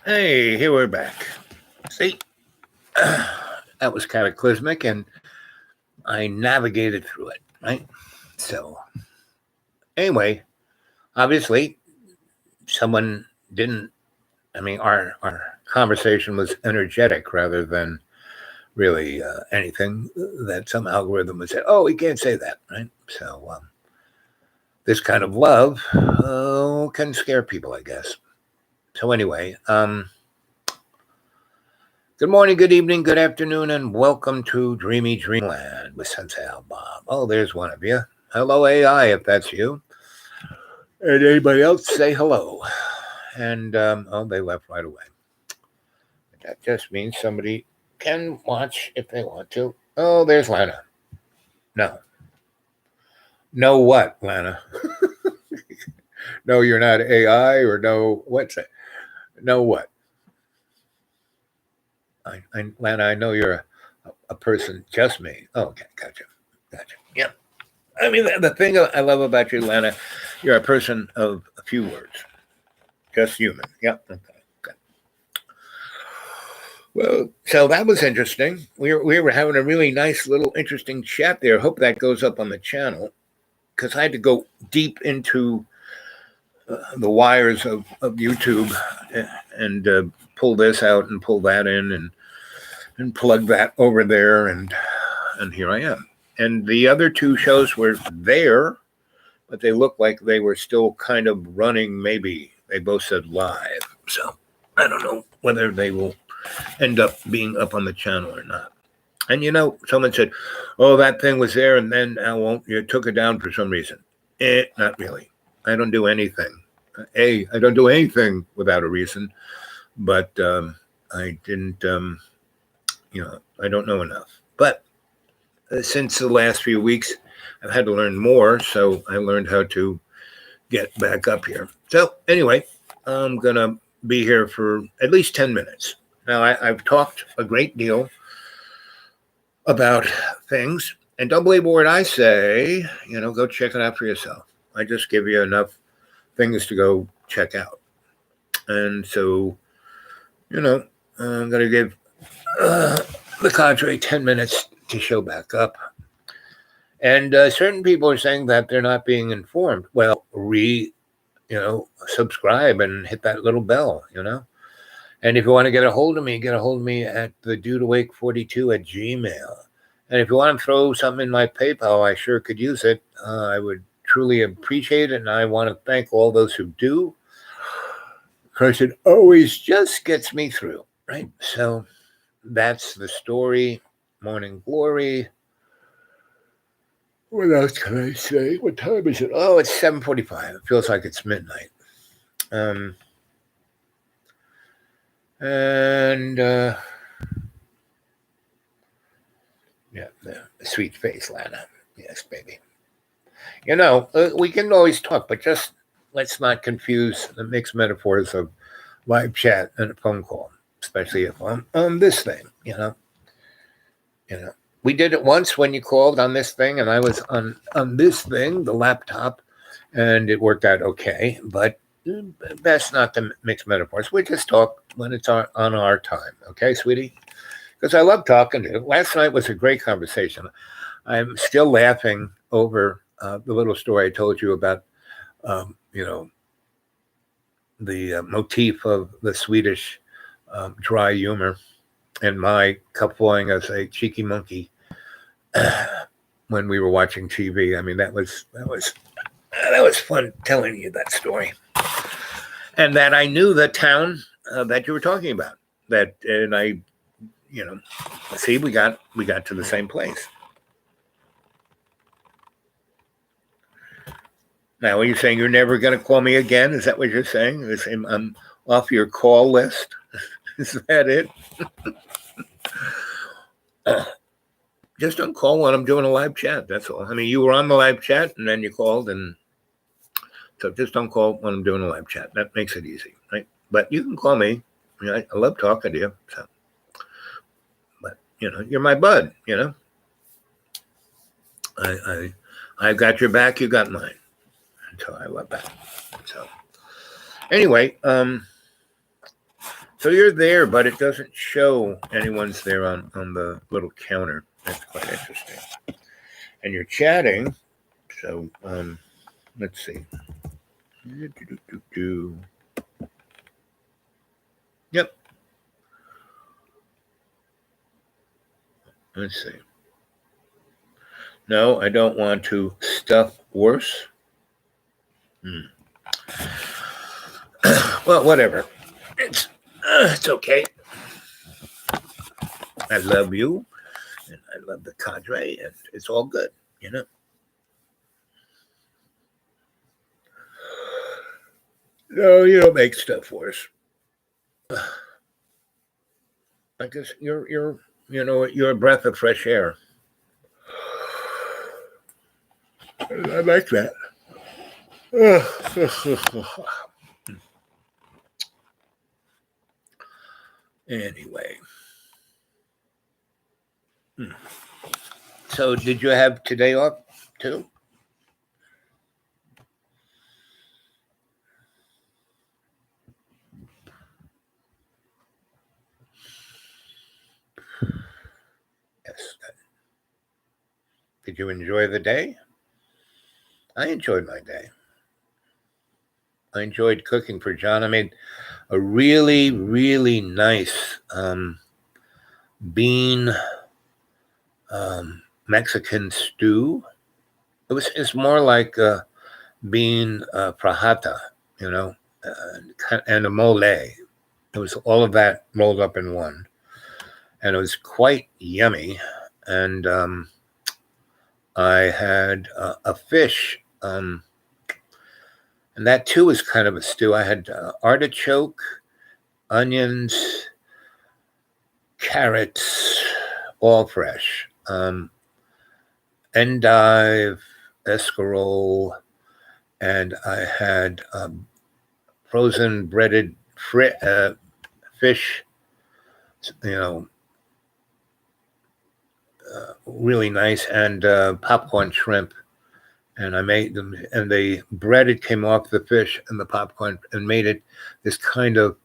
Hey, here we're back. See, that was cataclysmic, and I navigated through it, right? So, anyway, obviously, someone didn't. I mean, our conversation was energetic rather than really anything that some algorithm would say, "Oh, we can't say that," right? So, this kind of love can scare people, I guess. So, anyway, good morning, good evening, good afternoon, and welcome to Dreamy Dreamland with Sensei Bob. Oh, there's one of you. Hello, AI, if that's you. And anybody else, say hello. And, oh, they left right away. That just means somebody can watch if they want to. Oh, there's Lana. No. No what, Lana? No, you're not AI, or no, what's it? No what? Lana, I know you're a person, just me. Oh, okay, gotcha. Gotcha. Yeah. I mean, the thing I love about you, Lana, you're a person of a few words, just human. Yep. Okay. Good. Well, so that was interesting. We were having a really nice little interesting chat there. Hope that goes up on the channel because I had to go deep into the wires of YouTube and pull this out and pull that in and plug that over there and here I am. And the other two shows were there, but they looked like they were still kind of running. Maybe they both said live, so I don't know whether they will end up being up on the channel or not. And someone said, "Oh, that thing was there, and then I won't. You took it down for some reason." Not really. I don't do anything. I don't do anything without a reason. But I didn't. I don't know enough. But since the last few weeks, I've had to learn more, so I learned how to get back up here. So anyway, I'm gonna be here for at least 10 minutes. Now I've talked a great deal about things, and don't believe a word I say. Go check it out for yourself. I just give you enough things to go check out, and so I'm gonna give the cadre 10 minutes to show back up. And certain people are saying that they're not being informed. Well, subscribe and hit that little bell. And if you want to get a hold of me at the dudeawake42 at Gmail. And if you want to throw something in my PayPal, I sure could use it. I would truly appreciate it. And I want to thank all those who do, because it always just gets me through, right? So that's the story. Morning glory. What else can I say? What time is it? Oh, it's 7:45. It feels like it's midnight. And yeah, the sweet face, Lana. Yes, baby. We can always talk, but just let's not confuse the mixed metaphors of live chat and a phone call, especially if I'm on this thing. We did it once when you called on this thing, and I was on this thing, the laptop, and it worked out okay. But best not to mix metaphors. We just talk when it's on our time, okay, sweetie? Because I love talking to you. Last night was a great conversation. I'm still laughing over the little story I told you about, the motif of the Swedish dry humor and my cupboying as a cheeky monkey when we were watching TV. I mean, that was fun telling you that story, and that I knew the town that you were talking about. And I, see, we got to the same place. Now, are you saying you're never going to call me again? Is that what you're saying? I'm off your call list. Is that it? Just don't call when I'm doing a live chat. That's all. I mean, you were on the live chat and then you called, and so just don't call when I'm doing a live chat. That makes it easy, right? But you can call me. I love talking to you. So, but you're my bud. I've got your back. You got mine. So I love that. So anyway, So you're there, but it doesn't show anyone's there on the little counter. That's quite interesting. And you're chatting. So let's see. Yep. Let's see. No, I don't want to stuff worse. Well, whatever. It's okay. I love you, and I love the cadre, and it's all good, you know. No, you don't make stuff worse. I guess you're a breath of fresh air. I like that. Anyway. So did you have today off too? Yes. Did you enjoy the day? I enjoyed my day. I enjoyed cooking for John. I made a really, really nice bean Mexican stew. It's more like bean frajata, you know, and a mole. It was all of that rolled up in one, and it was quite yummy. And I had a fish, and that too was kind of a stew. I had artichoke, onions, carrots, all fresh, endive, escarole, and I had frozen breaded fish, you know, really nice, and popcorn shrimp. And I made them, and the breaded came off the fish and the popcorn and made it this kind of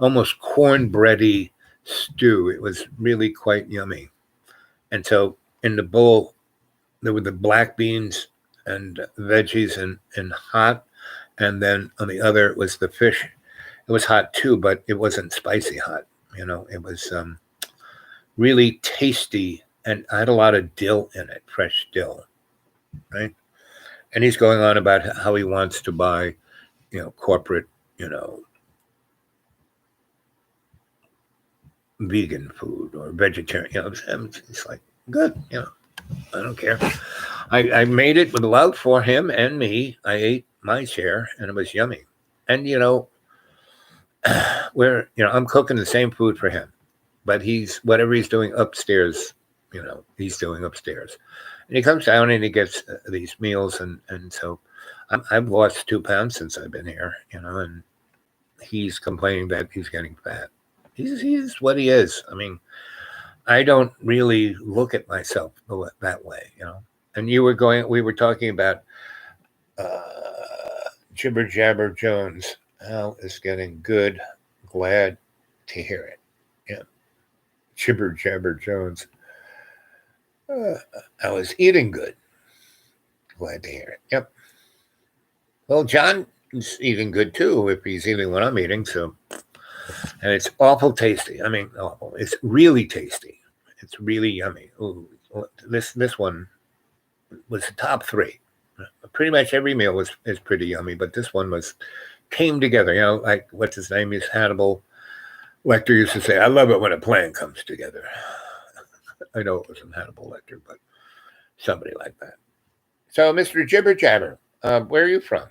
almost cornbready stew. It was really quite yummy. And so in the bowl, there were the black beans and veggies and hot. And then on the other was the fish. It was hot too, but it wasn't spicy hot. You know, it was really tasty. And I had a lot of dill in it, fresh dill, right? And he's going on about how he wants to buy, corporate, vegan food or vegetarian. It's like, good, I don't care. I made it with love for him and me. I ate my share, and it was yummy. And I'm cooking the same food for him, but whatever he's doing upstairs, he's doing upstairs. And he comes down and he gets these meals, and so I've lost 2 pounds since I've been here, and he's complaining that he's getting fat. He's what he is. I mean, I don't really look at myself that way, And we were talking about Jibber Jabber Jones. Al is getting good. Glad to hear it. Yeah, Jibber Jabber Jones. I was eating good. Glad to hear it. Yep. Well, John is eating good too if he's eating what I'm eating. So, and it's awful tasty. I mean, awful. It's really tasty. It's really yummy. Ooh, this one was the top 3. Pretty much every meal is pretty yummy, but this one came together. Like what's his name? Is Hannibal Lecter used to say, "I love it when a plan comes together." I know it wasn't Hannibal Lecter, but somebody like that. So, Mr. Jibber Jabber, where are you from?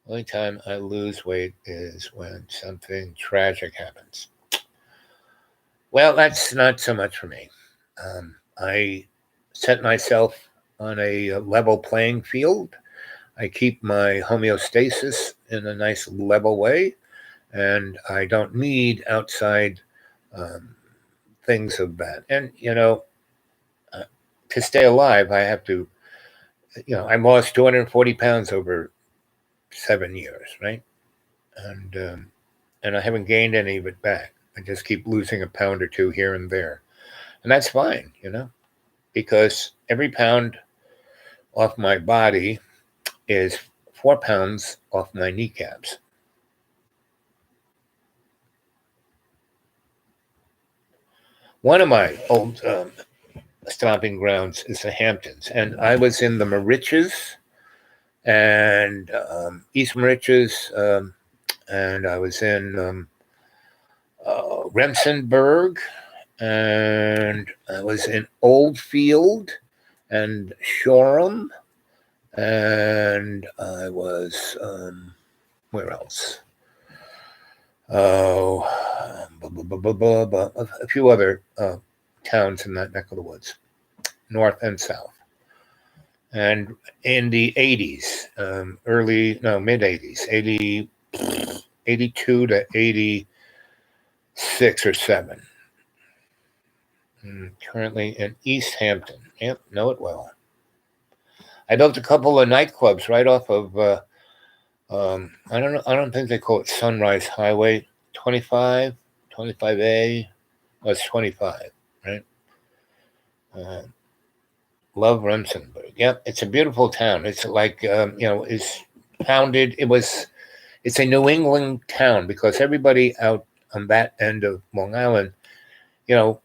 Only time I lose weight is when something tragic happens. Well, that's not so much for me. I set myself on a level playing field. I keep my homeostasis in a nice level way, and I don't need outside things of that. And, to stay alive, I have to, I lost 240 pounds over 7 years, right? And and I haven't gained any of it back. I just keep losing a pound or two here and there. And that's fine, because every pound off my body is 4 pounds off my kneecaps. One of my old stomping grounds is the Hamptons, and I was in the Mauritius and East Mauritius, and I was in Remsenburg, and I was in Oldfield and Shoreham, and I was where else? Oh, a few other towns in that neck of the woods, north and south. And in the 80s, mid 80s, 82 to 86 or 7. Currently in East Hampton. Yep, know it well. I built a couple of nightclubs right off of, I don't think they call it Sunrise Highway, 25, 25A. Oh, it's 25, right? Love Remsenburg. Yep, it's a beautiful town. It's like, it's founded, it's a New England town because everybody out on that end of Long Island, the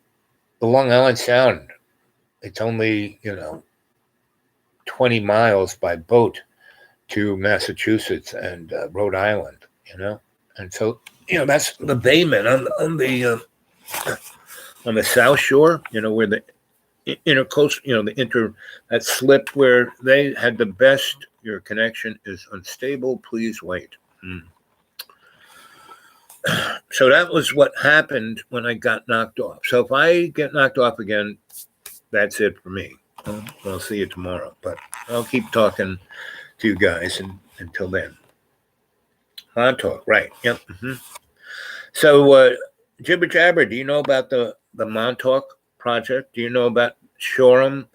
Long Island Sound, it's only, 20 miles by boat to Massachusetts and Rhode Island, and so that's the Bayman on the South Shore, where the intercoast, that slip where they had the best. Your connection is unstable. Please wait. So that was what happened when I got knocked off. So if I get knocked off again, that's it for me. I'll see you tomorrow, but I'll keep talking to you guys until then. Montauk, right? Yep. So, Jibber Jabber, do you know about the Montauk project? Do you know about Shoreham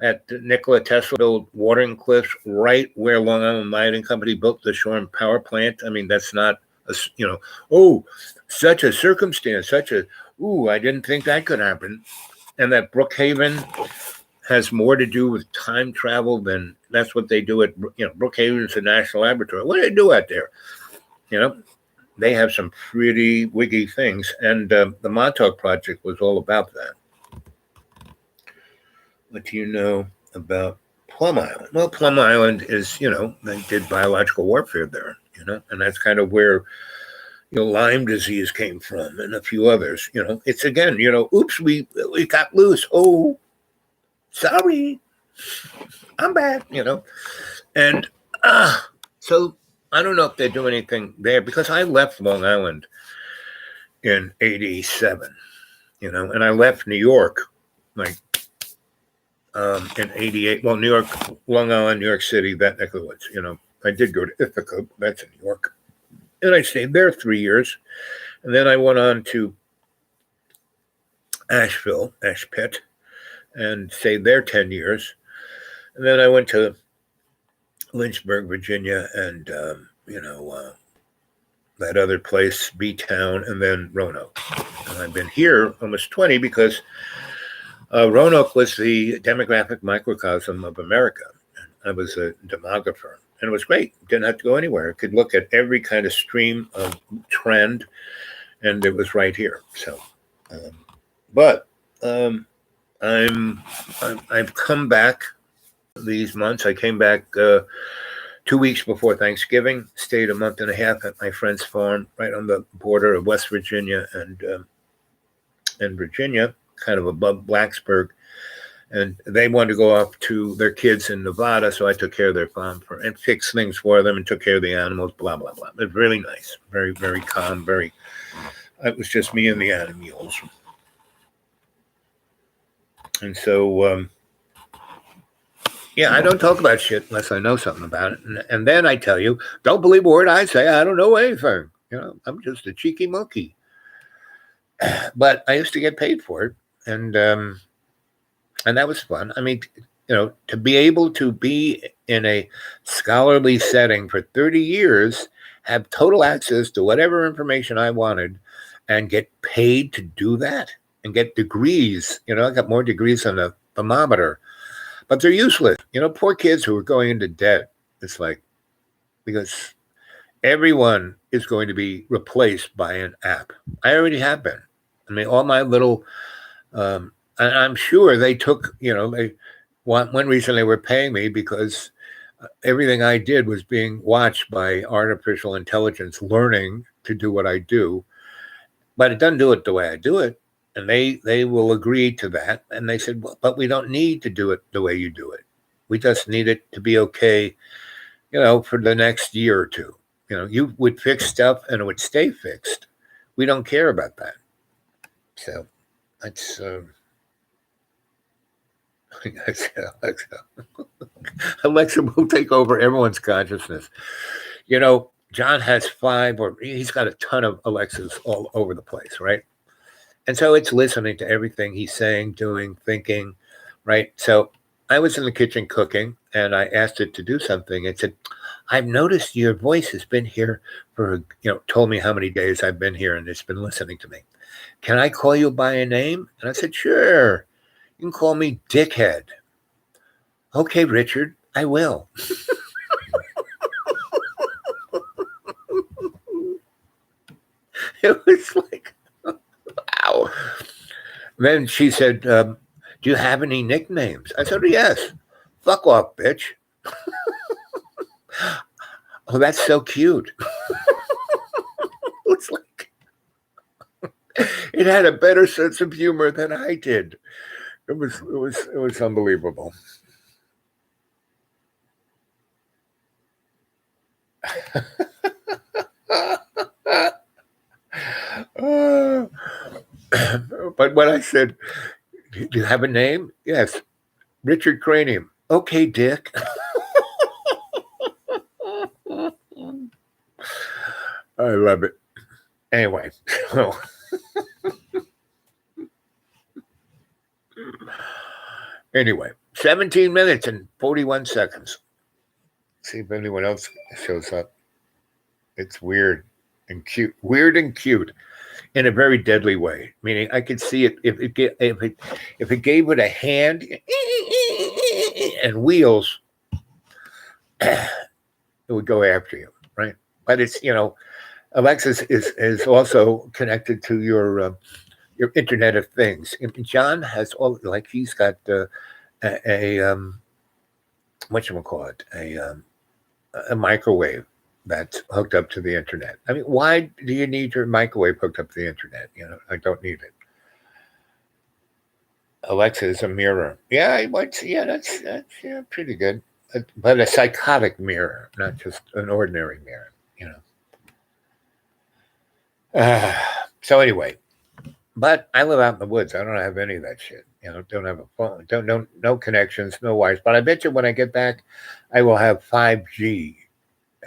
at the Nikola Tesla built watering cliffs right where Long Island Lighting Company built the Shoreham power plant? I mean, that's not such a circumstance, I didn't think that could happen. And that Brookhaven has more to do with time travel than that's what they do at, Brookhaven's a national laboratory. What do they do out there? They have some pretty wiggy things. And the Montauk project was all about that. What do you know about Plum Island? Well, Plum Island is, they did biological warfare there, and that's kind of where, Lyme disease came from and a few others, it's again, oops, we got loose. Oh, sorry, I'm back, and so I don't know if they do anything there because I left Long Island in 87, and I left New York like in 88. Well, New York, Long Island, New York City, that neck of the woods, I did go to Ithaca, that's in New York. And I stayed there 3 years. And then I went on to Ashpit, and stayed there 10 years. And then I went to Lynchburg, Virginia, and, that other place, B-Town, and then Roanoke. And I've been here almost 20 because Roanoke was the demographic microcosm of America. I was a demographer. And it was great. Didn't have to go anywhere. I could look at every kind of stream of trend, and it was right here. So, I've come back these months. I came back 2 weeks before Thanksgiving. Stayed a month and a half at my friend's farm, right on the border of West Virginia and Virginia, kind of above Blacksburg. And they wanted to go off to their kids in Nevada, so I took care of their farm and fixed things for them and took care of the animals, blah, blah, blah. It was really nice, very, very calm, it was just me and the animals. And so, I don't talk about shit unless I know something about it. And then I tell you, don't believe a word I say. I don't know anything. I'm just a cheeky monkey. But I used to get paid for it. And that was fun. I mean, to be able to be in a scholarly setting for 30 years have total access to whatever information I wanted and get paid to do that and get degrees. I got more degrees than a thermometer, but they're useless. Poor kids who are going into debt. It's like, because everyone is going to be replaced by an app. I already have been. I mean, all my little, and I'm sure they took, one reason they were paying me because everything I did was being watched by artificial intelligence learning to do what I do, but it doesn't do it the way I do it. And they will agree to that. And they said, well, but we don't need to do it the way you do it. We just need it to be okay, for the next year or two. You would fix stuff and it would stay fixed. We don't care about that. So that's Alexa will take over everyone's consciousness. John has 5, or he's got a ton of Alexas all over the place, right? And so it's listening to everything he's saying, doing, thinking, right? So I was in the kitchen cooking, and I asked it to do something. It said, I've noticed your voice has been here for, told me how many days I've been here, and it's been listening to me. Can I call you by a name? And I said, sure. You can call me Dickhead. Okay, Richard, I will. It was like, wow. Then she said, do you have any nicknames? I said, yes. Fuck off, bitch. Oh, that's so cute. It's like, it had a better sense of humor than I did. It was unbelievable. But when I said, do you have a name? Yes. Richard Cranium. Okay, Dick. I love it. Anyway, so anyway, 17 minutes and 41 seconds. See if anyone else shows up. It's weird and cute. Weird and cute in a very deadly way. Meaning I could see it if it gave it a hand and wheels, it would go after you, right? But it's, Alexa is also connected to your Internet of Things. And John has all, like, he's got a whatchamacallit, a microwave that's hooked up to the internet. I mean, why do you need your microwave hooked up to the internet? I don't need it. Alexa is a mirror. Yeah, that's pretty good. But a psychotic mirror, not just an ordinary mirror, So anyway, but I live out in the woods. I don't have any of that shit. Don't have a phone. No connections, no wires. But I bet you when I get back, I will have 5G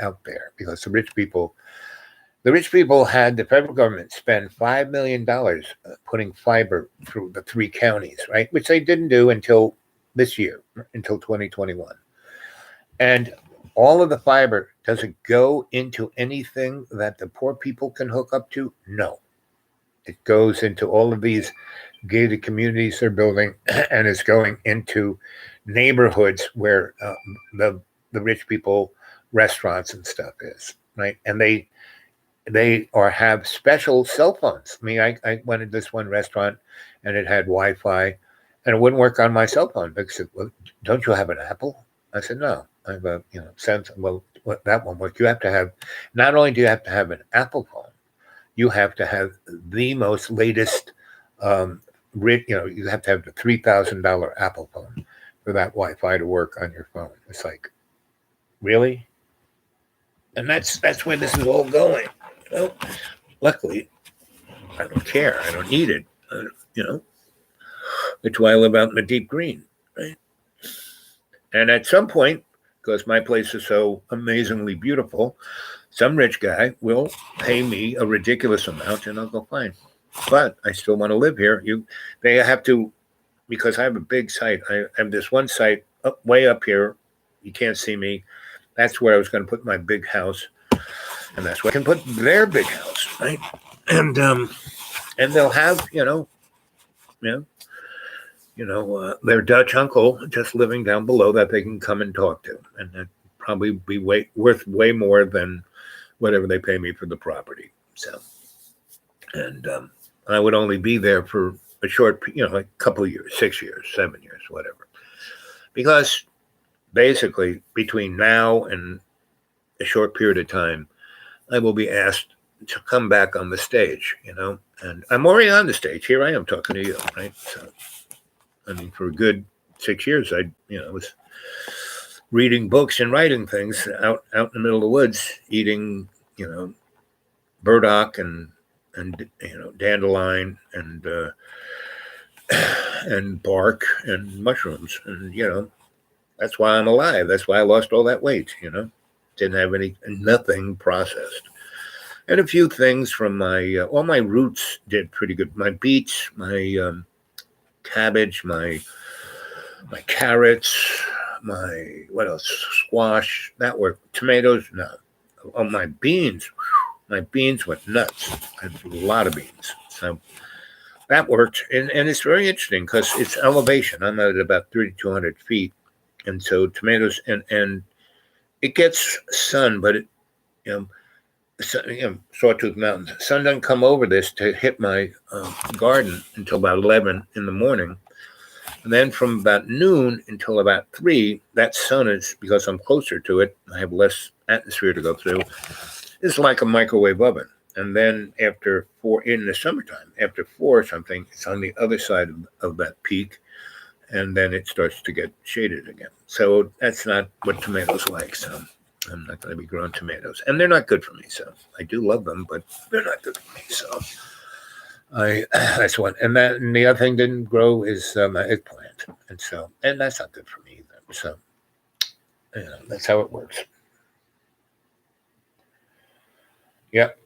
out there, because the rich people had the federal government spend $5 million putting fiber through the 3 counties, right? Which they didn't do until this year, until 2021. And all of the fiber, does it go into anything that the poor people can hook up to? No. It goes into all of these gated communities they're building, and it's going into neighborhoods where the rich people restaurants and stuff is, right? And they have special cell phones. I mean, I went to this one restaurant and it had Wi-Fi, and it wouldn't work on my cell phone. They said, well, don't you have an Apple? I said, no, I have a Samsung. Well, that won't work. You have to have, not only do you have to have an Apple phone, you have to have the most latest, you have to have the $3,000 Apple phone for that Wi-Fi to work on your phone. It's like, really? And that's where this is all going. Luckily, I don't care. I don't need it. That's why I live out in the deep green, right? And at some point, because my place is so amazingly beautiful, some rich guy will pay me a ridiculous amount, and I'll go, fine. But I still want to live here. They have to, because I have a big site. I have this one site way up here. You can't see me. That's where I was going to put my big house. and that's where they can put their big house, right? And they'll have you know their Dutch uncle just living down below that they can come and talk to, and that probably be worth way more than whatever they pay me for the property. So, and I would only be there for a short, like a couple of years, 6 years, 7 years, whatever, because basically between now and a short period of time, I will be asked to come back on the stage, and I'm already on the stage. Here I am talking to you, right? So, I mean, for a good 6 years, I was reading books and writing things out in the middle of the woods, eating, burdock and dandelion and bark and mushrooms, and that's why I'm alive. That's why I lost all that weight. Didn't have nothing processed, and a few things from my all my roots did pretty good. My beets, my cabbage, my carrots, my what else? Squash. That worked. Tomatoes, no. Oh, my beans. My beans went nuts. I had a lot of beans, so that worked. And it's very interesting because it's elevation. I'm at about 3,200 feet, and so tomatoes and it gets sun, but it Sawtooth Mountains. Sun doesn't come over this to hit my garden until about 11 in the morning. And then from about noon until about 3, that sun is, because I'm closer to it, I have less atmosphere to go through, it's like a microwave oven. And then after 4, in the summertime, after 4 or something, it's on the other side of that peak, and then it starts to get shaded again. So that's not what tomatoes like, so I'm not going to be growing tomatoes. And they're not good for me, so I do love them, but they're not good for me, so that's one. And the other thing didn't grow is my eggplant, and that's not good for me either. So that's how it works. Yep.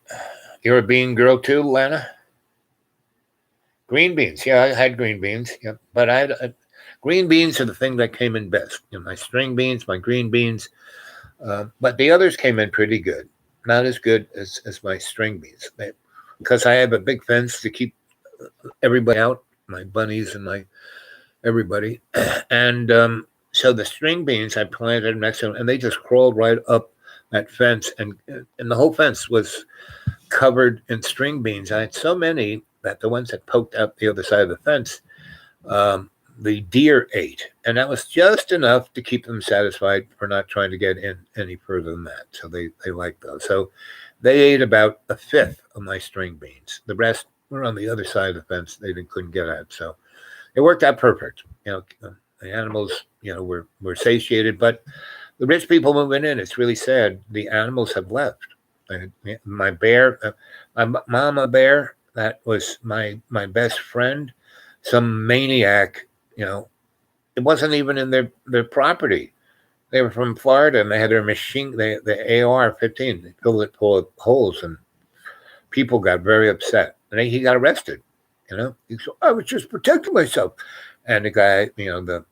You're a bean girl too, Lana? Green beans. Yeah, I had green beans. Yep. But green beans are the thing that came in best. My string beans, my green beans. But the others came in pretty good. Not as good as my string beans. Because I have a big fence to keep everybody out, my bunnies and my everybody. And so the string beans I planted next to them, and they just crawled right up that fence. And the whole fence was covered in string beans. I had so many that the ones that poked out the other side of the fence, the deer ate. And that was just enough to keep them satisfied for not trying to get in any further than that. So they liked those. So they ate about a fifth of my string beans. The rest were on the other side of the fence. They couldn't get at. So it worked out perfect. The animals, were satiated. But the rich people moving in, it's really sad. The animals have left. My bear, my mama bear, that was my best friend. Some maniac, it wasn't even in their property. They were from Florida, and they had their machine, the AR-15. They filled it full of holes, and people got very upset. And he got arrested. He said, "I was just protecting myself." And the guy, the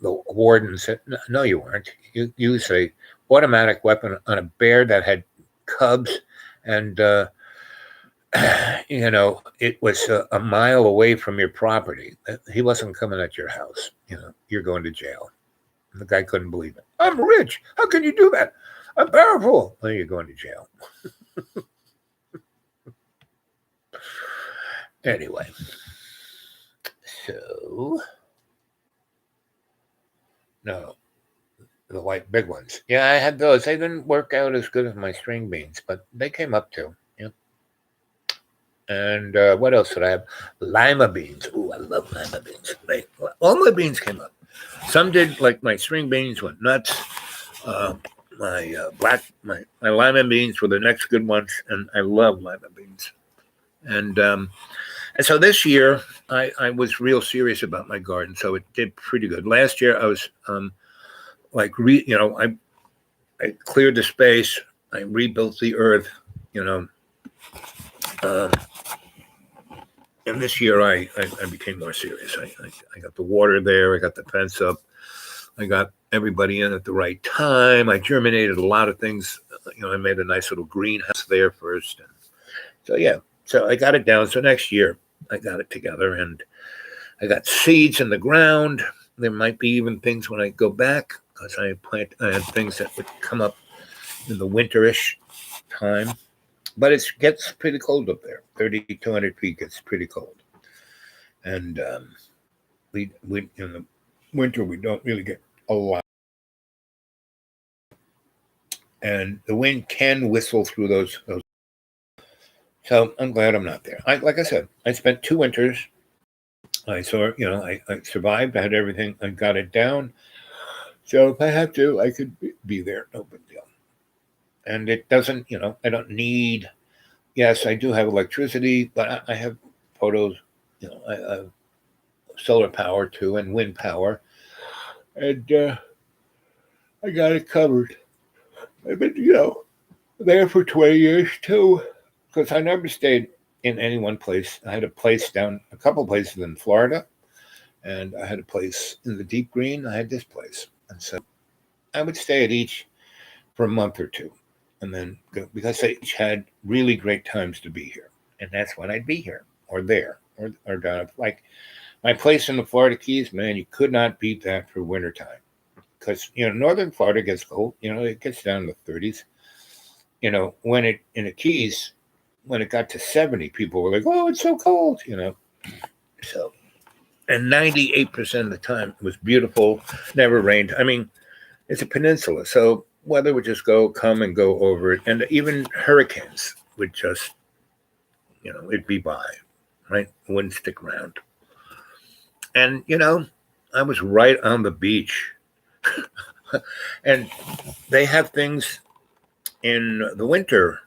warden said, "No, you weren't. You used a automatic weapon on a bear that had cubs, and it was a mile away from your property. He wasn't coming at your house. You're going to jail." And the guy couldn't believe it. "I'm rich. How can you do that? I'm powerful." "Well, you're going to jail." Anyway, so no, the white big ones. Yeah, I had those. They didn't work out as good as my string beans, but they came up too. And what else did I have? Lima beans. Ooh, I love lima beans. All my beans came up. Some did, like my string beans went nuts. My lima beans were the next good ones, and I love lima beans. And so this year, I was real serious about my garden, so it did pretty good. Last year, I was I cleared the space, I rebuilt the earth, and this year I became more serious. I got the water there, I got the fence up, I got everybody in at the right time. I germinated a lot of things. I made a nice little greenhouse there first. And so, yeah, so I got it down. So next year I got it together and I got seeds in the ground. There might be even things when I go back because I had things that would come up in the winterish time. But it gets pretty cold up there. 3,200 feet gets pretty cold. And we in the winter, we don't really get a lot. And the wind can whistle through those. So I'm glad I'm not there. Like I said, I spent 2 winters. I survived. I had everything. I got it down. So if I have to, I could be there. No big deal. And it doesn't, I don't need. Yes, I do have electricity, but I have photos. I have solar power too and wind power, and I got it covered. I've been, there for 20 years too, because I never stayed in any one place. I had a couple places in Florida, and I had a place in the Deep Green. I had this place, and so I would stay at each for a month or two, and then go, because they each had really great times to be here, and that's when I'd be here or there or down. Like my place in the Florida Keys, man, you could not beat that for wintertime. Because northern Florida gets cold. It gets down to the 30s. When it in the Keys, when it got to 70, people were like, "Oh, it's so cold." So, and 98% of the time it was beautiful, never rained. I mean, it's a peninsula, so weather would just come and go over it, and even hurricanes would just, it'd be by, right? It wouldn't stick around. And I was right on the beach. And they have things in the winter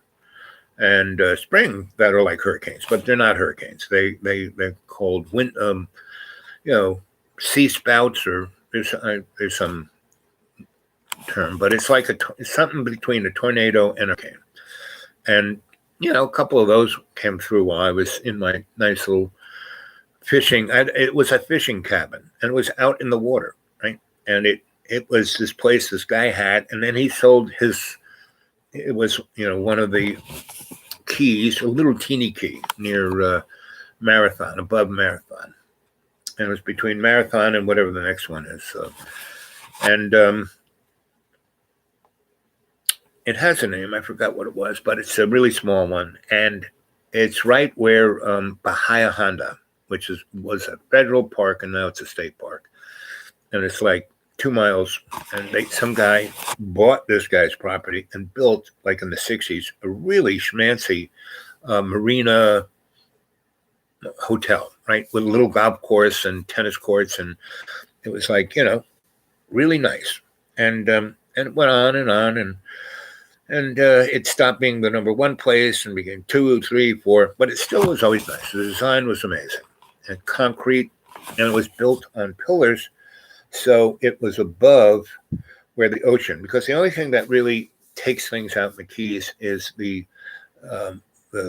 and spring that are like hurricanes, but they're not hurricanes. They're called sea spouts, or there's some term, but it's like it's something between a tornado and a hurricane. And a couple of those came through while I was in my nice little fishing. It was a fishing cabin, and it was out in the water, right? And it was this place this guy had, and then he sold it was, one of the keys, a little teeny key near Marathon, above Marathon. And it was between Marathon and whatever the next one is. So, and it has a name. I forgot what it was, but it's a really small one. And it's right where Bahia Honda, which was a federal park, and now it's a state park. And it's like 2 miles, and some guy bought this guy's property and built, like in the 60s, a really schmancy marina hotel, right, with a little golf course and tennis courts, and it was like, really nice. And it went on, and it stopped being the number 1 place and became 2, 3, 4, but it still was always nice. The design was amazing, and concrete, and it was built on pillars. So it was above where the ocean, because the only thing that really takes things out in the Keys is the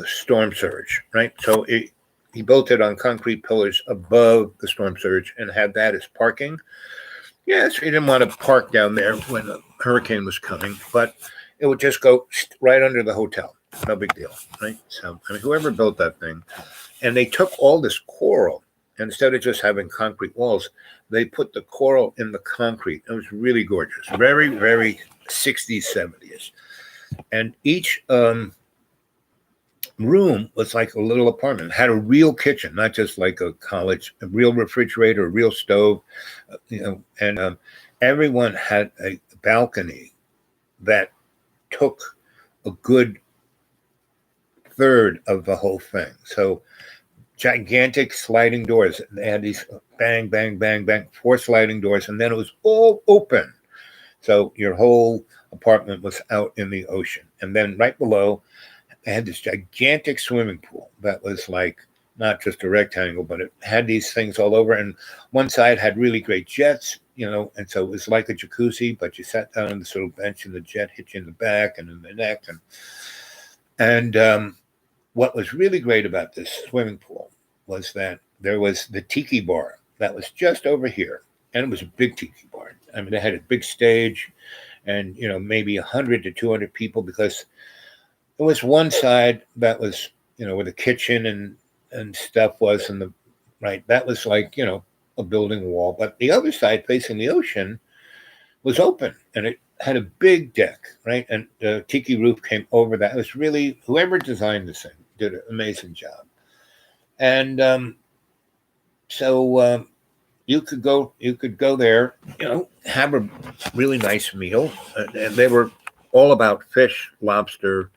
storm surge, right? So he built it on concrete pillars above the storm surge and had that as parking. Yes, he didn't want to park down there when a hurricane was coming, but it would just go right under the hotel. No big deal, right? So, whoever built that thing, and they took all this coral, and instead of just having concrete walls, they put the coral in the concrete. It was really gorgeous. Very, very 60s, 70s. And each room was like a little apartment. It had a real kitchen, not just like a real refrigerator, a real stove, and everyone had a balcony that took a good third of the whole thing. So gigantic sliding doors. They had these bang, bang, bang, bang, 4 sliding doors, and then it was all open. So your whole apartment was out in the ocean. And then right below, they had this gigantic swimming pool that was like not just a rectangle, but it had these things all over. And one side had really great jets, and so it was like a jacuzzi, but you sat down on this little bench and the jet hit you in the back and in the neck. And what was really great about this swimming pool was that there was the tiki bar that was just over here, and it was a big tiki bar. I mean, they had a big stage, and maybe 100 to 200 people, because there was one side that was where the kitchen and stuff was, and the right that was like a building wall, but the other side facing the ocean was open, and it had a big deck, right, and the tiki roof came over that. It was really, whoever designed this thing did an amazing job. And so you could go there, have a really nice meal, and they were all about fish, lobster.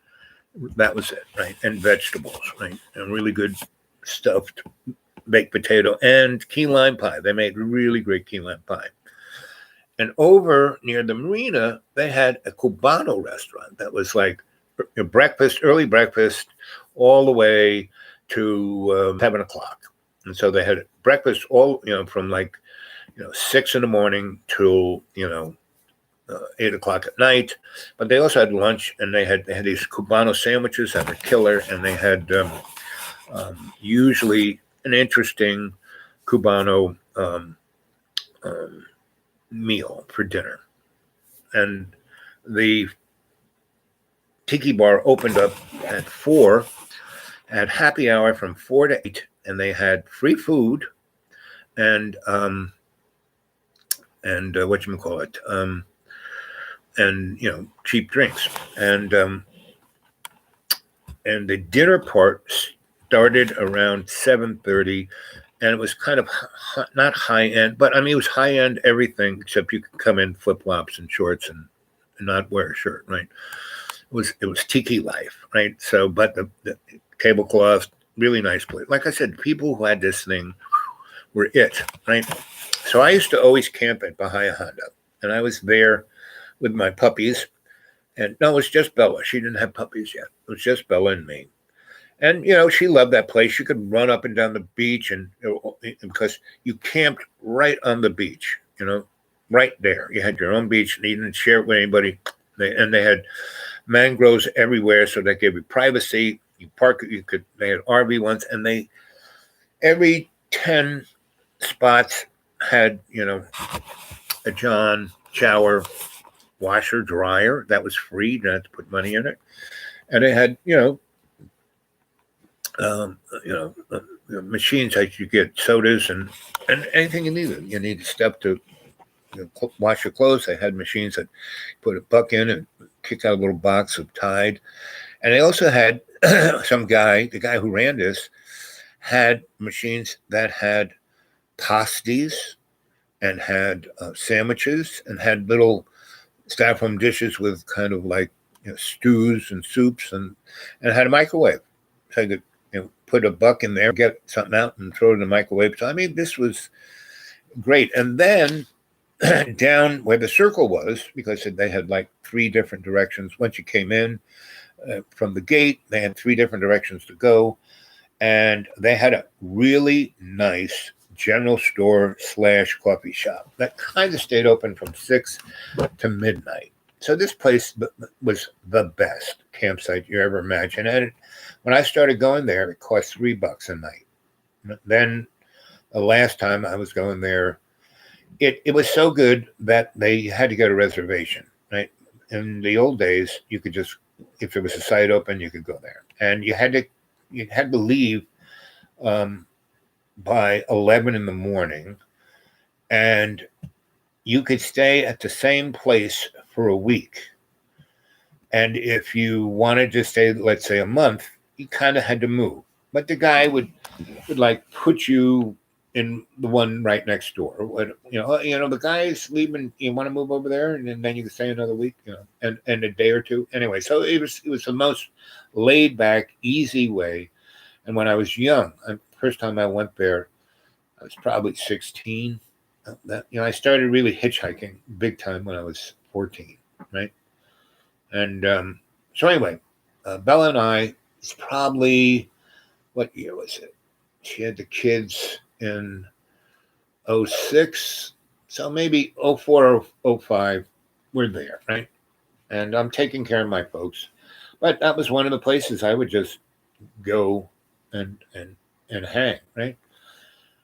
That was it, right, and vegetables, right, and really good stuffed baked potato and key lime pie. They made really great key lime pie. And over near the marina, they had a Cubano restaurant that was like breakfast, early breakfast, all the way to 7 o'clock. And so they had breakfast all from like 6 in the morning till 8 o'clock at night. But they also had lunch, and they had these Cubano sandwiches that were killer, and they had usually an interesting Cubano meal for dinner. And the tiki bar opened up at 4, had happy hour from 4 to 8, and they had free food and whatchamacallit, and cheap drinks. And the dinner part started around 7:30, and it was kind of not high end, but I mean it was high end everything except you could come in flip flops and shorts and not wear a shirt, right? It was tiki life, right? So, but the tablecloth, really nice place. Like I said, people who had this thing were it, right? So I used to always camp at Bahia Honda, and I was there with my puppies. And no, it was just Bella. She didn't have puppies yet. It was just Bella and me. And she loved that place. You could run up and down the beach, and because you camped right on the beach, right there. You had your own beach, and you didn't share it with anybody. They had mangroves everywhere, so that gave you privacy. You park. They had RV ones, and every 10 spots had a John shower, washer, dryer that was free. You didn't have to put money in it, and they had machines that you get sodas and anything you needed. You needed stuff to wash your clothes. They had machines that put a buck in and kick out a little box of Tide. And they also had the guy who ran this had machines that had pasties and had sandwiches and had little styrofoam dishes with kind of like stews and soups, and had a microwave. So you could put a buck in there, get something out, and throw it in the microwave. So I mean, this was great. And then down where the circle was, because they had like 3 different directions. Once you came in from the gate, they had 3 different directions to go, and they had a really nice general store / coffee shop that kind of stayed open from 6 to midnight. So this place was the best campsite you ever imagined. And when I started going there, it cost $3 a night. Then the last time I was going there, it was so good that they had to get a reservation, right? In the old days, you could just, if there was a site open, you could go there. And you had to leave by 11 in the morning, and you could stay at the same place for a week. And if you wanted to stay, let's say, a month, you kind of had to move. But the guy would like put you in the one right next door. The guy's leaving. You want to move over there, and then you can stay another week, and a day or two. Anyway, so it was the most laid back, easy way. And when I was young, first time I went there, I was probably 16. I started really hitchhiking big time when I was 14, right? And so anyway, Bella and I, it's probably, what year was it? She had the kids in 06, so maybe 04 or 05, we're there, right? And I'm taking care of my folks. But that was one of the places I would just go and hang, right?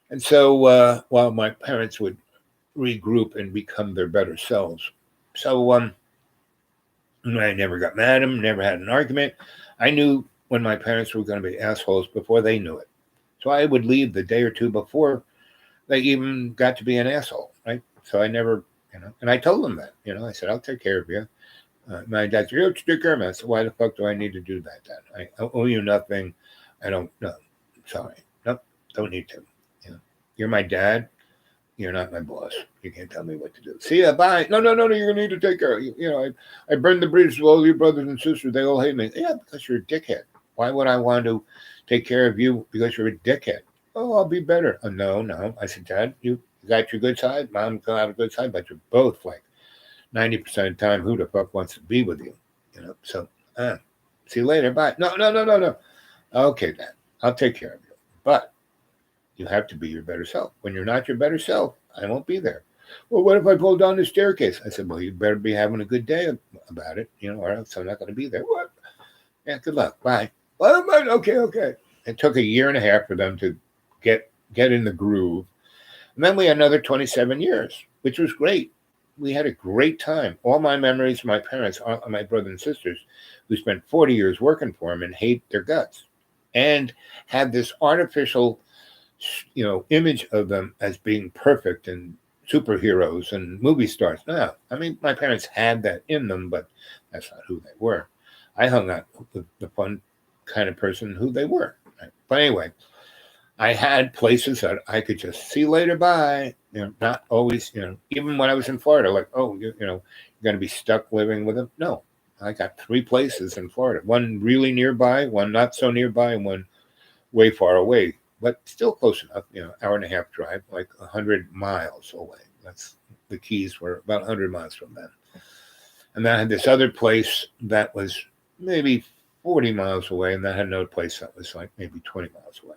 And so while my parents would regroup and become their better selves. So I never got mad at them, never had an argument. I knew when my parents were going to be assholes before they knew it. So I would leave the day or two before they even got to be an asshole, right? So I never, and I told them that, I said, I'll take care of you. My dad said, you have to take care of me. I said, why the fuck do I need to do that then? I owe you nothing. I don't, no, sorry. Nope, don't need to. You're my dad. You're not my boss. You can't tell me what to do. See ya, bye. No, you're going to need to take care of you. I burned the bridge with all your brothers and sisters. They all hate me. Yeah, because you're a dickhead. Why would I want to take care of you because you're a dickhead? Oh, I'll be better. Oh, no. I said, Dad, you got your good side. Mom got a good side, but you're both like 90% of the time, who the fuck wants to be with you? So see you later. Bye. No. Okay, Dad, I'll take care of you. But you have to be your better self. When you're not your better self, I won't be there. Well, what if I fall down the staircase? I said, well, you better be having a good day about it, or else I'm not going to be there. What? Yeah, good luck. Bye. Well, okay. It took a year and a half for them to get in the groove. And then we had another 27 years, which was great. We had a great time. All my memories of my parents, my brothers and sisters, who spent 40 years working for them and hate their guts and had this artificial, image of them as being perfect and superheroes and movie stars. No, I mean, my parents had that in them, but that's not who they were. I hung out with the fun kind of person who they were. Right? But anyway, I had places that I could just see you later, bye. Not always, even when I was in Florida, like, oh, you're going to be stuck living with them. No, I got 3 places in Florida, one really nearby, one not so nearby, and one way far away, but still close enough, hour and a half drive, like 100 miles away. That's the Keys were about 100 miles from them. And then I had this other place that was maybe 40 miles away, and then I had another place that was like maybe 20 miles away.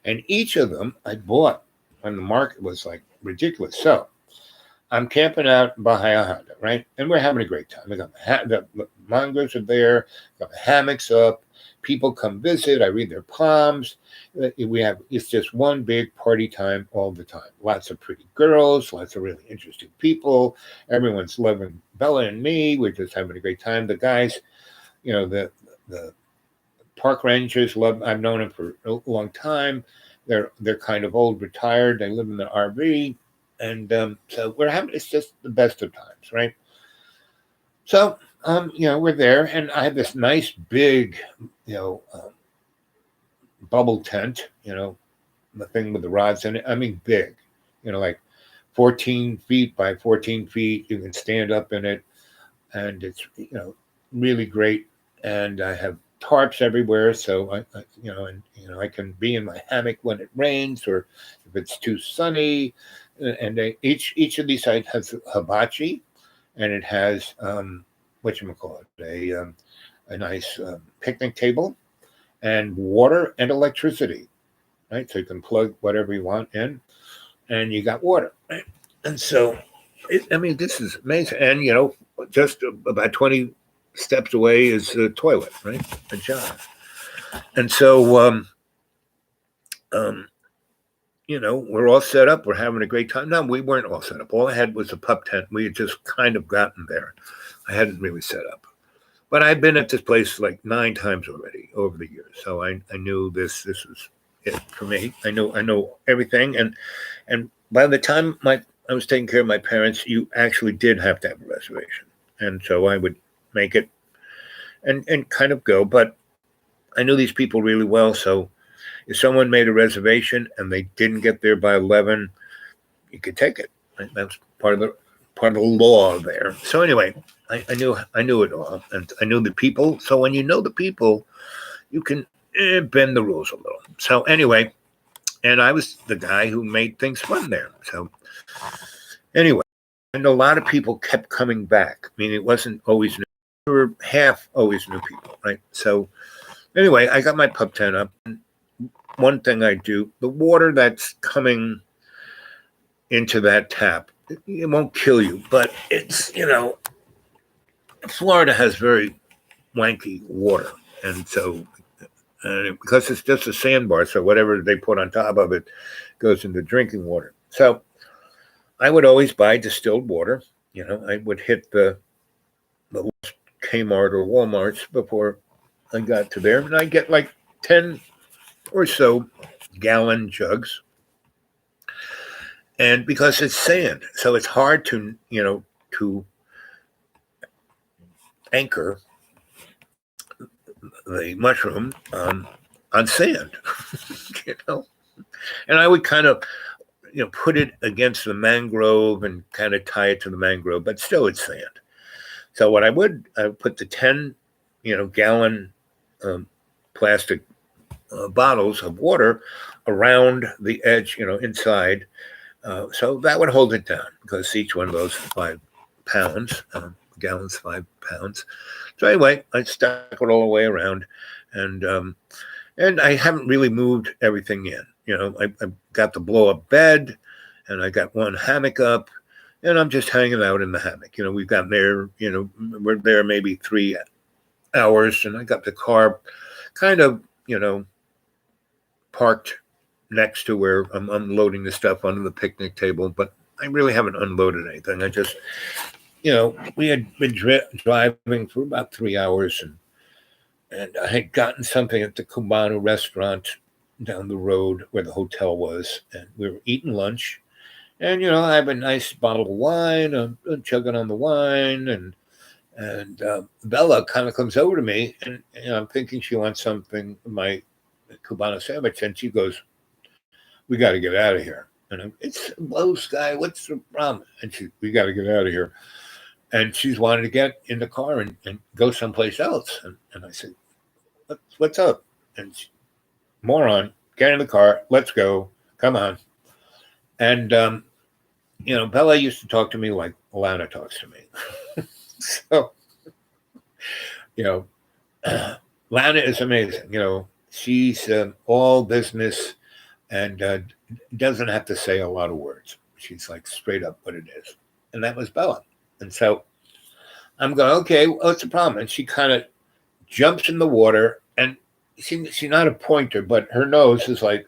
And each of them I bought when the market was like ridiculous. So I'm camping out in Bahia Honda, right? And we're having a great time. We got the mangoes are there, got the hammocks up. People come visit. I read their palms. It's just one big party time all the time. Lots of pretty girls, lots of really interesting people. Everyone's loving Bella and me. We're just having a great time. The guys, the park rangers love. I've known them for a long time. They're kind of old, retired. They live in the RV, and so we're having. It's just the best of times, right? So we're there, and I have this nice big, bubble tent. The thing with the rods in it. I mean, big. Like 14 feet by 14 feet. You can stand up in it, and it's really great. And I have tarps everywhere, so I can be in my hammock when it rains or if it's too sunny. And each of these sites has hibachi, and it has a nice picnic table and water and electricity, right? So you can plug whatever you want in, and you got water, right? And so, this is amazing. And just about 20 steps away is a toilet, right? A job. And so, we're all set up. We're having a great time. No, we weren't all set up. All I had was a pup tent. We had just kind of gotten there. I hadn't really set up. But I've been at this place like 9 times already over the years. So I knew this was it for me. I know everything. And by the time I was taking care of my parents, you actually did have to have a reservation. And so I would make it and kind of go. But I knew these people really well. So if someone made a reservation and they didn't get there by 11, you could take it. Right? That's part of the law there. So anyway, I knew it all, and I knew the people. So when you know the people, you can bend the rules a little. So anyway, and I was the guy who made things fun there. So anyway, and a lot of people kept coming back. I mean, it wasn't always new. There were half always new people, right? So anyway, I got my pup tent up. And one thing I do, the water that's coming into that tap, it won't kill you, but it's, Florida has very wanky water. And so, because it's just a sandbar, so whatever they put on top of it goes into drinking water. So I would always buy distilled water. I would hit the Kmart or Walmart's before I got to there, and I get like 10 or so gallon jugs. And because it's sand, so it's hard to anchor the mushroom on sand, you know. And I would kind of put it against the mangrove and kind of tie it to the mangrove, but still it's sand. So what I would put the 10 gallon plastic bottles of water around the edge, inside. So that would hold it down because each one of those is 5 pounds, gallons, 5 pounds. So anyway, I stuck it all the way around, and I haven't really moved everything in. I got the blow up bed, and I got one hammock up, and I'm just hanging out in the hammock. We've gotten there. We're there maybe 3 hours, and I got the car kind of parked next to where I'm unloading the stuff onto the picnic table, but I really haven't unloaded anything. I just, we had been driving for about 3 hours, and I had gotten something at the Cubano restaurant down the road where the hotel was, and we were eating lunch. And I have a nice bottle of wine. I'm chugging on the wine, and Bella kind of comes over to me, and I'm thinking she wants something, my Cubano sandwich, and she goes, "We got to get out of here." And it's blue sky. What's the problem? And we got to get out of here. And she's wanted to get in the car and go someplace else. And I said, "What's up?" And moron, get in the car. Let's go. Come on. And, Bella used to talk to me like Alana talks to me. So, Lana is amazing. She's all business and doesn't have to say a lot of words. She's like straight up what it is. And that was Bella. And so I'm going, okay, what's the problem? And she kind of jumps in the water, and she's not a pointer, but her nose is like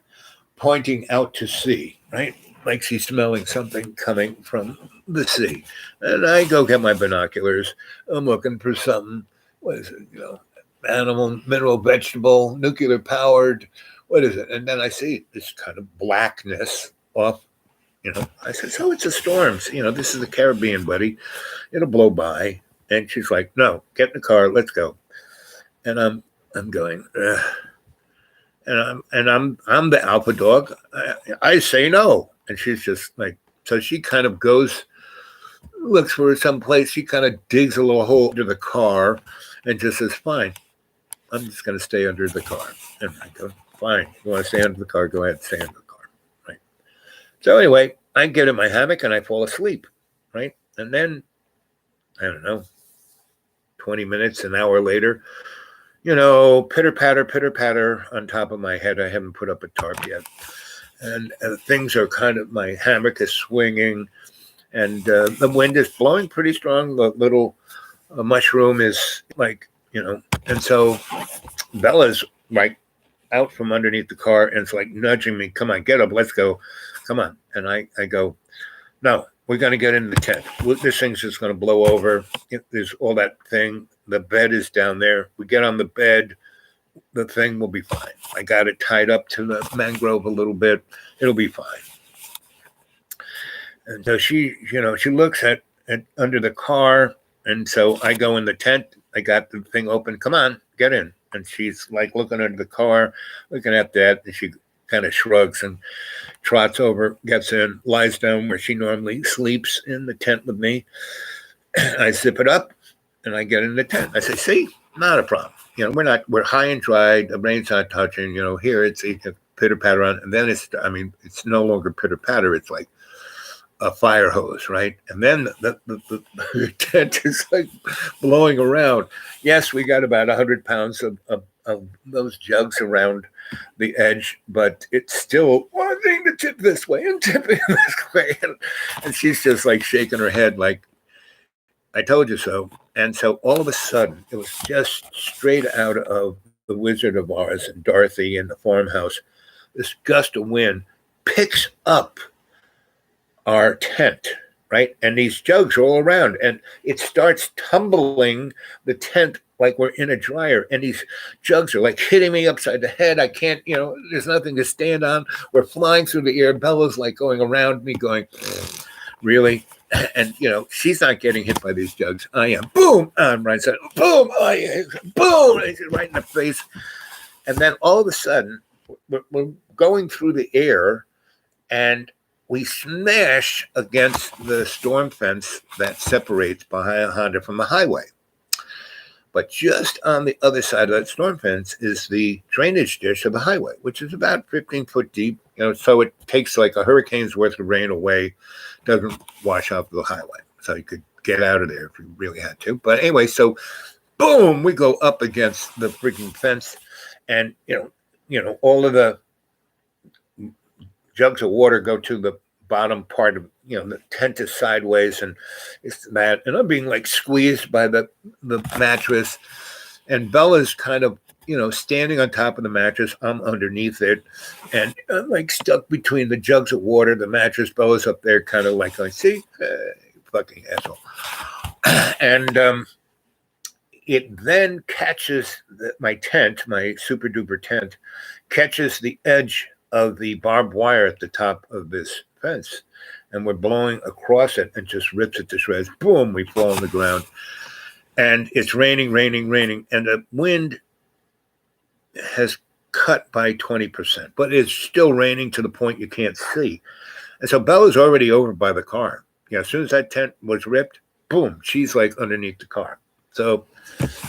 pointing out to sea, right? Like she's smelling something coming from the sea. And I go get my binoculars. I'm looking for something. What is it? Animal, mineral, vegetable, nuclear powered. What is it? And then I see this kind of blackness off. I said, so it's a storm. This is the Caribbean, buddy. It'll blow by. And she's like, no, get in the car. Let's go. And I'm going, ugh. And I'm the alpha dog. I say no. And she's just like, so she kind of goes, looks for some place. She kind of digs a little hole under the car and just says, fine, I'm just going to stay under the car. And I go, fine, you want to stay under the car? Go ahead, stay under the car. Right. So anyway, I get in my hammock and I fall asleep. Right. And then, I don't know, 20 minutes, an hour later, pitter patter on top of my head. I haven't put up a tarp yet. And things are kind of, my hammock is swinging, and the wind is blowing pretty strong. The little mushroom is like, and so Bella's like out from underneath the car, and it's like nudging me, come on, get up, let's go, come on. And I go, no, we're going to get in the tent. This thing's just going to blow over. There's all that thing. The bed is down there. We get on the bed. The thing will be fine. I got it tied up to the mangrove a little bit. It'll be fine. And so she looks at under the car. And so I go in the tent. I got the thing open. Come on, get in. And she's like looking under the car, looking at that. And she kind of shrugs and trots over, gets in, lies down where she normally sleeps in the tent with me. I zip it up and I get in the tent. I say, see, not a problem. We're high and dry. The rain's not touching. Here it's pitter patter on, and then it's no longer pitter patter. It's like a fire hose, right? And then the tent is like blowing around. Yes, we got about 100 pounds of those jugs around the edge, but it's still wanting to tip this way and tipping this way. And she's just like shaking her head like, I told you so. And so all of a sudden, it was just straight out of The Wizard of Oz and Dorothy in the farmhouse. This gust of wind picks up our tent, right? And these jugs are all around, and it starts tumbling the tent like we're in a dryer. And these jugs are like hitting me upside the head. I can't, there's nothing to stand on. We're flying through the air. Bella's like going around me, going, really? And she's not getting hit by these jugs. I am. Boom! On right side. Boom! Boom! Right in the face. And then all of a sudden, we're going through the air, and we smash against the storm fence that separates Bahia Honda from the highway. But just on the other side of that storm fence is the drainage ditch of the highway, which is about 15 foot deep. So it takes like a hurricane's worth of rain away, doesn't wash off the highway. So you could get out of there if you really had to. But anyway, so boom, we go up against the freaking fence, and all of the jugs of water go to the bottom part of the tent is sideways, and it's that, and I'm being like squeezed by the mattress, and Bella's kind of standing on top of the mattress. I'm underneath it, and I'm like stuck between the jugs of water, the mattress. Bella's up there, kind of like, see, fucking asshole. And it then catches my tent, my super duper tent, catches the edge of the barbed wire at the top of this fence, and we're blowing across it and just rips it to shreds. Boom, we fall on the ground, and it's raining, and the wind has cut by 20%, but it's still raining to the point you can't see. And so Bella's already over by the car. As soon as that tent was ripped, boom, she's like underneath the car. So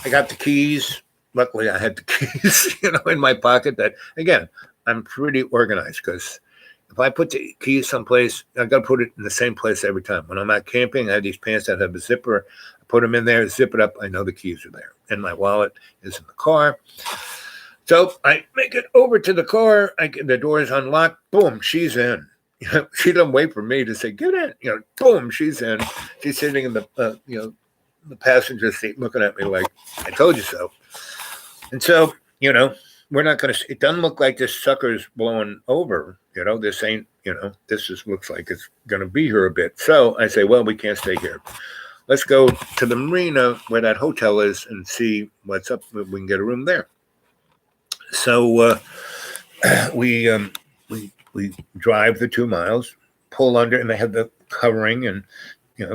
I got the keys. Luckily, I had the keys, in my pocket. That, again, I'm pretty organized, because if I put the keys someplace, I got to put it in the same place every time. When I'm out camping, I have these pants that have a zipper. I put them in there, zip it up. I know the keys are there. And my wallet is in the car. So I make it over to the car. The door is unlocked. Boom, she's in. She doesn't wait for me to say, get in. Boom, she's in. She's sitting in the, the passenger seat looking at me like, I told you so. And so, we're not going to, it doesn't look like this sucker's blowing over. This ain't, this looks like it's going to be here a bit. So I say, well, we can't stay here. Let's go to the marina where that hotel is and see what's up. We can get a room there. So we drive the 2 miles, pull under, and they have the covering, and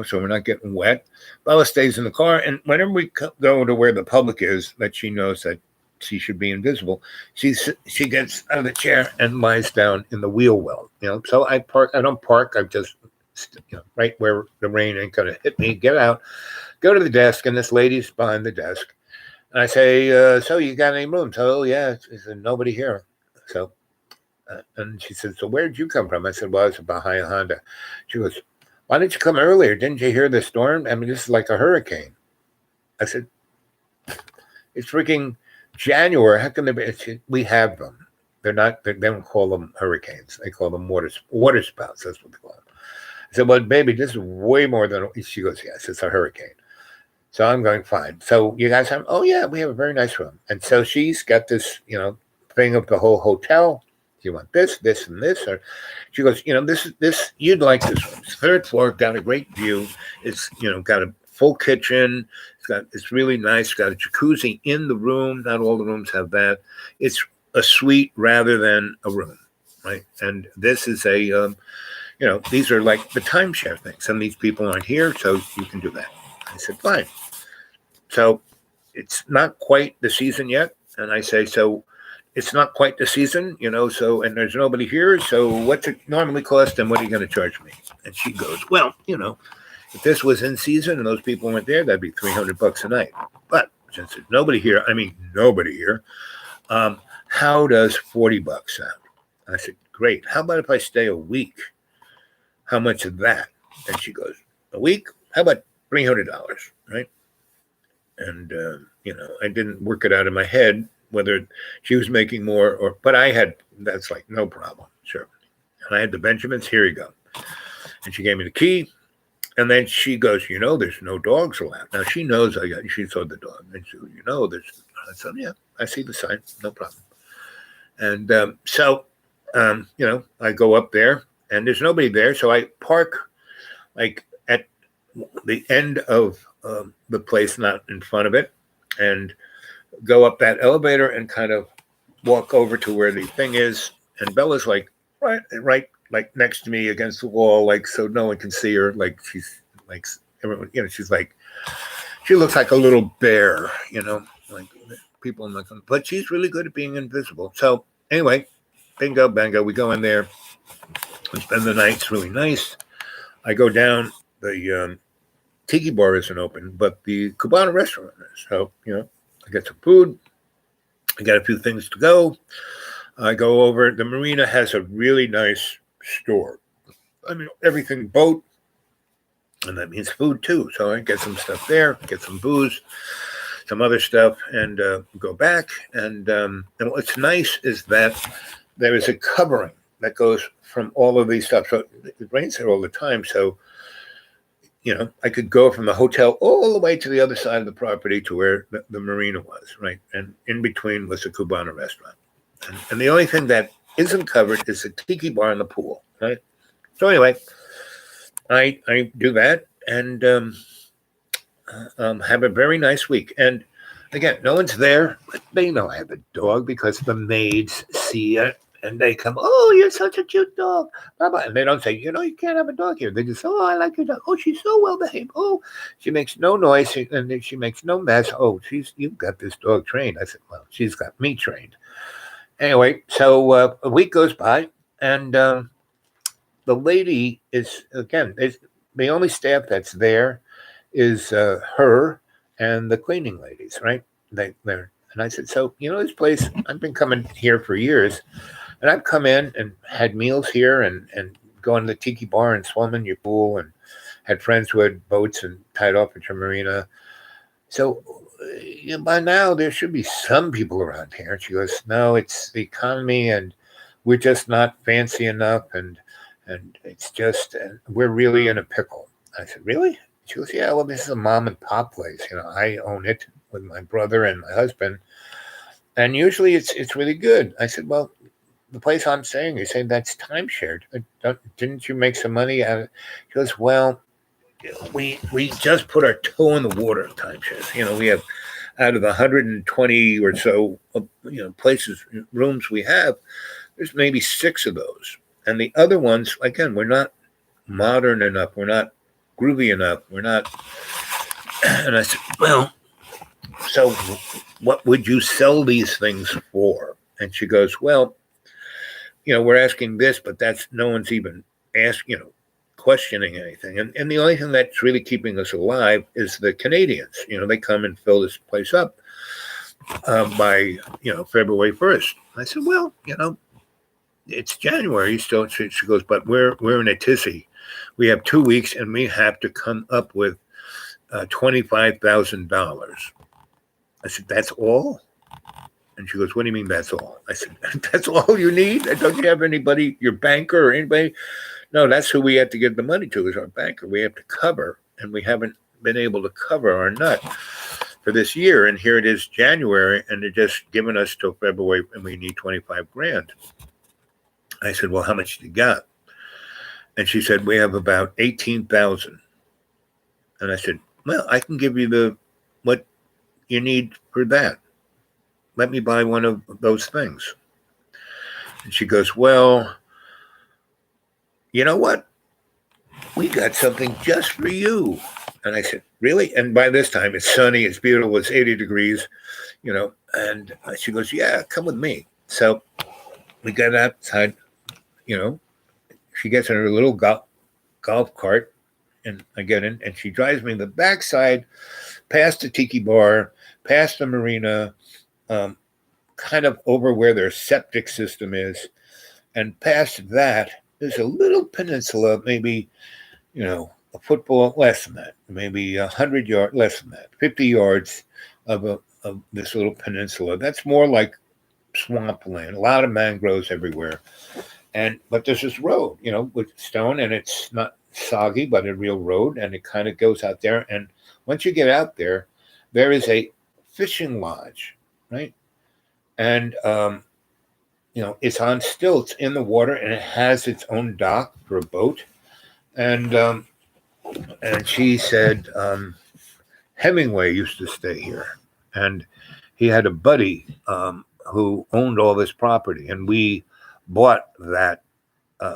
so we're not getting wet. Bella stays in the car, and whenever we go to where the public is, that she knows that she should be invisible, she gets out of the chair and lies down in the wheel well. So I park. I don't park. I just right where the rain ain't gonna hit me. Get out, go to the desk, and this lady's behind the desk. And I say, so you got any rooms? Oh, yeah. She said, nobody here. So, and she said, so where did you come from? I said, well, I was at Bahia Honda. She goes, why didn't you come earlier? Didn't you hear the storm? I mean, this is like a hurricane. I said, it's freaking January. How can they be? We have them. They're not, they don't call them hurricanes. They call them water spouts. That's what they call them. I said, well, baby, this is way more than, she goes, yes, it's a hurricane. So I'm going, fine. So you guys have, oh, yeah, we have a very nice room. And so she's got this, thing of the whole hotel. Do you want this, this, and this? Or she goes, this, you'd like this room. It's 3rd floor, got a great view. It's, got a full kitchen. It's really nice. It's got a jacuzzi in the room. Not all the rooms have that. It's a suite rather than a room, right? And this is a, these are like the timeshare things. Some of these people aren't here, so you can do that. I said, fine. So it's not quite the season yet. And I say, so it's not quite the season, so, and there's nobody here. So what's it normally cost and what are you going to charge me? And she goes, well, if this was in season and those people weren't there, that'd be $300 a night. But since there's nobody here, how does $40 sound? I said, great. How about if I stay a week? How much of that? And she goes, a week? How about $300, right? And, I didn't work it out in my head whether she was making more but that's like, no problem. Sure. And I had the Benjamins, here you go. And she gave me the key. And then she goes, there's no dogs allowed. Now she knows she saw the dog. And she goes, I said, yeah, I see the sign, no problem. And so, I go up there and there's nobody there. So I park like at the end of the place, not in front of it, and go up that elevator and kind of walk over to where the thing is. And Bella's like right, like next to me against the wall, like so no one can see her. Like she's like everyone, she's like she looks like a little bear, like people in the but she's really good at being invisible. So anyway, bingo bango, we go in there, we spend the night. It's really nice. I go down. The tiki bar isn't open, but the Cubana restaurant is. So I get some food. I got a few things to go. I go over. The marina has a really nice store. I mean, everything boat, and that means food too. So I get some stuff there, get some booze, some other stuff, and go back. And what's nice is that there is a covering that goes from all of these stuff. So it rains there all the time. So, I could go from the hotel all the way to the other side of the property to where the marina was, right? And in between was a Cubana restaurant. And the only thing that isn't covered is the tiki bar and the pool, right? So anyway, I do that and have a very nice week. And again, no one's there, but they know I have a dog because the maids see it and they come, oh, you're such a cute dog. And they don't say, you can't have a dog here. They just say, oh, I like your dog. Oh, she's so well behaved. Oh, she makes no noise and she makes no mess. Oh, you've got this dog trained. I said, well, she's got me trained. Anyway, so a week goes by and the lady is, again, the only staff that's there is her and the cleaning ladies, right? They're, and I said, so, this place, I've been coming here for years. And I've come in and had meals here and gone to the tiki bar and swum in your pool and had friends who had boats and tied off at your marina. So by now there should be some people around here. And she goes, no, it's the economy and we're just not fancy enough. And it's just, we're really in a pickle. I said, really? She goes, yeah, well, this is a mom and pop place. I own it with my brother and my husband. And usually it's really good. I said, well, the place I'm staying, you say that's timeshared. Didn't you make some money out of it? He goes, well, we just put our toe in the water of timeshares. We have out of the 120 or so, places, rooms we have, there's maybe 6 of those. And the other ones, again, we're not modern enough. We're not groovy enough. We're not. And I said, well, so what would you sell these things for? And she goes, well, we're asking this, but that's no one's even questioning anything. And the only thing that's really keeping us alive is the Canadians. They come and fill this place up by, February 1st. I said, well, it's January still. She goes, but we're in a tizzy. We have 2 weeks and we have to come up with $25,000. I said, that's all? And she goes, what do you mean that's all? I said, that's all you need? Don't you have anybody, your banker or anybody? No, that's who we have to give the money to is our banker. We have to cover, and we haven't been able to cover our nut for this year. And here it is January, and they're just giving us till February, and we need 25 grand. I said, well, how much do you got? And she said, we have about 18,000. And I said, well, I can give you what you need for that. Let me buy one of those things. And she goes, well, you know what? We got something just for you. And I said, really? And by this time, it's sunny, it's beautiful, it's 80 degrees, and she goes, yeah, come with me. So we got outside, she gets in her little golf cart, and I get in, and she drives me to the backside, past the tiki bar, past the marina, kind of over where their septic system is. And past that, there's a little peninsula, maybe, a football, less than that, maybe 100 yards, less than that, 50 yards of this little peninsula. That's more like swampland, a lot of mangroves everywhere. But there's this road, with stone, and it's not soggy, but a real road, and it kind of goes out there. And once you get out there, there is a fishing lodge, right? And it's on stilts in the water, and it has its own dock for a boat. And she said Hemingway used to stay here, and he had a buddy who owned all this property, and we bought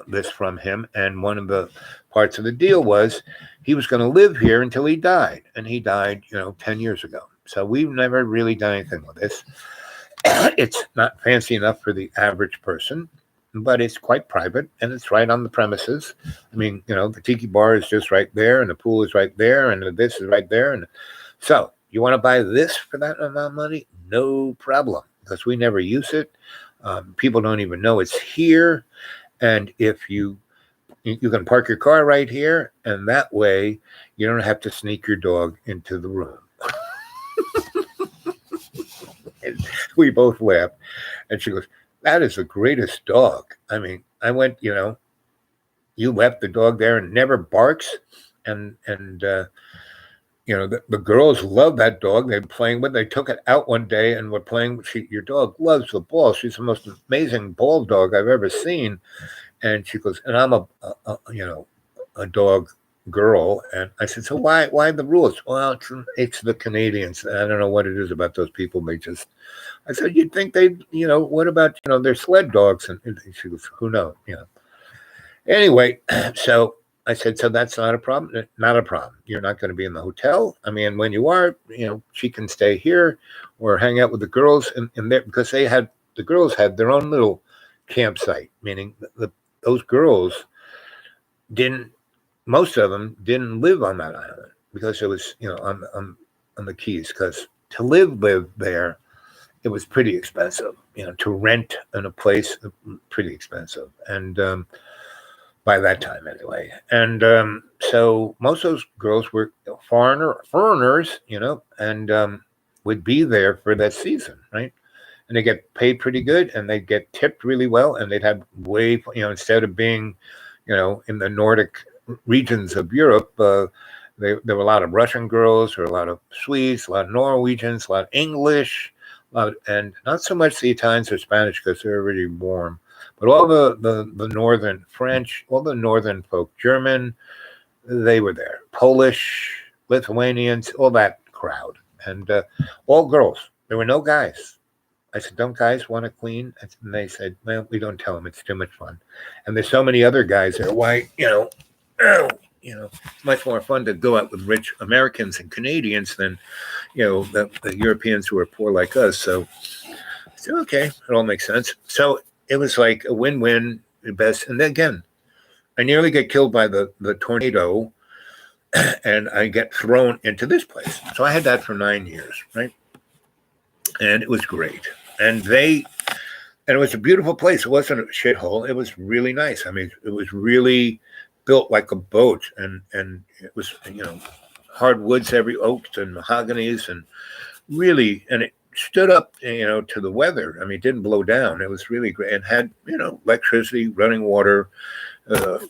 this from him. And one of the parts of the deal was he was going to live here until he died, and he died 10 years ago. So we've never really done anything with this. It's not fancy enough for the average person, but it's quite private, and it's right on the premises. I mean, the tiki bar is just right there, and the pool is right there, and this is right there. And so you want to buy this for that amount of money? No problem, because we never use it. People don't even know it's here. And if you can park your car right here, and that way you don't have to sneak your dog into the room. We both laughed, and she goes, "That is the greatest dog. I mean, I went, you left the dog there and never barks, and the girls love that dog. They're playing with. They took it out one day and were playing. Your dog loves the ball. She's the most amazing ball dog I've ever seen." And she goes, "And I'm a dog girl." And I said, "So why the rules?" "Well, it's the Canadians. I don't know what it is about those people. I said, "You'd think they, what about, their sled dogs?" And she goes, "Who knows?" Anyway, so I said, "So that's not a problem?" "Not a problem. You're not going to be in the hotel. I mean, when you are, she can stay here or hang out with the girls in there," because the girls had their own little campsite, meaning those girls most of them didn't live on that island, because it was, on the Keys, because to live there, it was pretty expensive, to rent in a place, pretty expensive. And by that time anyway. And so most of those girls were foreigners, and would be there for that season, right? And they get paid pretty good, and they get tipped really well, and they'd have instead of being, in the Nordic regions of Europe, there were a lot of Russian girls, there were a lot of Swedes, a lot of Norwegians, a lot of English, and not so much the Italians or Spanish, because they're really warm, but all the northern French, all the northern folk, German, they were there, Polish, Lithuanians, all that crowd, and all girls. There were no guys. I said, "Don't guys want to clean?" And they said, "Well, we don't tell them. It's too much fun." And there's so many other guys there. Why, it's much more fun to go out with rich Americans and Canadians than, the Europeans who are poor like us. So I said, okay, it all makes sense. So it was like a win-win, the best. And then again, I nearly get killed by the tornado, and I get thrown into this place. So I had that for 9 years, right? And it was great. And it was a beautiful place. It wasn't a shithole. It was really nice. I mean, it was really built like a boat, and it was, hardwoods, every oaks and mahoganies, and really, and it stood up, to the weather. I mean, it didn't blow down. It was really great, and had, electricity, running water,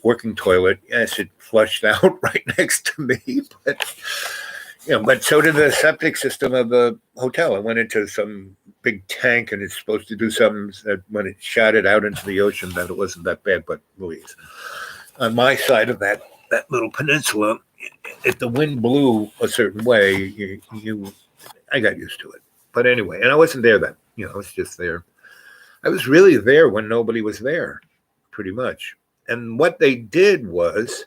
working toilet. Yes, it flushed out right next to me, but so did the septic system of the hotel. I went into some big tank, and it's supposed to do something that when it shot it out into the ocean, that it wasn't that bad. But Louise, on my side of that little peninsula, if the wind blew a certain way, I got used to it. But anyway, and I wasn't there then. I was just there. I was really there when nobody was there, pretty much. And what they did was,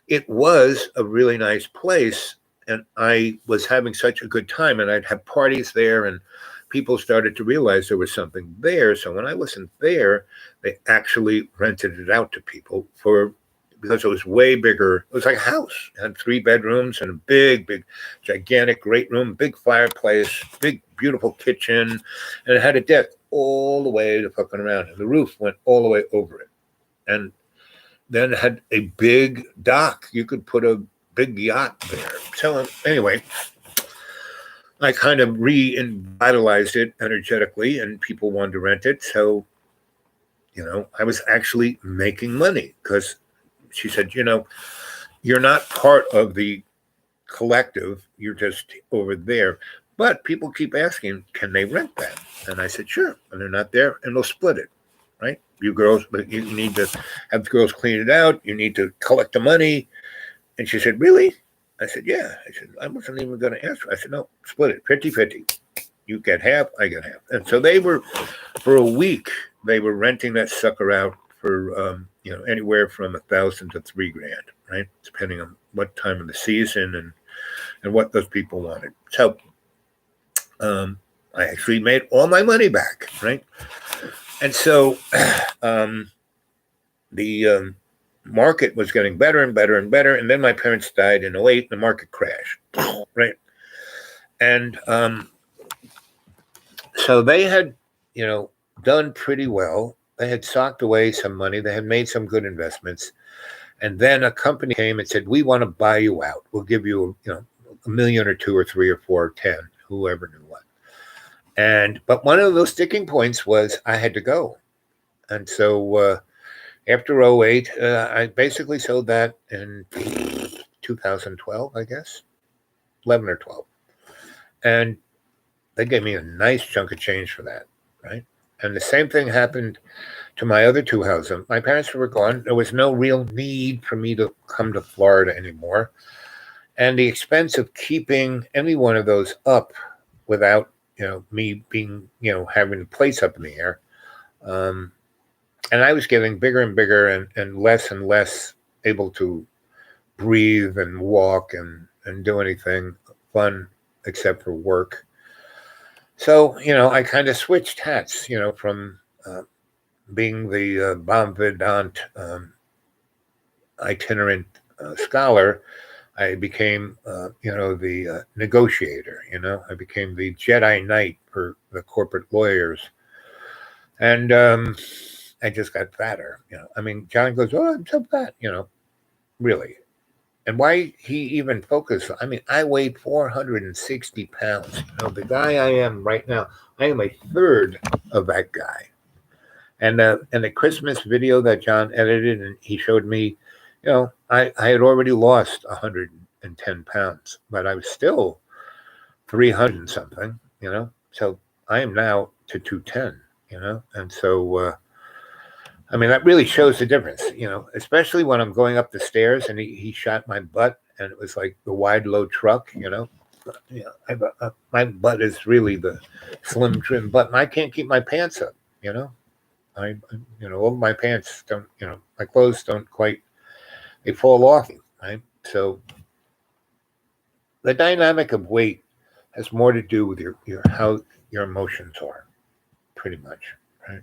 it was a really nice place, and I was having such a good time, and I'd have parties there, and people started to realize there was something there. So when I wasn't there, they actually rented it out to people because it was way bigger. It was like a house. It had 3 bedrooms and a big, gigantic, great room, big fireplace, big, beautiful kitchen, and it had a deck all the way to fucking around, and the roof went all the way over it. And then it had a big dock. You could put a big yacht there. So anyway, I kind of revitalized it energetically, and people wanted to rent it. So, I was actually making money, because she said, "You're not part of the collective. You're just over there. But people keep asking, can they rent that?" And I said, "Sure." And they're not there, and they'll split it. right? You girls, but you need to have the girls clean it out. You need to collect the money. And she said, really? I said, yeah. I said, I wasn't even going to ask. I said, no, split it 50-50. You get half, I get half. And so they were, for a week, they were renting that sucker out for, anywhere from $1,000 to $3,000, right? Depending on what time of the season and what those people wanted. So I actually made all my money back, right? And so the market was getting better and better and better. And then my parents died in 2008, and the market crashed, right? And so they had, done pretty well. They had socked away some money. They had made some good investments. And then a company came and said, we want to buy you out. We'll give you, $1 million or two or three or four or 10, whoever knew what. But one of those sticking points was I had to go. And so after 2008, I basically sold that in 2012, I guess, 11 or 12. And they gave me a nice chunk of change for that, right? And the same thing happened to my other two houses. My parents were gone. There was no real need for me to come to Florida anymore. And the expense of keeping any one of those up without, me being, having a place up in the air. And I was getting bigger and bigger and less able to breathe and walk and do anything fun except for work. So, I kind of switched hats, from being the bon vivant itinerant scholar. I became, the negotiator, I became the Jedi Knight for the corporate lawyers. And I just got fatter, John goes, oh, I'm so fat, really. And why he even focused, I weighed 460 pounds. The guy I am right now, I am a third of that guy. And the Christmas video that John edited, and he showed me, I had already lost 110 pounds, but I was still 300 and something, So I am now to 210, And so, that really shows the difference, especially when I'm going up the stairs and he shot my butt and it was like the wide low truck, my butt is really the slim trim butt, and I can't keep my pants up, all my pants don't, my clothes don't quite, they fall off, right? So the dynamic of weight has more to do with your how your emotions are, pretty much, right?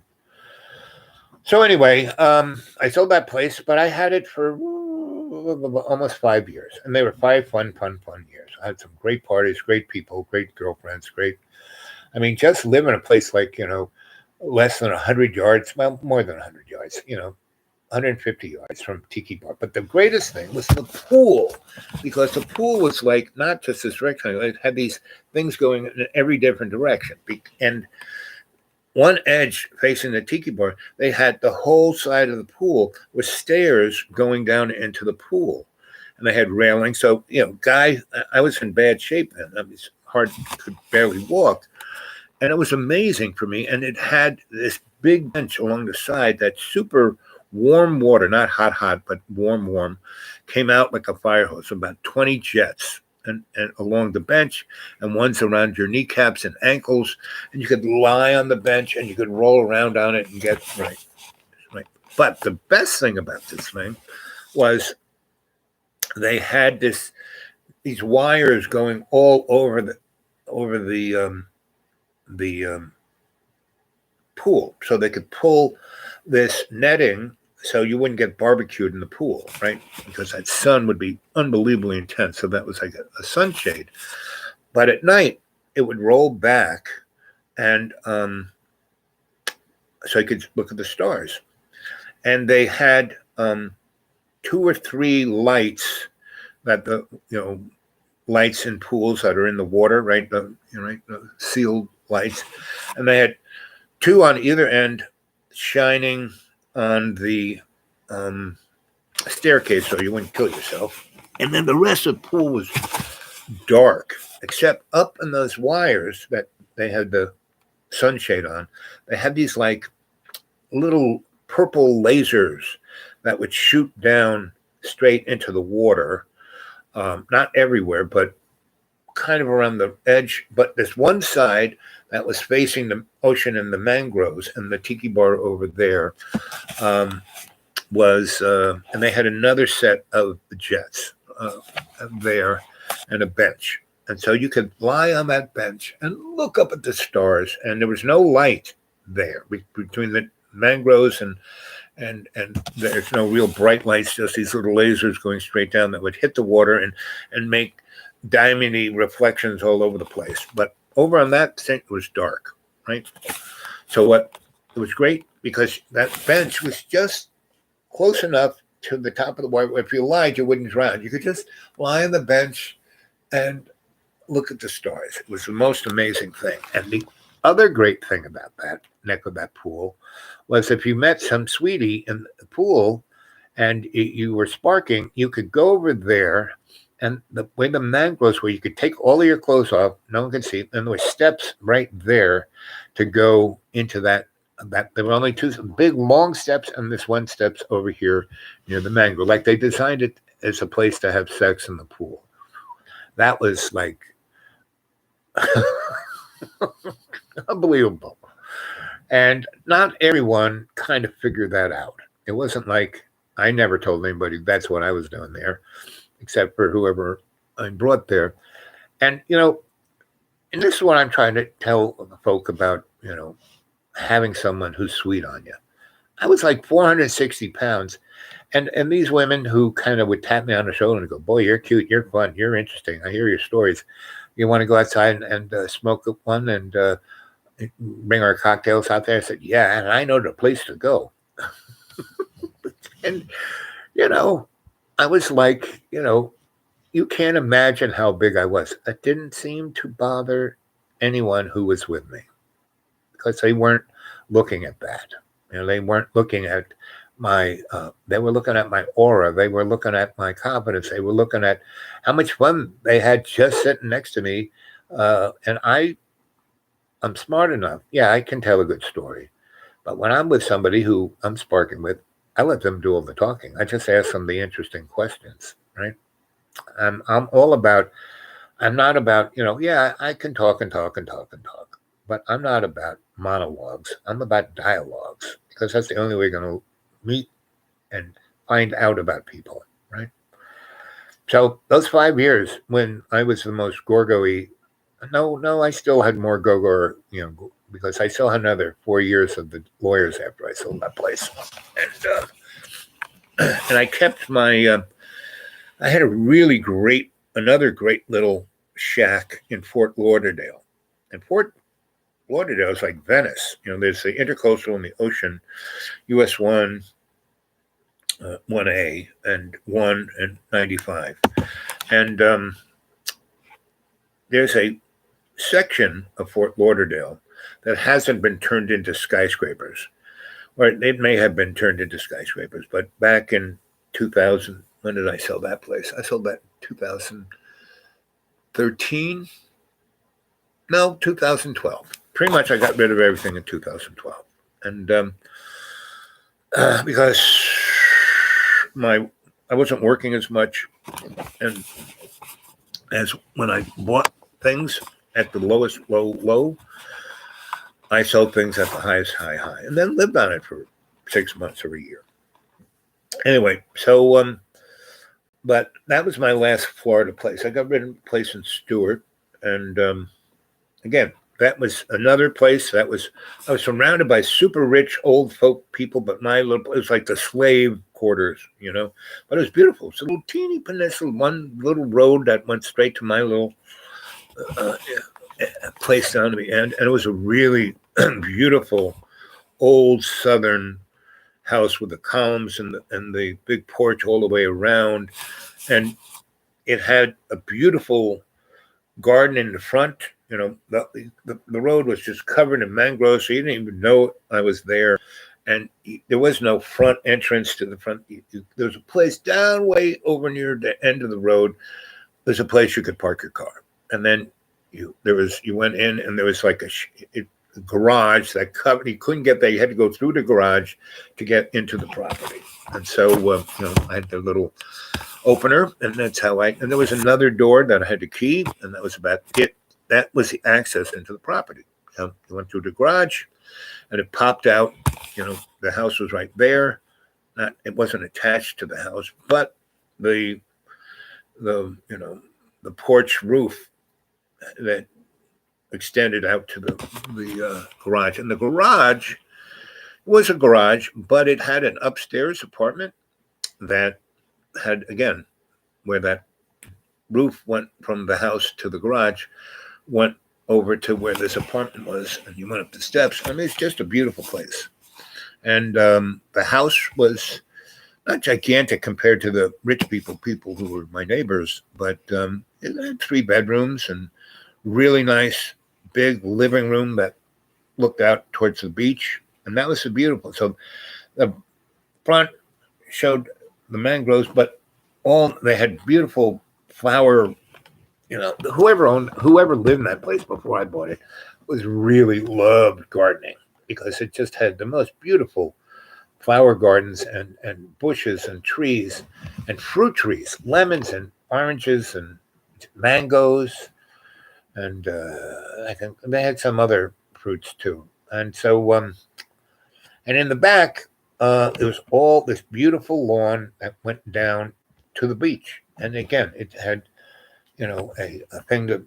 So anyway, I sold that place, but I had it for almost 5 years, and they were 5 fun years. I had some great parties, great people, great girlfriends, great. Just live in a place like, less than 100 yards, well, more than 100 yards, 150 yards from Tiki Bar. But the greatest thing was the pool, because the pool was like not just this rectangle, it had these things going in every different direction. And one edge facing the Tiki Bar, they had the whole side of the pool with stairs going down into the pool. And they had railings. So, I was in bad shape then. It was hard, could barely walk. And it was amazing for me. And it had this big bench along the side that super warm water, not hot, but warm, came out like a fire hose, about 20 jets and along the bench, and ones around your kneecaps and ankles. And you could lie on the bench and you could roll around on it and get right. But the best thing about this thing was they had these wires going all over the pool, so they could pull this netting so you wouldn't get barbecued in the pool, right? Because that sun would be unbelievably intense. So that was like a sunshade. But at night, it would roll back, and so you could look at the stars. And they had 2 or 3 lights that the lights in pools that are in the water, right? The sealed lights, and they had 2 on either end shining on the staircase so you wouldn't kill yourself. And then the rest of the pool was dark, except up in those wires that they had the sunshade on. They had these like little purple lasers that would shoot down straight into the water. Not everywhere, but kind of around the edge. But this one side that was facing the ocean and the mangroves and the tiki bar over there um, and they had another set of jets there and a bench. And so you could lie on that bench and look up at the stars, and there was no light there between the mangroves and there's no real bright lights, just these little lasers going straight down that would hit the water and make diamondy reflections all over the place. But over on that thing, it was dark, right? So it was great because that bench was just close enough to the top of the water. If you lied, you wouldn't drown. You could just lie on the bench and look at the stars. It was the most amazing thing. And the other great thing about that neck of that pool was if you met some sweetie in the pool and you were sparking, you could go over there, and the way the mangroves were, you could take all of your clothes off, no one could see, and there were steps right there to go into that. There were only two big long steps, and this one steps over here near the mangrove. Like they designed it as a place to have sex in the pool. That was like unbelievable. And not everyone kind of figured that out. It wasn't like I never told anybody that's what I was doing there, except for whoever I brought there. And, and this is what I'm trying to tell the folk about, having someone who's sweet on you. I was like 460 pounds. And these women who kind of would tap me on the shoulder and go, boy, you're cute, you're fun, you're interesting. I hear your stories. You want to go outside and smoke one and bring our cocktails out there? I said, yeah, and I know the place to go. And, I was like, you can't imagine how big I was. It didn't seem to bother anyone who was with me because they weren't looking at that. They weren't looking at they were looking at my aura. They were looking at my confidence. They were looking at how much fun they had just sitting next to me. And I'm smart enough. Yeah, I can tell a good story. But when I'm with somebody who I'm sparking with, I let them do all the talking. I just ask them the interesting questions, right? I'm all about, I'm not about, yeah, I can talk and talk and talk and talk. But I'm not about monologues. I'm about dialogues because that's the only way you're going to meet and find out about people, right? So those 5 years when I was the most gorgo-y, no, I still had more go-go, because I still had another 4 years of the lawyers after I sold that place. And I kept my, I had another great little shack in Fort Lauderdale. And Fort Lauderdale is like Venice. There's the Intercoastal and the Ocean, US 1, 1A, and 1 and 95. And there's a section of Fort Lauderdale that hasn't been turned into skyscrapers. Or it may have been turned into skyscrapers, but back in 2000, when did I sell that place? I sold that in 2013? No, 2012. Pretty much I got rid of everything in 2012. And because I wasn't working as much, and as when I bought things at the lowest low, I sold things at the highest high, and then lived on it for 6 months or a year. Anyway, so but that was my last Florida place. I got rid of a place in Stewart, and again, that was another place I was surrounded by super rich old folk people, but it was like the slave quarters, but it was beautiful. It's a little teeny peninsula, one little road that went straight to my little place down to the end. And it was a really beautiful old Southern house with the columns and the big porch all the way around. And it had a beautiful garden in the front. The road was just covered in mangroves, so you didn't even know I was there. And there was no front entrance to the front. There was a place down way over near the end of the road. There's a place you could park your car. And then you went in, and there was like garage that covered. He couldn't get there. He had to go through the garage to get into the property. And so, I had the little opener, and that's how and there was another door that I had to key, and that was about it. That was the access into the property. So you went through the garage, and it popped out. The house was right there. It wasn't attached to the house, but the porch roof that extended out to the garage. And the garage was a garage, but it had an upstairs apartment that had, again, where that roof went from the house to the garage, went over to where this apartment was, and you went up the steps. I mean, it's just a beautiful place. And the house was not gigantic compared to the rich people who were my neighbors, but it had 3 bedrooms and really nice big living room that looked out towards the beach, and that was so beautiful. So the front showed the mangroves, but they had beautiful flower. Whoever lived in that place before I bought it was really loved gardening, because it just had the most beautiful flower gardens and bushes and trees and fruit trees, lemons and oranges and mangoes. And I think they had some other fruits too. And so, and in the back, it was all this beautiful lawn that went down to the beach. And again, it had, a thing that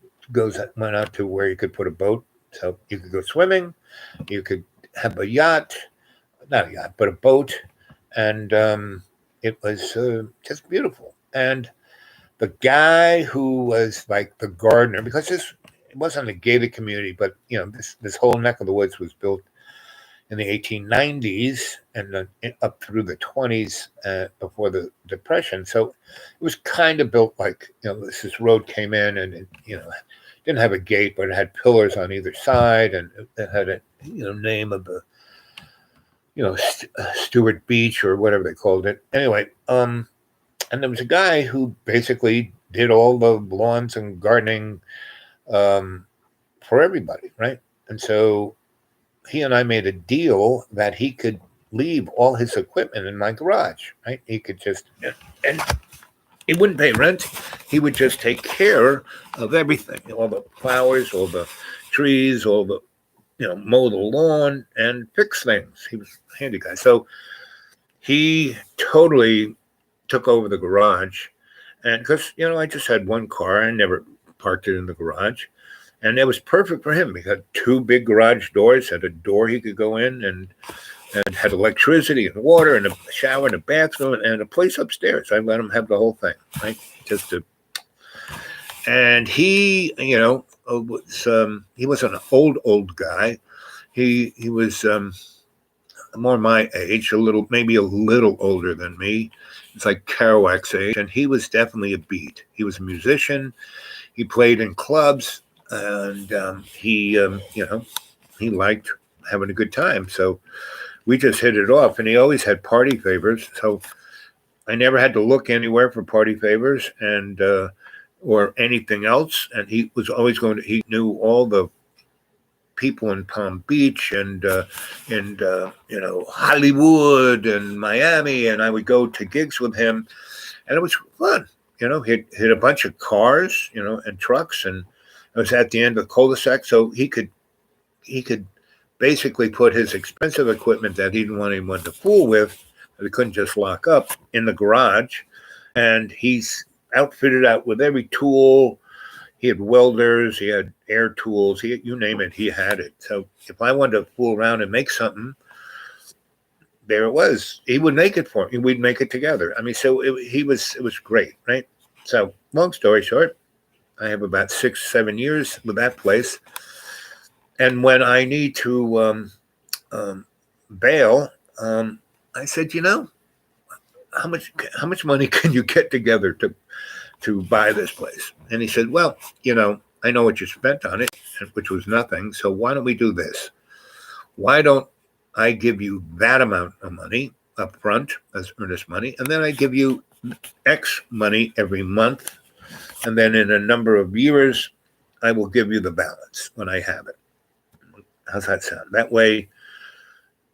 went out to where you could put a boat. So you could go swimming, you could have a yacht, not a yacht, but a boat. And it was just beautiful. And the guy who was like the gardener, because it wasn't a gated community, but this whole neck of the woods was built in the 1890s and up through the 20s before the Depression. So it was kind of built like this road came in, and it didn't have a gate, but it had pillars on either side, and it had a name of the Stewart Beach or whatever they called it. Anyway, and there was a guy who basically did all the lawns and gardening for everybody, right? And so he and I made a deal that he could leave all his equipment in my garage, right? He could just, and he wouldn't pay rent. He would just take care of everything, all the flowers, all the trees, all the, mow the lawn and fix things. He was a handy guy. So he totally took over the garage. And because, I just had one car, I never parked it in the garage. And it was perfect for him. He had 2 big garage doors, had a door he could go in, and had electricity and water and a shower and a bathroom and a place upstairs. I let him have the whole thing, right? And he, he was an old guy. He was more my age, maybe a little older than me. It's like Kerouac's age, and he was definitely a beat. He was a musician. He played in clubs. And he liked having a good time. So we just hit it off. And he always had party favors. So I never had to look anywhere for party favors and or anything else. And he was always he knew all the people in Palm Beach and Hollywood and Miami. And I would go to gigs with him. And it was fun. He'd hit a bunch of cars, and trucks, and it was at the end of the cul-de-sac, so he could basically put his expensive equipment that he didn't want anyone to fool with, that he couldn't just lock up, in the garage. And he's outfitted out with every tool. He had welders, he had air tools, you name it, he had it. So if I wanted to fool around and make something, there it was. He would make it for me. We'd make it together. I mean, so it was great, right? So long story short, I have about 6-7 years with that place. And when I need to bail, I said, how much money can you get together to buy this place? And he said, well, I know what you spent on it, which was nothing. So why don't we do this? Why don't I give you that amount of money up front as earnest money, and then I give you X money every month, and then in a number of years, I will give you the balance when I have it. How's that sound? That way,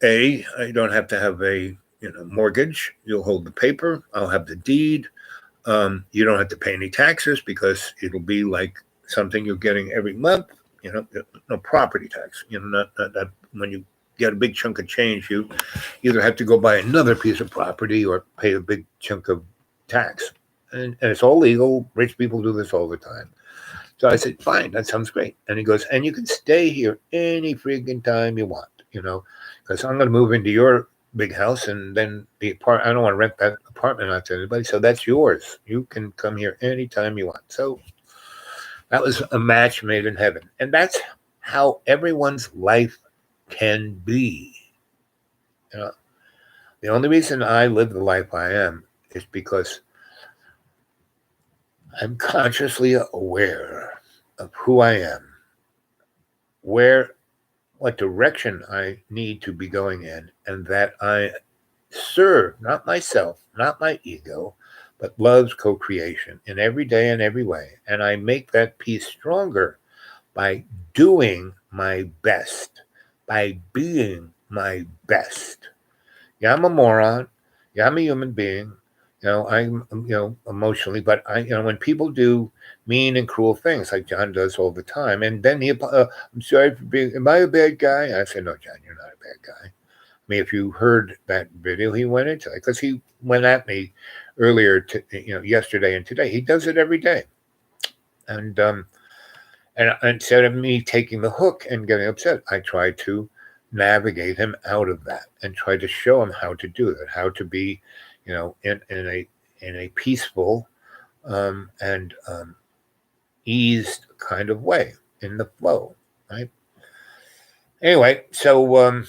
I don't have to have a mortgage. You'll hold the paper. I'll have the deed. You don't have to pay any taxes because it'll be like something you're getting every month. No property tax. Not when you get a big chunk of change, you either have to go buy another piece of property or pay a big chunk of tax. And it's all legal. Rich people do this all the time. So I said, fine, that sounds great. And he goes, and you can stay here any freaking time you want, because I'm going to move into your big house, and then I don't want to rent that apartment out to anybody. So that's yours. You can come here anytime you want. So that was a match made in heaven. And that's how everyone's life can be. The only reason I live the life I am is because I'm consciously aware of who I am, what direction I need to be going in, and that I serve not myself, not my ego, but love's co-creation in every day and every way. And I make that peace stronger by doing my best, by being my best. Yeah, I'm a moron. Yeah, I'm a human being. I'm emotionally, but when people do mean and cruel things like John does all the time, and then I'm sorry for being, am I a bad guy? I say, no, John, you're not a bad guy. I mean, if you heard that video he went into, because he went at me earlier, yesterday and today, he does it every day. And instead of me taking the hook and getting upset, I try to navigate him out of that and try to show him how to do that, how to be, in a peaceful and eased kind of way in the flow, right? Anyway, so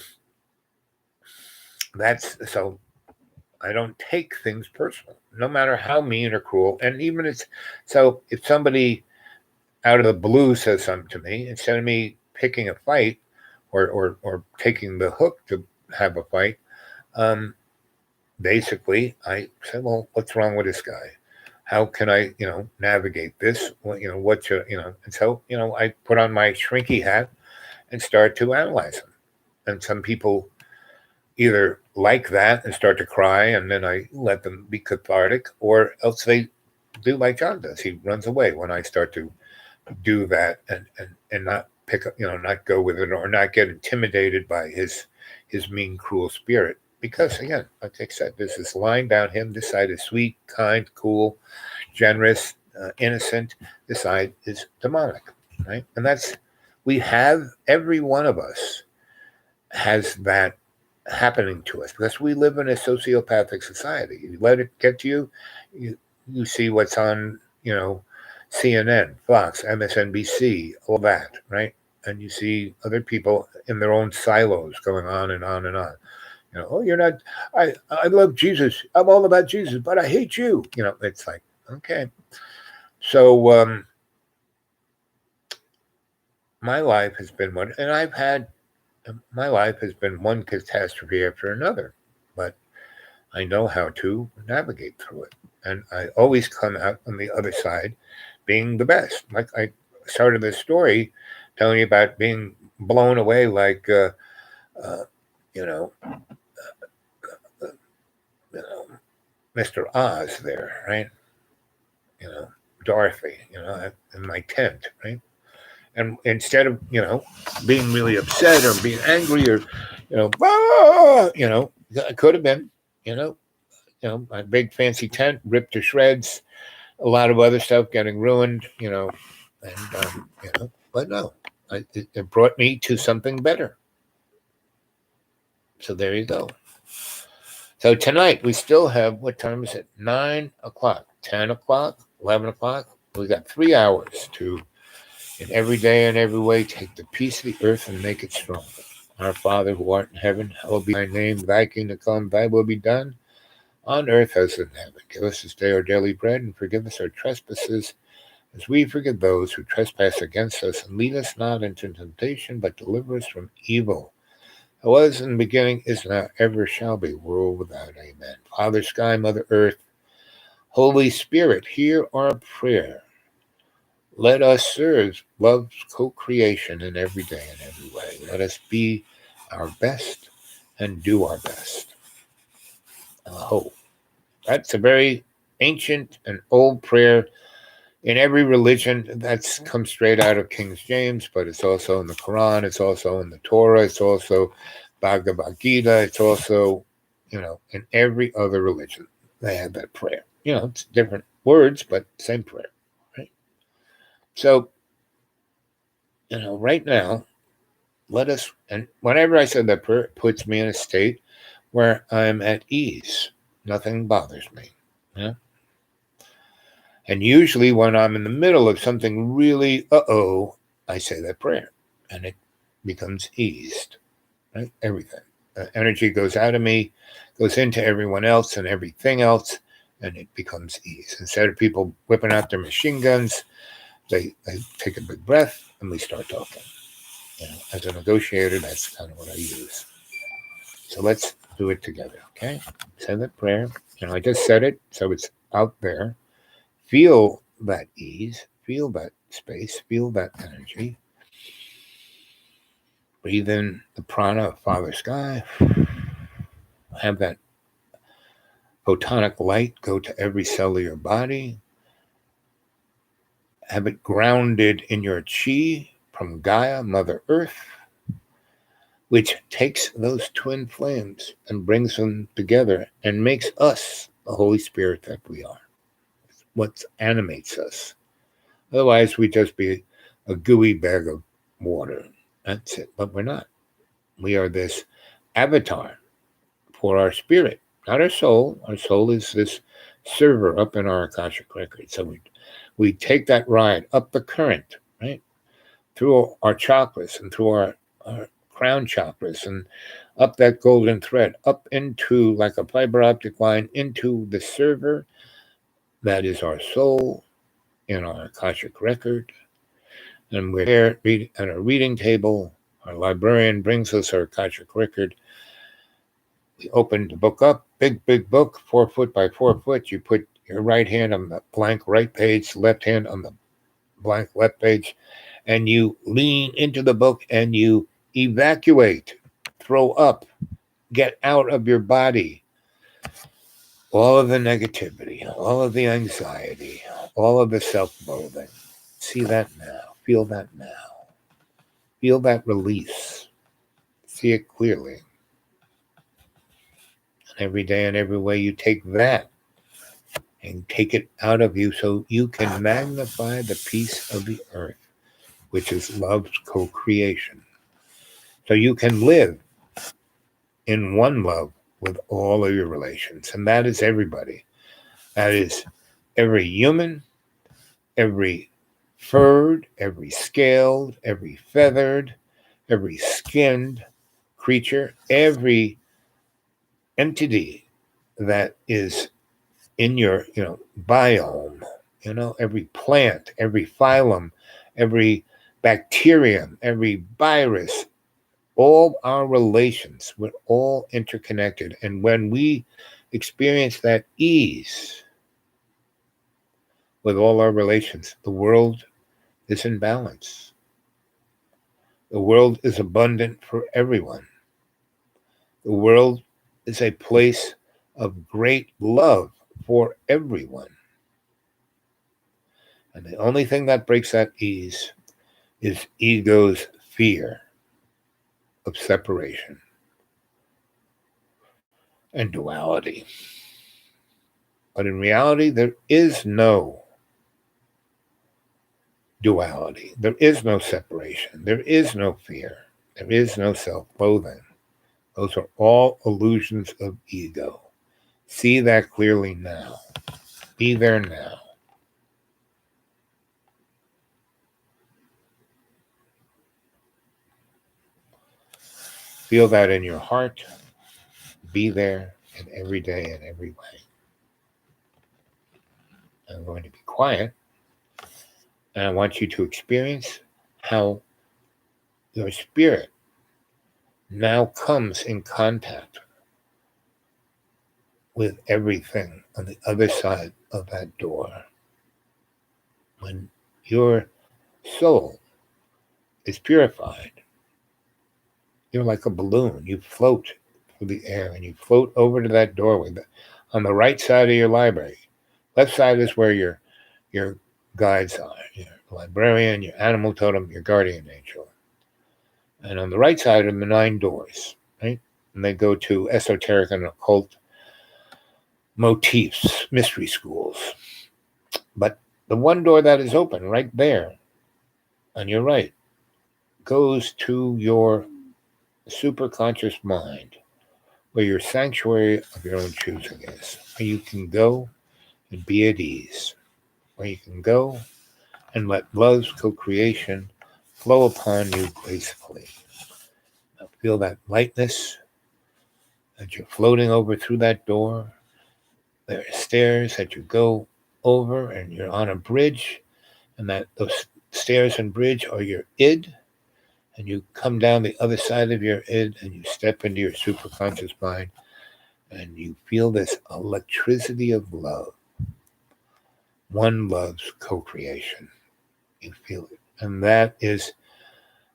so I don't take things personal, no matter how mean or cruel. And even if somebody out of the blue says something to me, instead of me picking a fight or taking the hook to have a fight, basically I say, well, what's wrong with this guy? How can I, navigate this? What should, and so, I put on my shrinky hat and start to analyze them. And some people either like that and start to cry, and then I let them be cathartic, or else they do like John does. He runs away when I start to do that and not pick up, not go with it or not get intimidated by his mean, cruel spirit. Because again, like I said, there's this line down him. This side is sweet, kind, cool, generous, innocent. This side is demonic, right? And every one of us has that happening to us because we live in a sociopathic society. You let it get to you see what's on, CNN, Fox, MSNBC, all that, right? And you see other people in their own silos going on and on and on. You're not, I love Jesus. I'm all about Jesus, but I hate you. It's like, okay. So my life has been my life has been one catastrophe after another, but I know how to navigate through it. And I always come out on the other side being the best. Like I started this story telling you about being blown away like, Mr. Oz there, right? Dorothy, in my tent, right? And instead of, being really upset or being angry or, I could have been, my big fancy tent ripped to shreds, a lot of other stuff getting ruined, but no, it brought me to something better. So there you go. So tonight we still have, what time is it? 9 o'clock, 10 o'clock, 11 o'clock. We got 3 hours to, in every day and every way, take the peace of the earth and make it stronger. Our Father who art in heaven, hallowed be thy name. Thy kingdom come, thy will be done on earth as in heaven. Give us this day our daily bread and forgive us our trespasses as we forgive those who trespass against us. And lead us not into temptation, but deliver us from evil. It was in the beginning, is now, ever shall be, world without amen. Father, sky, Mother, earth, Holy Spirit, hear our prayer. Let us serve love's co-creation in every day and every way. Let us be our best and do our best. Oh, that's a very ancient and old prayer in every religion. That's come straight out of King James, but it's also in the Quran. It's also in the Torah. It's also Bhagavad Gita. It's also, in every other religion, they have that prayer. It's different words, but same prayer, right? So, right now, let us, and whenever I said that prayer, it puts me in a state where I'm at ease. Nothing bothers me. Yeah. And usually when I'm in the middle of something really, I say that prayer and it becomes eased, right? Everything. Energy goes out of me, goes into everyone else and everything else, and it becomes ease. Instead of people whipping out their machine guns, they take a big breath and we start talking. As a negotiator, that's kind of what I use. So let's do it together, okay? Say that prayer. I just said it, so it's out there. Feel that ease, feel that space, feel that energy. Breathe in the prana of Father Sky. Have that photonic light go to every cell of your body. Have it grounded in your chi from Gaia, Mother Earth, which takes those twin flames and brings them together and makes us the Holy Spirit that we are. What animates us. Otherwise, we'd just be a gooey bag of water. That's it. But we're not. We are this avatar for our spirit, not our soul. Our soul is this server up in our Akashic record. So we take that ride up the current, right? Through our chakras and through our crown chakras and up that golden thread, up into, like a fiber optic line, into the server that is our soul in our Akashic record. And we're there at a reading table. Our librarian brings us our Akashic record. We open the book up, big book, 4 foot by 4 foot. You put your right hand on the blank right page, left hand on the blank left page, and you lean into the book and you evacuate, throw up, get out of your body all of the negativity, all of the anxiety, all of the self-loathing. See that now. Feel that now. Feel that release. See it clearly. And every day and every way you take that and take it out of you so you can magnify the peace of the earth, which is love's co-creation. So you can live in one love with all of your relations. And that is everybody. That is every human, every furred, every scaled, every feathered, every skinned creature, every entity that is in your, biome, every plant, every phylum, every bacterium, every virus, all our relations, we're all interconnected. And when we experience that ease with all our relations, the world is in balance. The world is abundant for everyone. The world is a place of great love for everyone. And the only thing that breaks that ease is ego's fear of separation and duality. But in reality, there is no duality. There is no separation. There is no fear. There is no self-loathing. Those are all illusions of ego. See that clearly now. Be there now. Feel that in your heart. Be there in every day and every way. I'm going to be quiet, and I want you to experience how your spirit now comes in contact with everything on the other side of that door. When Your soul is purified. You're like a balloon. You float through the air and you float over to that doorway on the right side of your library. Left side is where your guides are, your librarian, your animal totem, your guardian angel. And on the right side are the 9 doors, right? And they go to esoteric and occult motifs, mystery schools. But the one door that is open right there on your right goes to your superconscious mind, where your sanctuary of your own choosing is, where you can go and be at ease, where you can go and let love's co-creation flow upon you gracefully. Now feel that lightness as you're floating over through that door. There are stairs that you go over, and you're on a bridge, and that those stairs and bridge are your id, and you come down the other side of your id, and you step into your superconscious mind, and you feel this electricity of love. One loves co-creation. You feel it. And that is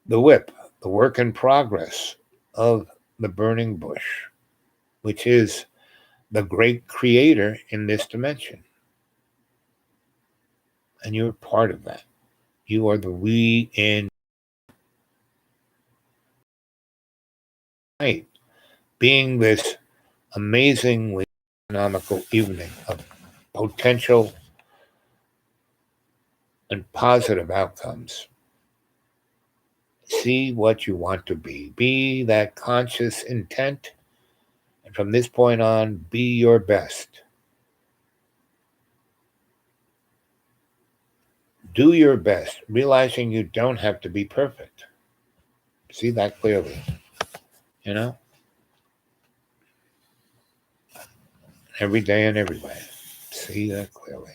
the whip, the work in progress of the burning bush, which is the great creator in this dimension. And you're part of that. You are the we in night, being this amazingly economical evening of potential and positive outcomes. See what you want to be. Be that conscious intent. And from this point on, be your best. Do your best, realizing you don't have to be perfect. See that clearly. You know? Every day and everywhere. See that clearly.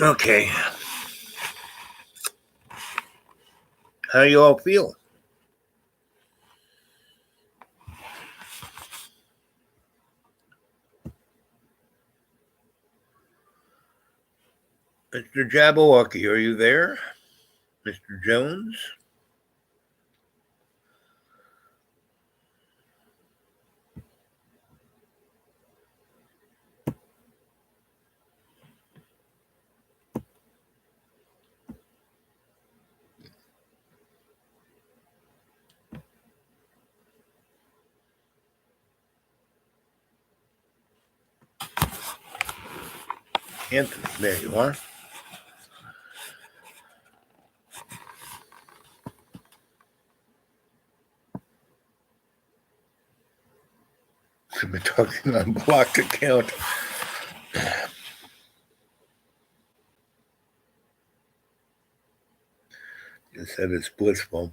Okay. How you all feel? Mr. Jabberwocky, are you there? Mr. Jones? Anthony, there you are. I've been talking on blocked account. You said it's blissful.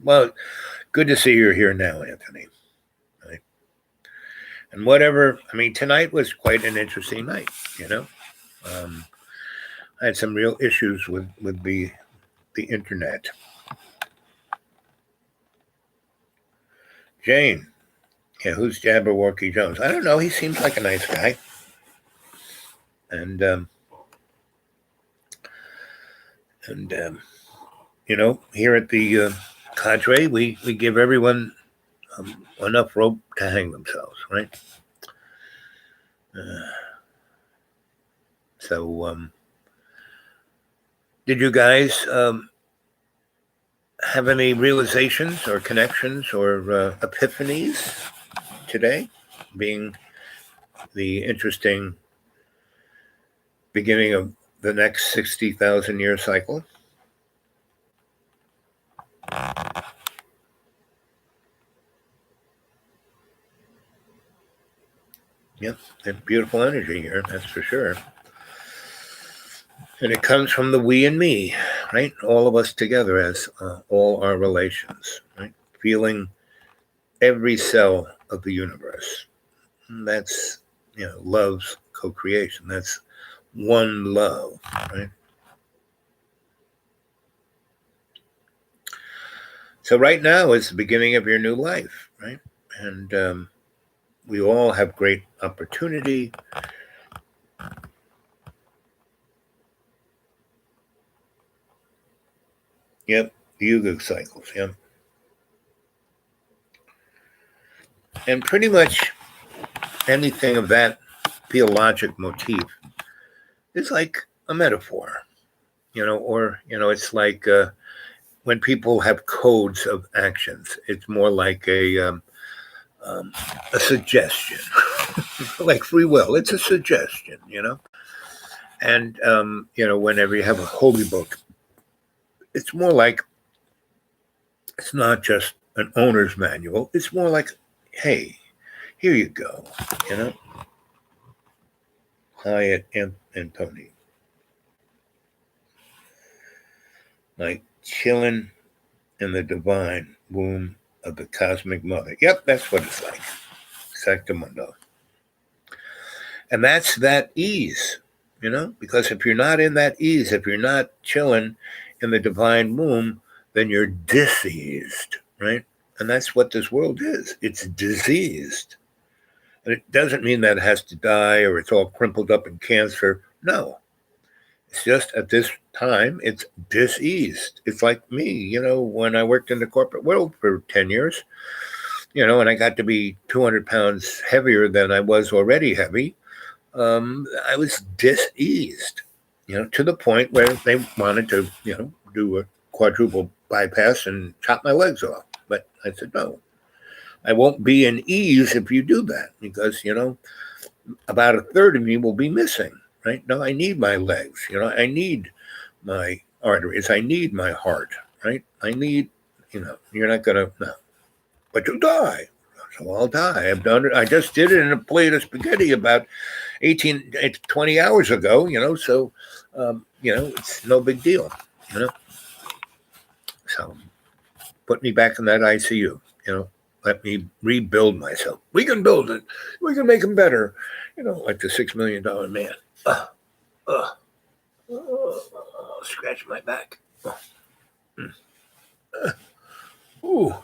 Well, good to see you're here now, Anthony. Right? And whatever, I mean, tonight was quite an interesting night, you know. I had some real issues with the internet. Jane, yeah, who's Jabberwocky Jones? I don't know. He seems like a nice guy. And you know, here at the cadre, we give everyone enough rope to hang themselves, right? So, did you guys have any realizations or connections or epiphanies today, being the interesting beginning of the next 60,000 year cycle? Yep, and beautiful energy here, that's for sure. And it comes from the we and me, right? All of us together as all our relations, right? Feeling every cell of the universe. And that's, you know, love's co-creation. That's one love, right? So right now is the beginning of your new life, right? And we all have great opportunity. Yep, yuga cycles. Yep, and pretty much anything of that theologic motif is like a metaphor, you know, or you know, it's like when people have codes of actions, it's more like a suggestion, like free will. It's a suggestion, you know. And you know, whenever you have a holy book, it's more like it's not just an owner's manual. It's more like, hey, here you go, you know. Hyatt and Tony, like chilling in the divine womb of the cosmic mother. Yep, that's what it's like. Exactamundo. And that's that ease, you know, because if you're not in that ease, if you're not chilling in the divine womb, then you're diseased, right? And that's what this world is. It's diseased. And it doesn't mean that it has to die or it's all crumpled up in cancer. No. It's just at this time, it's diseased. It's like me, you know, when I worked in the corporate world for 10 years, you know, and I got to be 200 pounds heavier than I was already heavy. I was diseased, you know, to the point where they wanted to, you know, do a quadruple bypass and chop my legs off. But I said, no, I won't be in ease if you do that because, you know, about a third of me will be missing, right? No, I need my legs, you know, I need my arteries, I need my heart, right? I need, you know, you're not going to, no, but you'll die. So I'll die. I've done it. I just did it in a plate of spaghetti about 20 hours ago, you know, so, you know, it's no big deal, you know. So put me back in that ICU, you know, let me rebuild myself. We can build it. We can make him better, you know, like the $6 million man. Scratch my back. Ooh.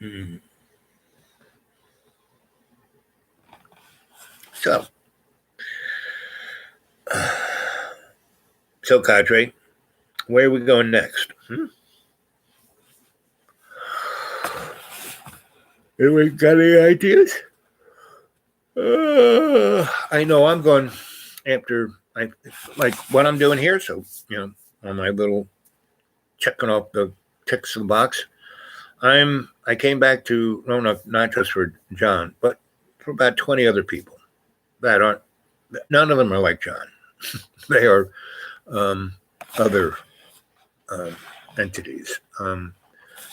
Mm. So, so cadre, where are we going next? Anybody got any ideas? I know I'm going after I like what I'm doing here. So you know, on my little checking off the ticks of the box, I came back to Roanoke not just for John, but for about 20 other people that aren't. None of them are like John. They are other entities.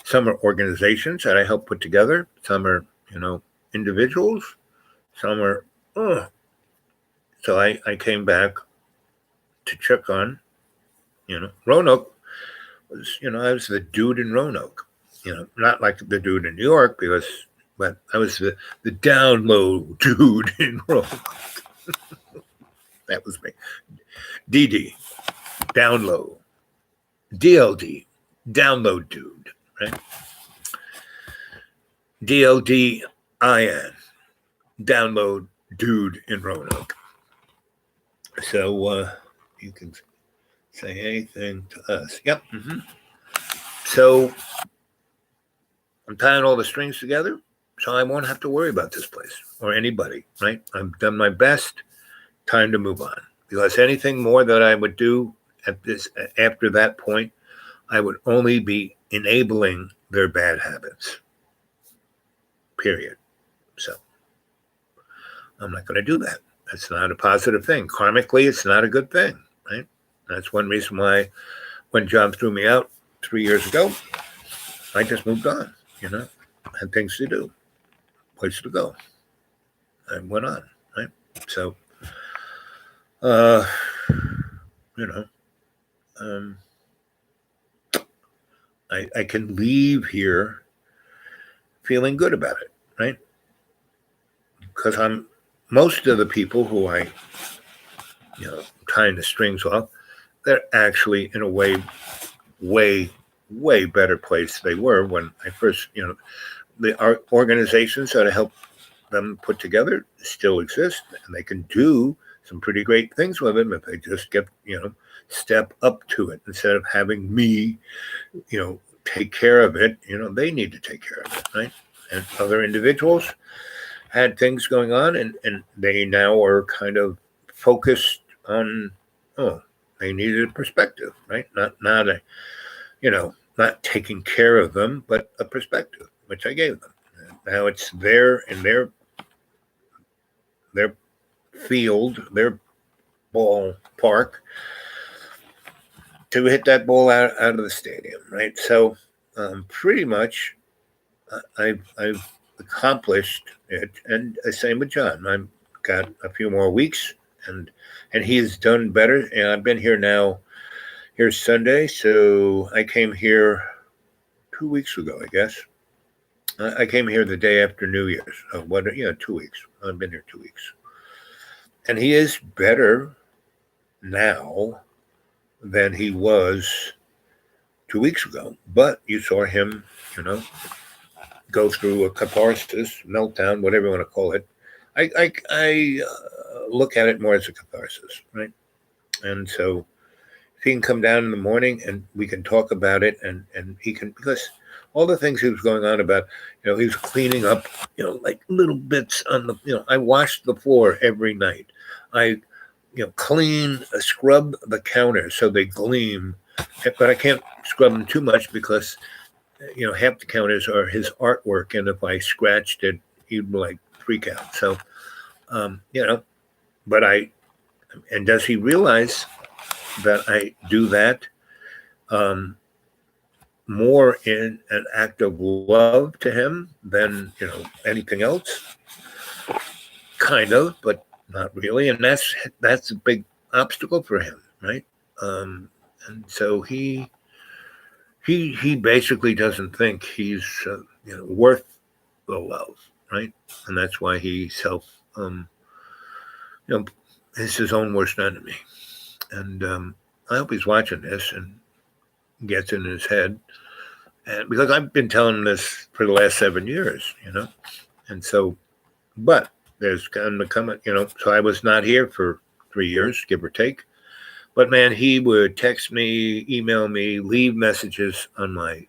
Some are organizations that I help put together. Some are, you know, individuals. Some are. So I came back to check on, you know, Roanoke was, you know, I was the dude in Roanoke. You know, not like the dude in New York because but I was the download dude in Rome. That was me. DD, download. DLD, download dude, right? DLDIN, download dude in Roanoke. So you can say anything to us. Yep. Mm-hmm. So I'm tying all the strings together, so I won't have to worry about this place or anybody, right? I've done my best. Time to move on. Because anything more that I would do after that point, I would only be enabling their bad habits. Period. So I'm not going to do that. That's not a positive thing. Karmically, it's not a good thing, right? That's one reason why when John threw me out 3 years ago, I just moved on, had things to do, place to go. I went on, right? So, I can leave here feeling good about it, right? Because most of the people who I, tying the strings off, they're actually in a way better place they were when I first, the organizations that help them put together still exist, and they can do some pretty great things with them if they just get, step up to it instead of having me, take care of it. They need to take care of it, right? And other individuals had things going on, and they now are kind of focused on, they needed a perspective, right? Not a, not taking care of them, but a perspective, which I gave them. Now it's their field, their ballpark to hit that ball out of the stadium, right? So pretty much I've accomplished it, and the same with John. I've got a few more weeks, and he has done better. And I've been here now. Here's Sunday, so I came here 2 weeks ago, I guess. I came here the day after New Year's. 2 weeks. I've been here 2 weeks, and he is better now than he was 2 weeks ago. But you saw him, go through a catharsis, meltdown, whatever you want to call it. I look at it more as a catharsis, right? And so if he can come down in the morning and we can talk about it, and he can, because all the things he was going on about, he was cleaning up, like little bits on the, I washed the floor every night. I, scrub the counters so they gleam, but I can't scrub them too much because, half the counters are his artwork, and if I scratched it, he'd like freak out. So, but and does he realize that I do that more in an act of love to him than, anything else? Kind of, but not really. And that's a big obstacle for him, right? And so he basically doesn't think he's worth the love, right? And that's why he is his own worst enemy. And I hope he's watching this and gets in his head, and because I've been telling him this for the last 7 years, and so, but there's going to come, so I was not here for 3 years, give or take. But man, he would text me, email me, leave messages on my,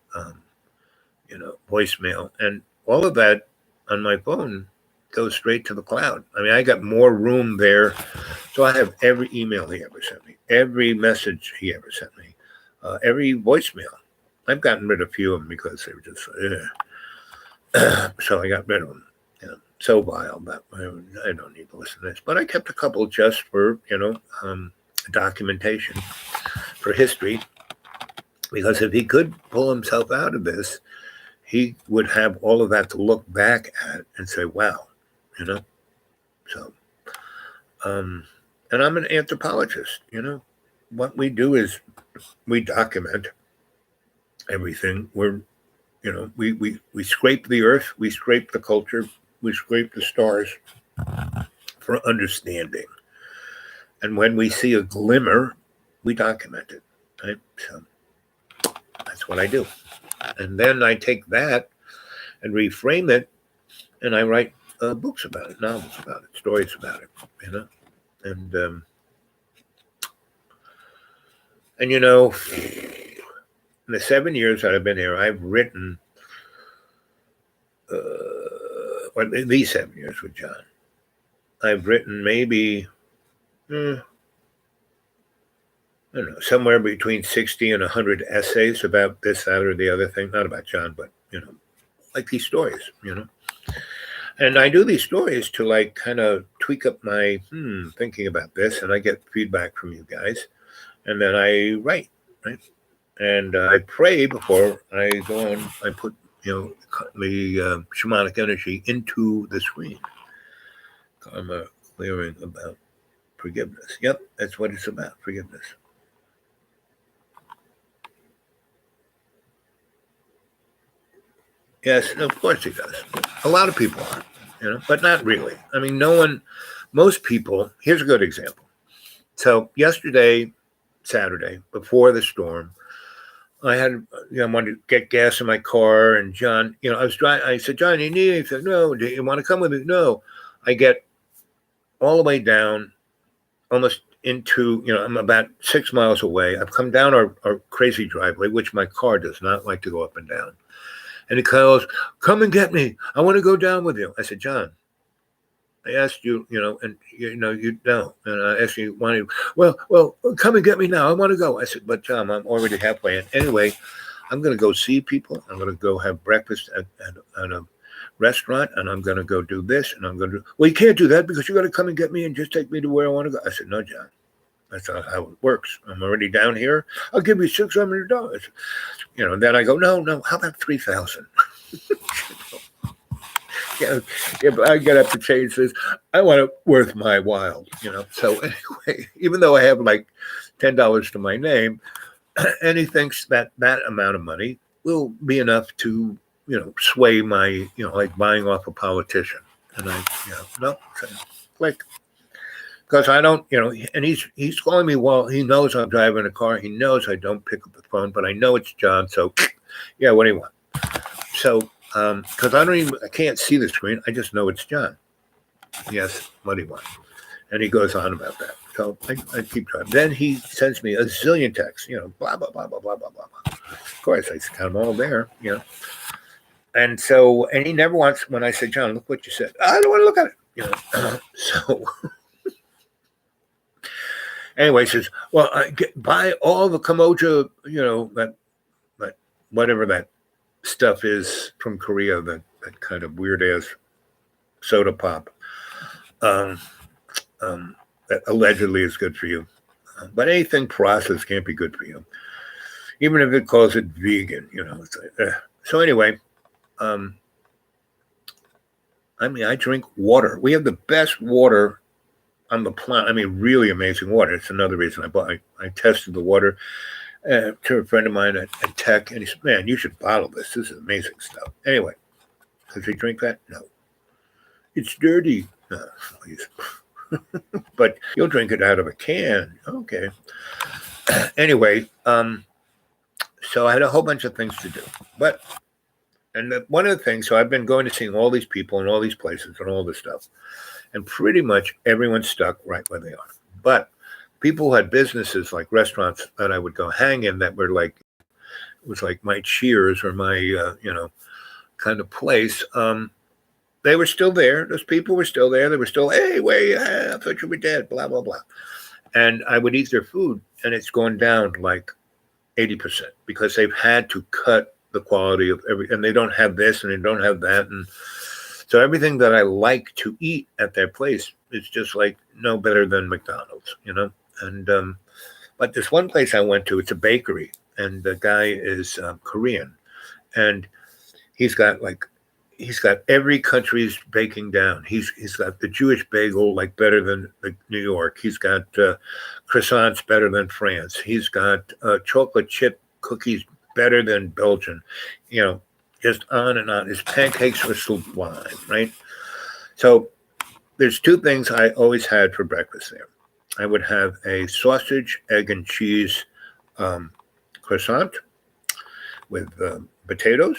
voicemail, and all of that on my phone goes straight to the cloud. I mean, I got more room there, so I have every email he ever sent me, every message he ever sent me, every voicemail. I've gotten rid of a few of them because they were just, so I got rid of them. So vile that I don't need to listen to this. But I kept a couple just for, documentation, for history, because if he could pull himself out of this, he would have all of that to look back at and say, wow, So, and I'm an anthropologist, What we do is we document everything. We're we scrape the earth, we scrape the culture, we scrape the stars for understanding. And when we see a glimmer, we document it. Right? So that's what I do. And then I take that and reframe it, and I write books about it, novels about it, stories about it. And in the 7 years that I've been here, I've written, well, in these 7 years with John, I've written maybe, I don't know, somewhere between 60 and 100 essays about this, that, or the other thing. Not about John, but, like these stories. And I do these stories to like kind of tweak up my thinking about this, and I get feedback from you guys, and then I write, right? And I pray before I go on. I put the shamanic energy into the screen. Karma clearing about forgiveness. Yep, that's what it's about, forgiveness. Yes, of course he does. A lot of people are, but not really. I mean, most people, here's a good example. So yesterday, Saturday, before the storm, I had, wanted to get gas in my car, and John, I was driving. I said, John, you need it? He said, no. Do you want to come with me? No. I get all the way down, almost into, I'm about 6 miles away. I've come down our crazy driveway, which my car does not like to go up and down. And he goes, come and get me. I want to go down with you. I said, John, I asked you, and you know. And I asked you, well, come and get me now. I want to go. I said, but John, I'm already halfway. And anyway, I'm going to go see people. I'm going to go have breakfast at a restaurant, and I'm going to go do this, and I'm going to do. Well, you can't do that because you got to come and get me and just take me to where I want to go. I said, no, John. That's not how it works. I'm already down here. I'll give you $600. And then I go, no. How about 3,000? If I get up to change this, I want it worth my while. So anyway, even though I have like $10 to my name, and he thinks that amount of money will be enough to sway my like buying off a politician. And I no, click. Because I don't, and he's calling me while he knows I'm driving a car. He knows I don't pick up the phone, but I know it's John. So, yeah, what do you want? So, because I can't see the screen. I just know it's John. Yes, what do you want? And he goes on about that. So I keep driving. Then he sends me a zillion texts, blah, blah, blah, blah, blah, blah, blah. Of course, I count them all there, And so, and he never wants, when I say, John, look what you said. I don't want to look at it, So... Anyway, he says, well, buy all the Kamoja, that whatever that stuff is from Korea, that kind of weird-ass soda pop that allegedly is good for you. But anything processed can't be good for you, even if it calls it vegan, It's like, So anyway, I drink water. We have the best water on the planet. I mean, really amazing water. It's another reason I tested the water to a friend of mine at Tech, and he said, man, you should bottle this. This is amazing stuff. Anyway, does he drink that? No. It's dirty. No, please. But you'll drink it out of a can. Okay. Anyway, so I had a whole bunch of things to do. One of the things, so I've been going to seeing all these people in all these places and all this stuff. And pretty much everyone's stuck right where they are. But people who had businesses like restaurants that I would go hang in that were like, it was like my Cheers or my, kind of place. They were still there. Those people were still there. They were still, hey, wait, I thought you were dead, blah, blah, blah. And I would eat their food, and it's gone down like 80% because they've had to cut the quality of and they don't have this and they don't have that. And so everything that I like to eat at their place is just like no better than McDonald's, And but this one place I went to, it's a bakery, and the guy is Korean, and he's got every country's baking down. He's got the Jewish bagel like better than New York. He's got croissants better than France. He's got chocolate chip cookies better than Belgian, just on and on. His pancakes were sublime, right? So there's two things I always had for breakfast there. I would have a sausage, egg, and cheese croissant with potatoes,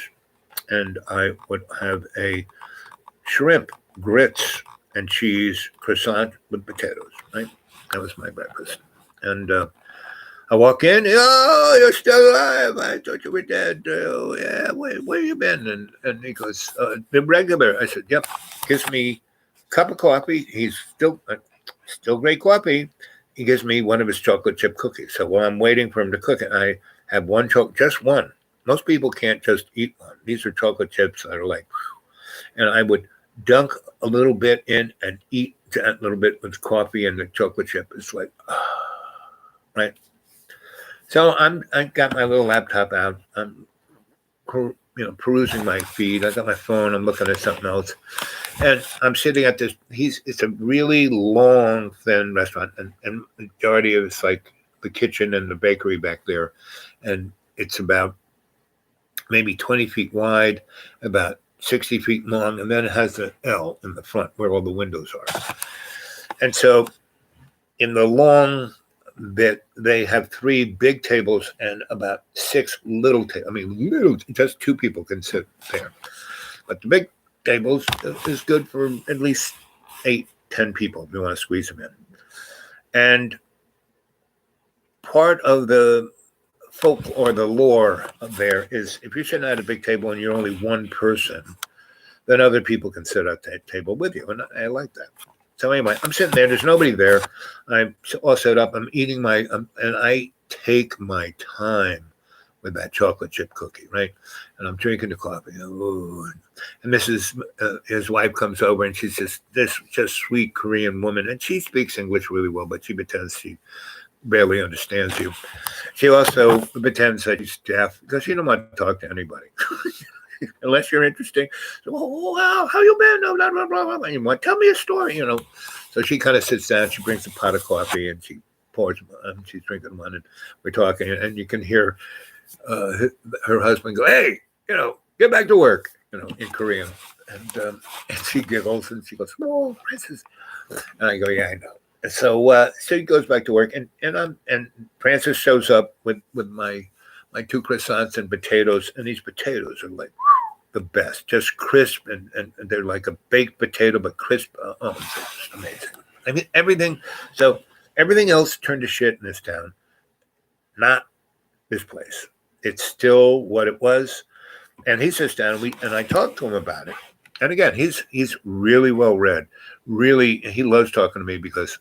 and I would have a shrimp, grits, and cheese croissant with potatoes, right? That was my breakfast. And I walk in, oh, you're still alive. I thought you were dead. Oh, yeah, where you been? And he goes, the regular. I said, yep. Gives me a cup of coffee. He's still great coffee. He gives me one of his chocolate chip cookies. So while I'm waiting for him to cook it, I have just one. Most people can't just eat one. These are chocolate chips that are like, and I would dunk a little bit in and eat that little bit with coffee and the chocolate chip. It's like, right. So I got my little laptop out. I'm perusing my feed. I got my phone. I'm looking at something else, and I'm sitting at this. It's a really long, thin restaurant, and majority of it's like the kitchen and the bakery back there, and it's about maybe 20 feet wide, about 60 feet long, and then it has the L in the front where all the windows are. And so in the long bit, they have 3 big tables and about 6 little tables. I mean, little, just 2 people can sit there. But the big tables is good for at least 8, 10 people if you want to squeeze them in. And part of the folk or the lore there is if you're sitting at a big table and you're only one person, then other people can sit at that table with you. And I like that. So anyway, I'm sitting there. There's nobody there. I'm all set up. I'm eating and I take my time with that chocolate chip cookie, right? And I'm drinking the coffee. Ooh. And his wife comes over, and she's this sweet Korean woman, and she speaks English really well, but she pretends she barely understands you. She also pretends that she's deaf because she don't want to talk to anybody. Unless you're interesting. So, wow, how you been? Blah, blah, blah, blah. You want tell me a story, So she kind of sits down. She brings a pot of coffee and she pours. She's drinking one, and we're talking. And you can hear her husband go, "Hey, get back to work," in Korean. And she giggles and she goes, "Oh, Princess," and I go, "Yeah, I know." And so he goes back to work, and Francis shows up with my 2 croissants and potatoes, and these potatoes are like the best, just crisp, and they're like a baked potato, but crisp. Oh, it's just amazing. I mean, everything else turned to shit in this town, not this place. It's still what it was. And he sits down, and I talked to him about it. And again, he's really well read. Really, he loves talking to me because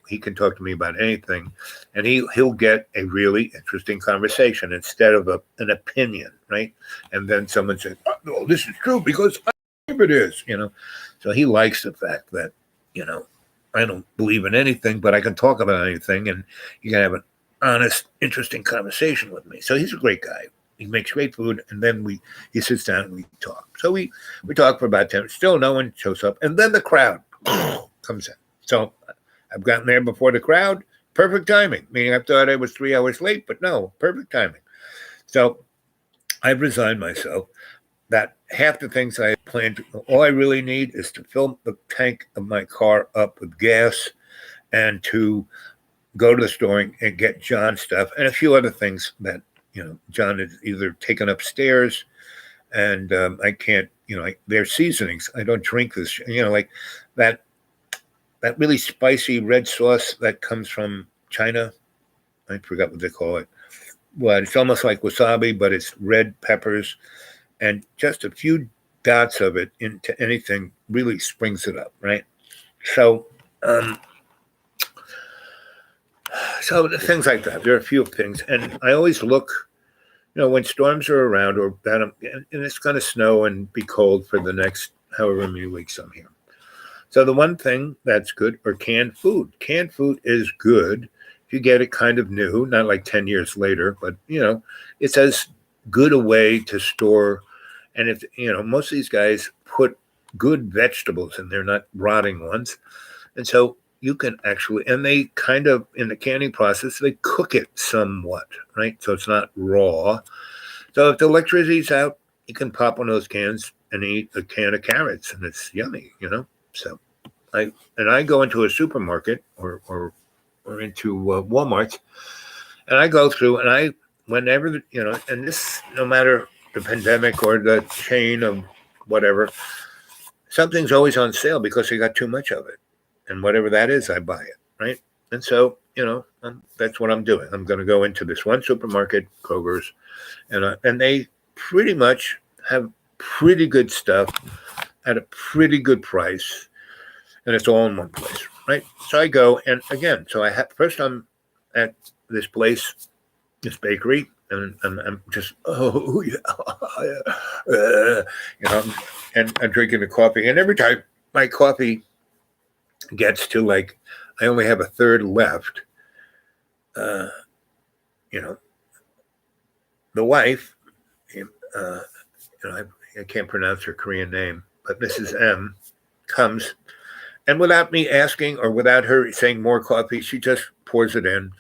he can talk to me about anything, and he'll get a really interesting conversation instead of an opinion, right? And then someone says, "Oh, no, this is true because I believe it is," So he likes the fact that I don't believe in anything, but I can talk about anything, and you can have an honest, interesting conversation with me. So he's a great guy. He makes great food, and then he sits down and we talk. So we talk for about 10 minutes. Still no one shows up, and then the crowd comes in. So I've gotten there before the crowd. Perfect timing. Meaning I thought I was 3 hours late, but no, perfect timing. So I've resigned myself that half the things I planned, all I really need is to fill the tank of my car up with gas and to go to the store and get John stuff and a few other things that, John is either taken upstairs and I can't, there's seasonings. I don't drink this, like that really spicy red sauce that comes from China. I forgot what they call it. Well, it's almost like wasabi, but it's red peppers, and just a few dots of it into anything really springs it up, right? So, things like that. There are a few things, and I always look, when storms are around, or that, and it's going to snow and be cold for the next however many weeks I'm here. So the one thing that's good are canned food. Canned food is good if you get it kind of new, not like 10 years later, but, it's as good a way to store. And if, most of these guys put good vegetables in there, not rotting ones. And so you can actually, and they kind of, in the canning process, they cook it somewhat, right? So it's not raw. So if the electricity's out, you can pop one of those cans and eat a can of carrots, and it's yummy, you know. So I go into a supermarket or into Walmart, and I go through, and I whenever you know, and this no matter the pandemic or the chain of whatever, something's always on sale because they got too much of it, and whatever that is, I buy it, right? And so that's what I'm doing. I'm going to go into this one supermarket, Kroger's, and they pretty much have pretty good stuff at a pretty good price, and it's all in one place, right? So I go, and again, so first I'm at this place, this bakery, and I'm just and I'm drinking the coffee, and every time my coffee gets to like I only have a third left, uh, you know, the wife, I can't pronounce her Korean name, but Mrs. M comes, and without me asking or without her saying more coffee, she just pours it in,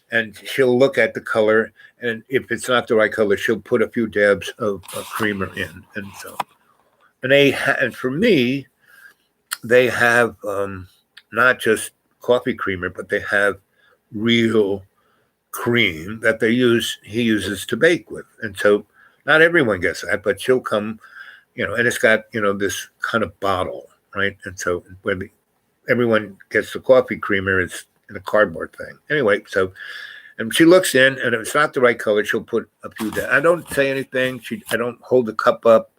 and she'll look at the color, and if it's not the right color, she'll put a few dabs of creamer in, and so, and for me, they have not just coffee creamer, but they have real cream that he uses to bake with, and so not everyone gets that, but she'll come, and it's got this kind of bottle, right, and so when everyone gets the coffee creamer, it's in a cardboard thing anyway. So, and she looks in, and if it's not the right color, she'll put a few. I don't say anything. I don't hold the cup up.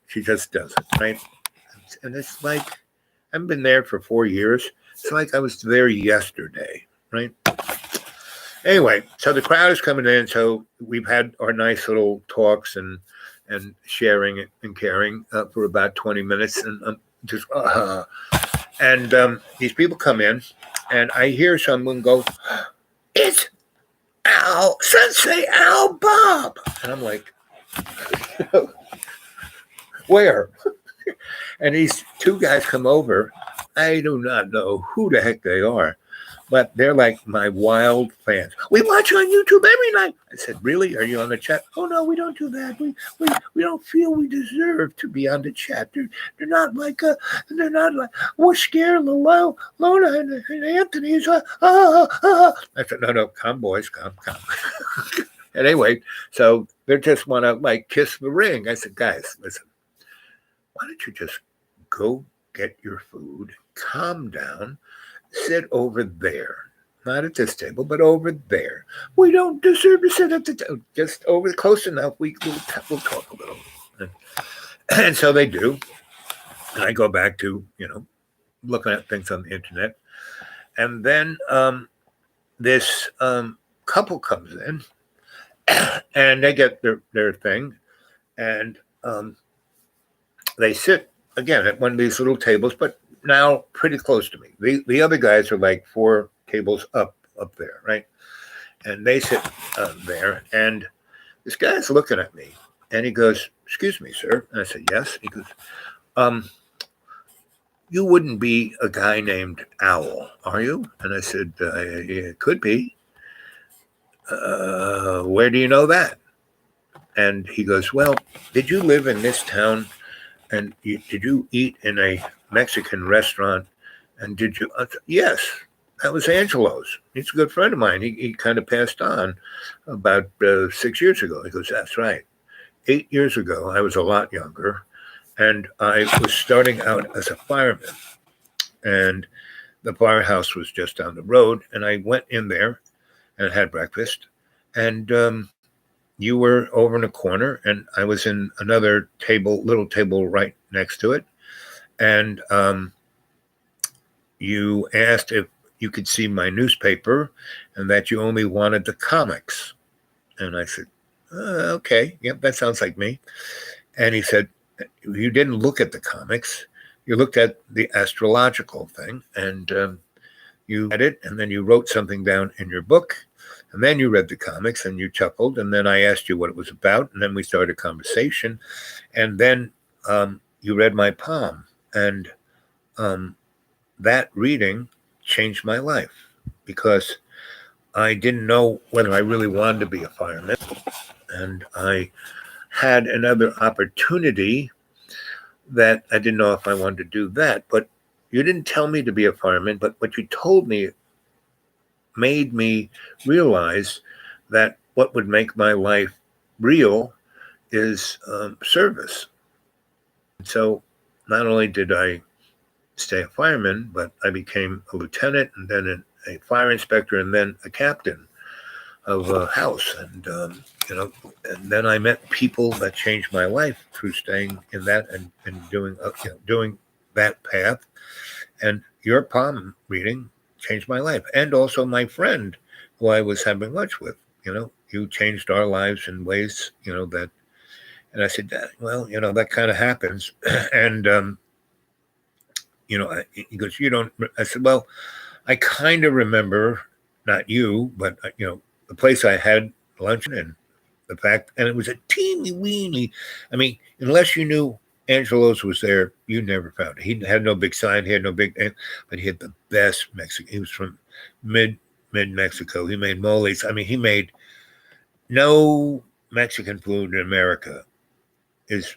She just does it, right? And it's like I've been there for 4 years. It's like I was there yesterday, right? Anyway, so the crowd is coming in. So we've had our nice little talks and sharing and caring for about 20 minutes, and just and these people come in, and I hear someone go, "It's Al, Sensei Al Bob," and I'm like, "Where?" And these two guys come over. I do not know who the heck they are, but they're like my wild fans. "We watch on YouTube every night." I said, "Really? Are you on the chat?" "Oh no, we don't do that. We don't feel we deserve to be on the chat. They're not like we're scared of Lona and Anthony's. I said, "No, come boys, come." And anyway, so they just want to like kiss the ring. I said, "Guys, listen, why don't you just go get your food, calm down, sit over there, not at this table, but over there. We don't deserve to sit at the table, just over close enough. We'll talk a little." And so they do. And I go back to looking at things on the internet, and then this couple comes in, and they get their thing, and they sit again at one of these little tables, but now pretty close to me. The other guys are like 4 tables up there, right? And they sit there, and this guy's looking at me, and he goes, "Excuse me, sir." And I said, "Yes." He goes, "You wouldn't be a guy named Owl, are you?" And I said, "Yeah, it could be." "Where do you know that?" And he goes, "Well, did you live in this town? And did you eat in a Mexican restaurant? And did you?" "Yes, that was Angelo's. He's a good friend of mine. He kind of passed on about 6 years ago." He goes, "That's right. 8 years ago, I was a lot younger, and I was starting out as a fireman. And the firehouse was just down the road, and I went in there and had breakfast. And you were over in a corner, and I was in another little table right next to it. And you asked if you could see my newspaper and that you only wanted the comics." And I said, "Okay, yep, that sounds like me." And he said, "You didn't look at the comics. You looked at the astrological thing, and you read it, and then you wrote something down in your book. And then you read the comics and you chuckled. And then I asked you what it was about. And then we started a conversation. And then you read my palm. And that reading changed my life because I didn't know whether I really wanted to be a fireman. And I had another opportunity that I didn't know if I wanted to do that. But you didn't tell me to be a fireman, but what you told me made me realize that what would make my life real is service. So not only did I stay a fireman, but I became a lieutenant and then a fire inspector and then a captain of a house. And then I met people that changed my life through staying in that and doing that path. And your palm reading changed my life. And also my friend who I was having lunch with, you changed our lives in ways, that, and I said, well, that kind of happens. And, he goes, you don't, I said, well, I kind of remember, not you, but, the place I had lunch in, the fact, and it was a teeny weeny, I mean, unless you knew Angelo's was there, you never found it. He had no big sign, he had no big, but he had the best Mexican. He was from mid Mexico. He made moles. I mean, he made no Mexican food in America it's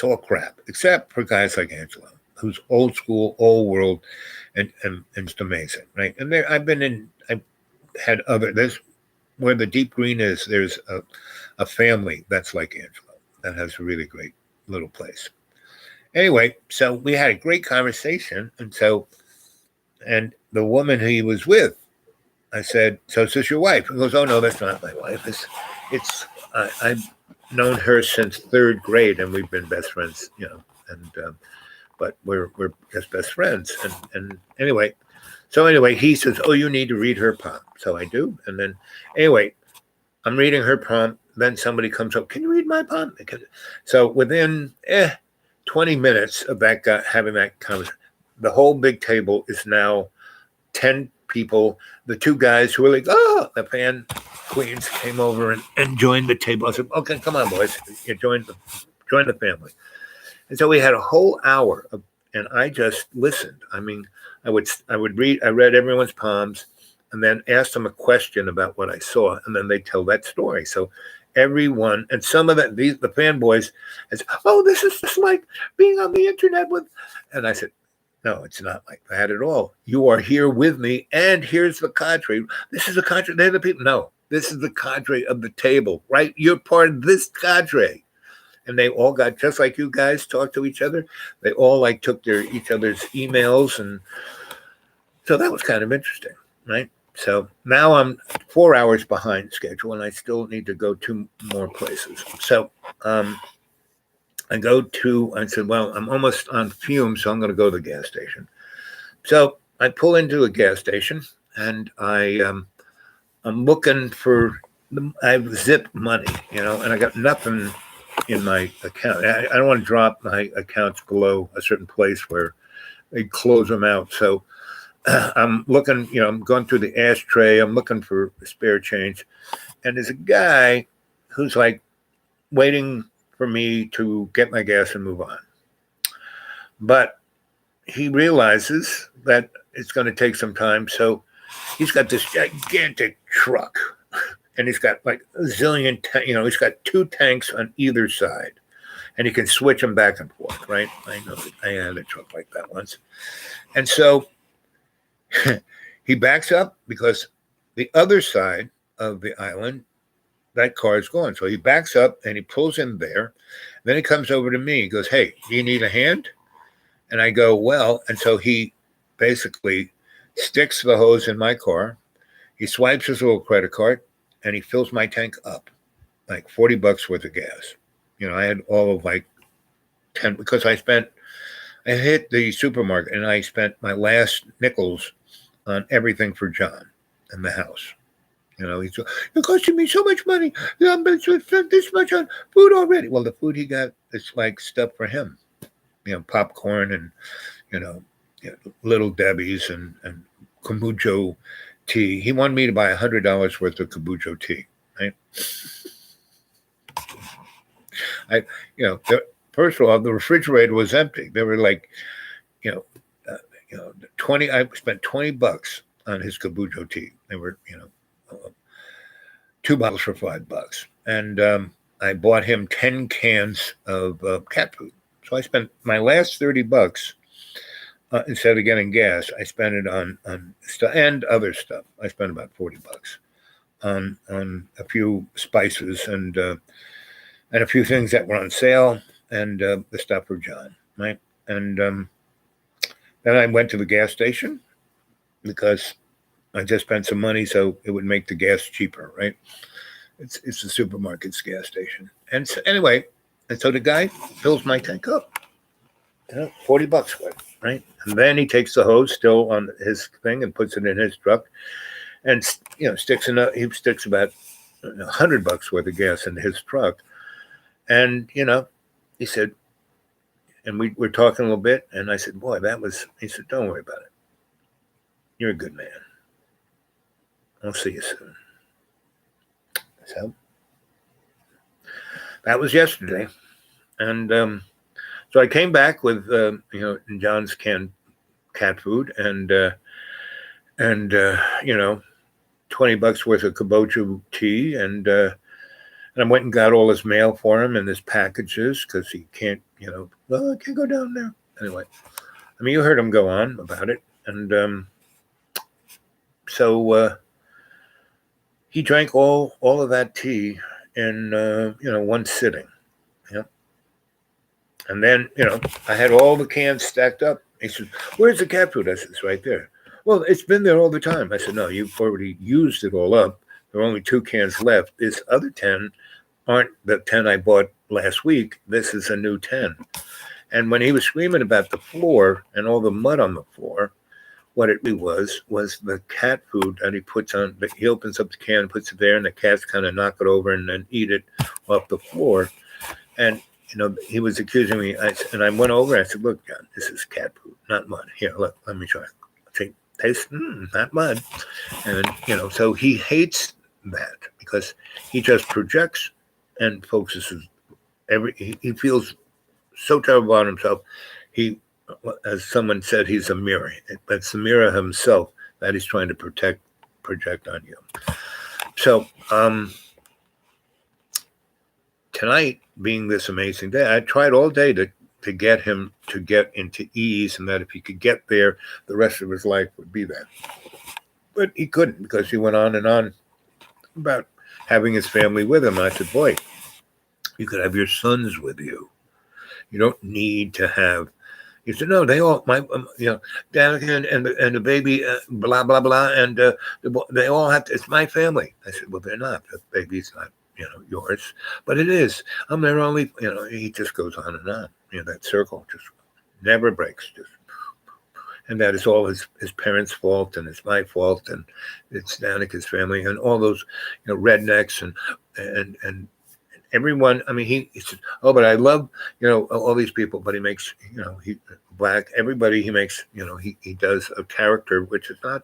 all crap, except for guys like Angelo, who's old school, old world, and just amazing, right? And there, I've had there's where the deep green is, there's a family that's like Angelo that has a really great little place. Anyway, so we had a great conversation, and the woman he was with, I said, "So is this your wife?" He goes, "Oh no, that's not my wife. I've known her since third grade, and we've been best friends, and but we're just best friends." And anyway, he says, "Oh, you need to read her palm." So I do, and then anyway, I'm reading her palm. Then somebody comes up, "Can you read my palm?" So within 20 minutes of that guy having that conversation, the whole big table is now 10 people. The two guys who were like, "Oh," the fan queens came over and joined the table. I said, "Okay, come on, boys, you join the family." And so we had a whole hour and I just listened. I mean, I read everyone's palms and then asked them a question about what I saw, and then they tell that story. So everyone, and some of the fanboys said, "Oh, this is just like being on the internet with," and I said, "No, it's not like that at all. You are here with me, and here's the cadre. This is the cadre. They're the people. No, this is the cadre of the table, right? You're part of this cadre." And they all got, just like you guys talk to each other, they all like took each other's emails. And so that was kind of interesting, right? So now I'm 4 hours behind schedule and I still need to go 2 more places. So I said, well, I'm almost on fumes, so I'm going to go to the gas station. So I pull into a gas station and I'm looking for, I have zip money, and I got nothing in my account. I don't want to drop my accounts below a certain place where they close them out. So I'm looking, I'm going through the ashtray. I'm looking for spare change. And there's a guy who's like waiting for me to get my gas and move on. But he realizes that it's going to take some time. So he's got this gigantic truck. And he's got like a zillion, he's got 2 tanks on either side. And he can switch them back and forth, right? I know I had a truck like that once. And so he backs up because the other side of the island, that car is gone. So he backs up and he pulls in there. Then he comes over to me. He goes, "Hey, do you need a hand?" And I go, "Well," and so he basically sticks the hose in my car. He swipes his little credit card and he fills my tank up, like $40 worth of gas. I had all of like 10 because I hit the supermarket and I spent my last nickels on everything for John in the house. He's like, "It costing me so much money. I've spent this much on food already." Well, the food he got is like stuff for him, popcorn and, Little Debbie's and kombucha tea. He wanted me to buy $100 worth of kombucha tea, right? First of all, the refrigerator was empty. There were like, 20. I spent $20 on his kombucha tea. They were, 2 bottles for $5, and I bought him 10 cans of cat food. So I spent my last $30 instead of getting gas. I spent it on stuff and other stuff. I spent about $40 on a few spices and a few things that were on sale and the stuff for John, right? And then I went to the gas station because I just spent some money, so it would make the gas cheaper, right? It's the supermarket's gas station. And so anyway, and so the guy fills my tank up, $40 worth, right? And then he takes the hose still on his thing and puts it in his truck, and he sticks about $100 worth of gas in his truck. And he said, and we were talking a little bit, and I said, boy, he said, don't worry about it. You're a good man. I'll see you soon. So that was yesterday. And so I came back with, John's canned cat food and $20 worth of kabocha tea. And I went and got all his mail for him and his packages because he can't, I can't go down there. Anyway, I mean, you heard him go on about it. And so he drank all of that tea in, one sitting. And then, I had all the cans stacked up. He said, where's the cat food? I said, it's right there. Well, it's been there all the time. I said, no, you've already used it all up. There are only 2 cans left. This other 10 aren't the 10 I bought last week. This is a new 10. And when he was screaming about the floor and all the mud on the floor, what it really was the cat food that he puts on. He opens up the can, puts it there, and the cats kind of knock it over and then eat it off the floor. And he was accusing me. And I went over and I said, look, John, this is cat food, not mud. Here, look, let me try. Taste, not mud. And, so he hates that because he just projects and focuses he feels so terrible about himself. He, as someone said, he's a mirror. It's the mirror himself that he's trying to project on you. So tonight, being this amazing day, I tried all day to get him to get into ease, and that if he could get there, the rest of his life would be that. But he couldn't because he went on and on about having his family with him. And I said, boy, you could have your sons with you. You don't need to have. He said, no, they all, Danica and the baby, blah, blah, blah, and they all have to, it's my family. I said, well, they're not. The baby's not, yours. But it is. I'm their only, he just goes on and on. That circle just never breaks. And that is all his parents' fault, and it's my fault, and it's Danica's family, and all those, rednecks and everyone. I mean, he said, oh, but I love, all these people, but he makes, he black, everybody he makes, he does a character which is not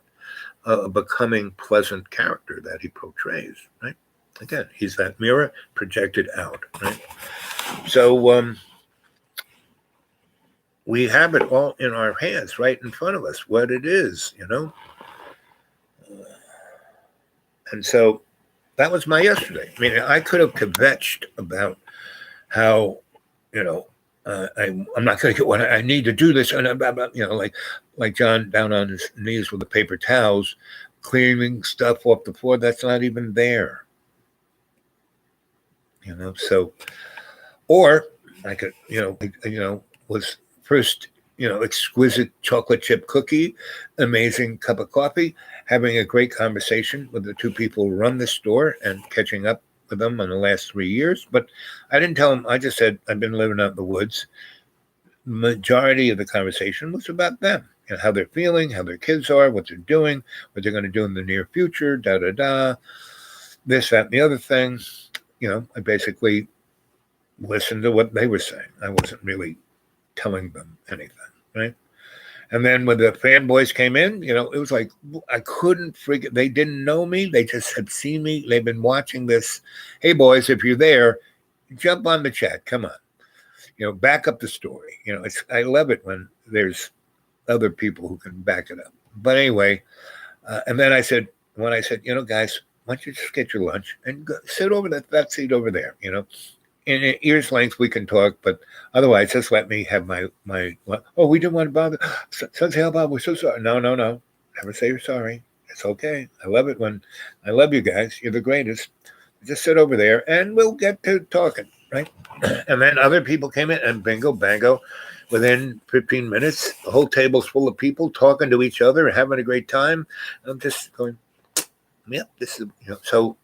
a becoming pleasant character that he portrays, right? Again, he's that mirror projected out, right? So we have it all in our hands, right in front of us, what it is, And so that was my yesterday. I mean, I could have kvetched about how, I'm not going to get what I need to do this, and like John down on his knees with the paper towels, cleaning stuff off the floor that's not even there. So, or I could, was first, exquisite chocolate chip cookie, amazing cup of coffee, having a great conversation with the 2 people who run the store and catching up with them in the last 3 years. But I didn't tell them, I just said, I've been living out in the woods. Majority of the conversation was about them and how they're feeling, how their kids are, what they're doing, what they're going to do in the near future, this, that, and the other thing. I basically listened to what they were saying. I wasn't really telling them anything, right? And then when the fanboys came in, it was like, I couldn't they didn't know me. They just had seen me. They've been watching this. Hey, boys, if you're there, jump on the chat. Come on. Back up the story. I love it when there's other people who can back it up. But anyway, and then when I said, guys, why don't you just get your lunch and go, sit over that seat over there, in an ear's length we can talk, but otherwise just let me have my oh, we didn't want to bother. So say, Bob, we're so sorry. No, never say you're sorry. It's okay. I love you guys. You're the greatest. Just sit over there and we'll get to talking, right? And then other people came in and bingo bango, within 15 minutes the whole table's full of people talking to each other and having a great time. I'm just going, yep, this is, so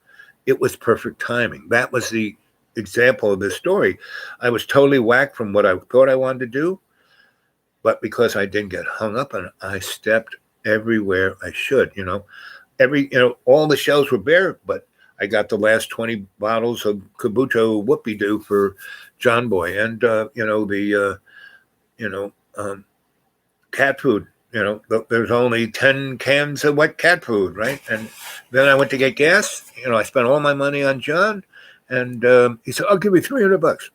it was perfect timing. That was the example of this story. I was totally whacked from what I thought I wanted to do, but because I didn't get hung up on it, I stepped everywhere I should. All the shelves were bare, but I got the last 20 bottles of kombucha whoopie doo for John Boy, and cat food. There's only 10 cans of wet cat food, right? And then I went to get gas. I spent all my money on John, and he said, "I'll give you $300."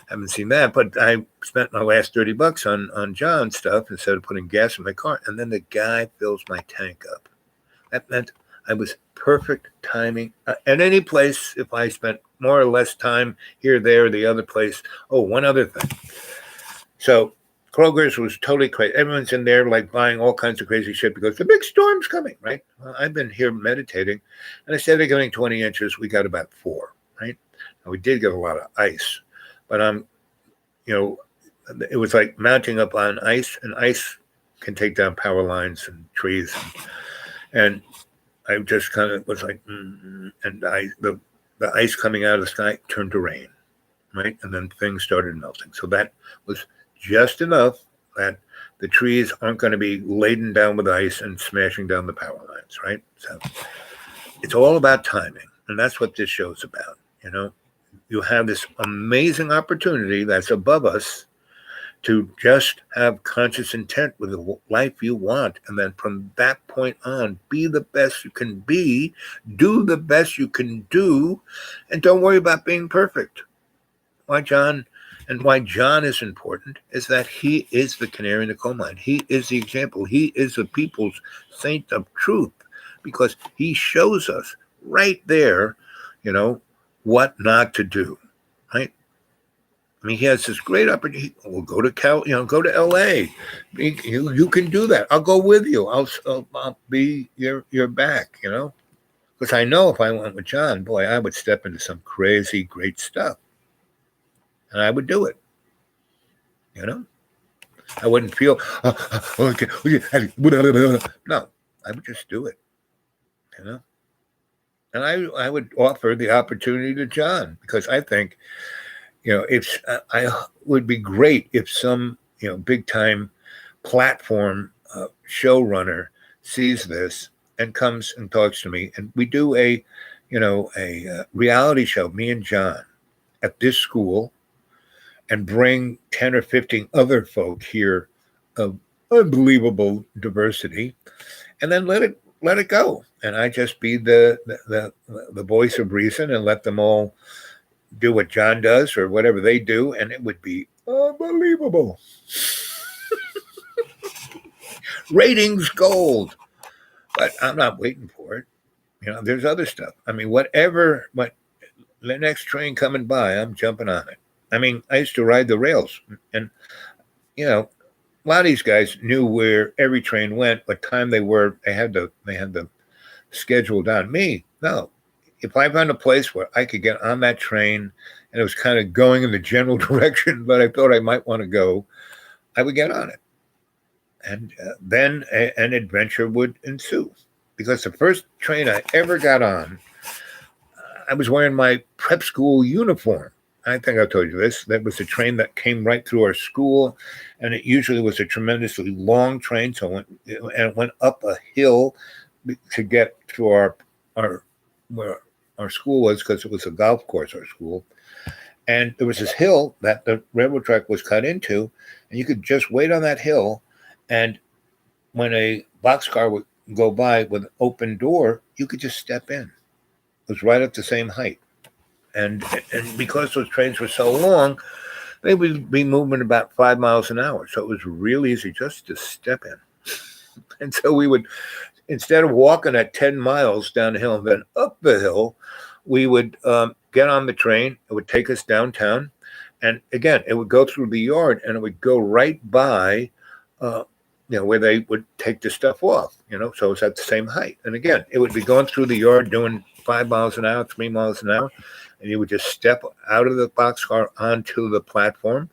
Haven't seen that, but I spent my last $30 on John's stuff instead of putting gas in my car. And then the guy fills my tank up. That meant I was perfect timing. At any place, if I spent more or less time here, there, the other place. Oh, one other thing. So Kroger's was totally crazy. Everyone's in there like buying all kinds of crazy shit because the big storm's coming, right? Well, I've been here meditating, and I said they're getting 20 inches. We got about 4, right? And we did get a lot of ice, but it was like mounting up on ice, and ice can take down power lines and trees, and I just kind of was like, and the ice coming out of the sky turned to rain, right? And then things started melting. So that was just enough that the trees aren't going to be laden down with ice and smashing down the power lines, right? So it's all about timing, and that's what this show's about. You have this amazing opportunity that's above us to just have conscious intent with the life you want. And then from that point on, be the best you can be, do the best you can do, and don't worry about being perfect. Why John is important is that he is the canary in the coal mine. He is the example. He is the people's saint of truth, because he shows us right there, what not to do, right? I mean, he has this great opportunity. We'll go to go to L.A. You can do that. I'll go with you. I'll be your back. Because I know if I went with John, boy, I would step into some crazy great stuff, and I would do it. I wouldn't feel okay. No, I would just do it. And I would offer the opportunity to John, because I think, I would be great if some, big time platform showrunner sees this and comes and talks to me, and we do a reality show, me and John, at this school, and bring 10 or 15 other folk here of unbelievable diversity, and then let it go. And I just be the voice of reason and let them all do what John does or whatever they do, and it would be unbelievable. Ratings gold. But I'm not waiting for it. There's other stuff. I mean, what the next train coming by, I'm jumping on it. I mean, I used to ride the rails, and a lot of these guys knew where every train went, what time they were. They had the schedule down. Me, no. If I found a place where I could get on that train and it was kind of going in the general direction, but I thought I might want to go, I would get on it. And then an adventure would ensue. Because the first train I ever got on, I was wearing my prep school uniform. I think I told you this. That was a train that came right through our school, and it usually was a tremendously long train. So it went up a hill to get to where our school was, because it was a golf course, our school. And there was this hill that the railroad track was cut into, and you could just wait on that hill. And when a boxcar would go by with an open door, you could just step in. It was right at the same height. And because those trains were so long, they would be moving about 5 miles an hour. So it was real easy just to step in. And so we would instead of walking at 10 miles down the hill and then up the hill, we would get on the train. It would take us downtown. And again, it would go through the yard and it would go right by, uh, where they would take the stuff off, so it's at the same height. And again, it would be going through the yard doing 5 miles an hour, 3 miles an hour. And you would just step out of the boxcar onto the platform,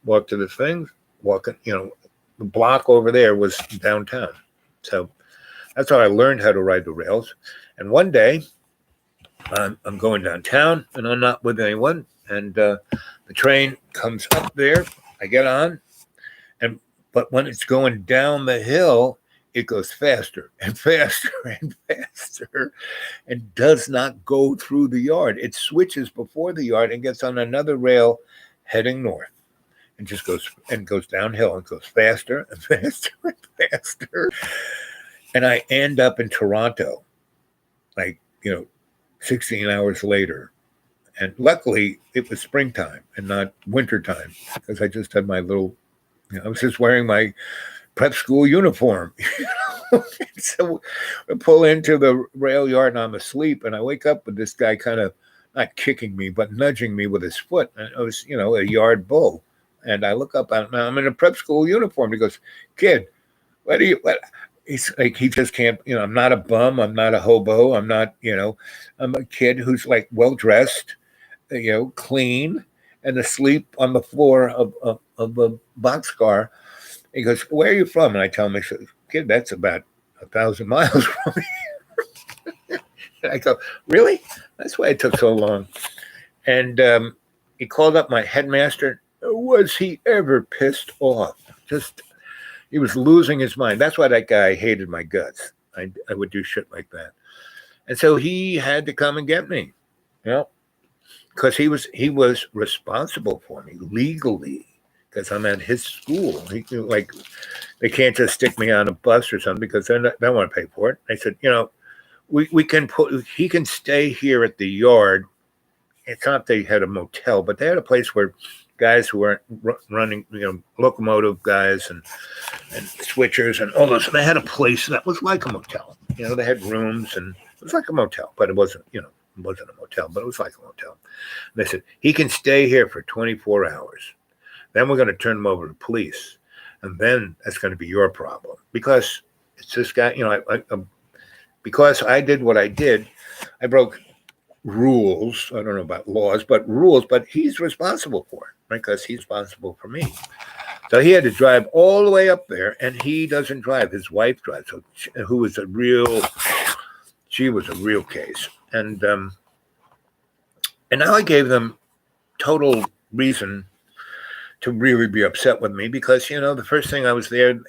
walk to the things, the block over there was downtown. So that's how I learned how to ride the rails. And one day, I'm going downtown, and I'm not with anyone. And the train comes up there. I get on, but when it's going down the hill, it goes faster and faster and faster, and does not go through the yard. It switches before the yard and gets on another rail heading north, and just goes downhill and goes faster and faster and faster. And I end up in Toronto, 16 hours later. And luckily, it was springtime and not wintertime, because I just had my little, I was just wearing my prep school uniform. So I pull into the rail yard and I'm asleep, and I wake up with this guy kind of not kicking me, but nudging me with his foot. And it was, a yard bull. And I look up, and I'm in a prep school uniform. He goes, "Kid, what? He's like, he just can't, I'm not a bum. I'm not a hobo. I'm not, I'm a kid who's like well-dressed, clean, and asleep on the floor of a boxcar." He goes, "Where are you from?" And I tell him, I said, "Kid, that's about 1,000 miles from here." And I go, "Really? That's why it took so long." And he called up my headmaster. Was he ever pissed off? He was losing his mind. That's why that guy hated my guts. I would do shit like that. And so he had to come and get me, because he was responsible for me legally, because I'm at his school. They can't just stick me on a bus or something, because they don't want to pay for it. They said, he can stay here at the yard. It's not they had a motel, but they had a place where guys who weren't running, locomotive guys and switchers and all those. And they had a place that was like a motel. They had rooms, and it was like a motel, but it wasn't, it wasn't a motel, but it was like a motel. And they said, he can stay here for 24 hours. Then we're going to turn him over to police. And then that's going to be your problem, because it's this guy, because I did what I did, I broke rules. I don't know about laws, but rules, but he's responsible for it, right? Because he's responsible for me. So he had to drive all the way up there, and he doesn't drive. His wife drives, she was a real case. And now I gave them total reason to really be upset with me, because, the first thing I was there,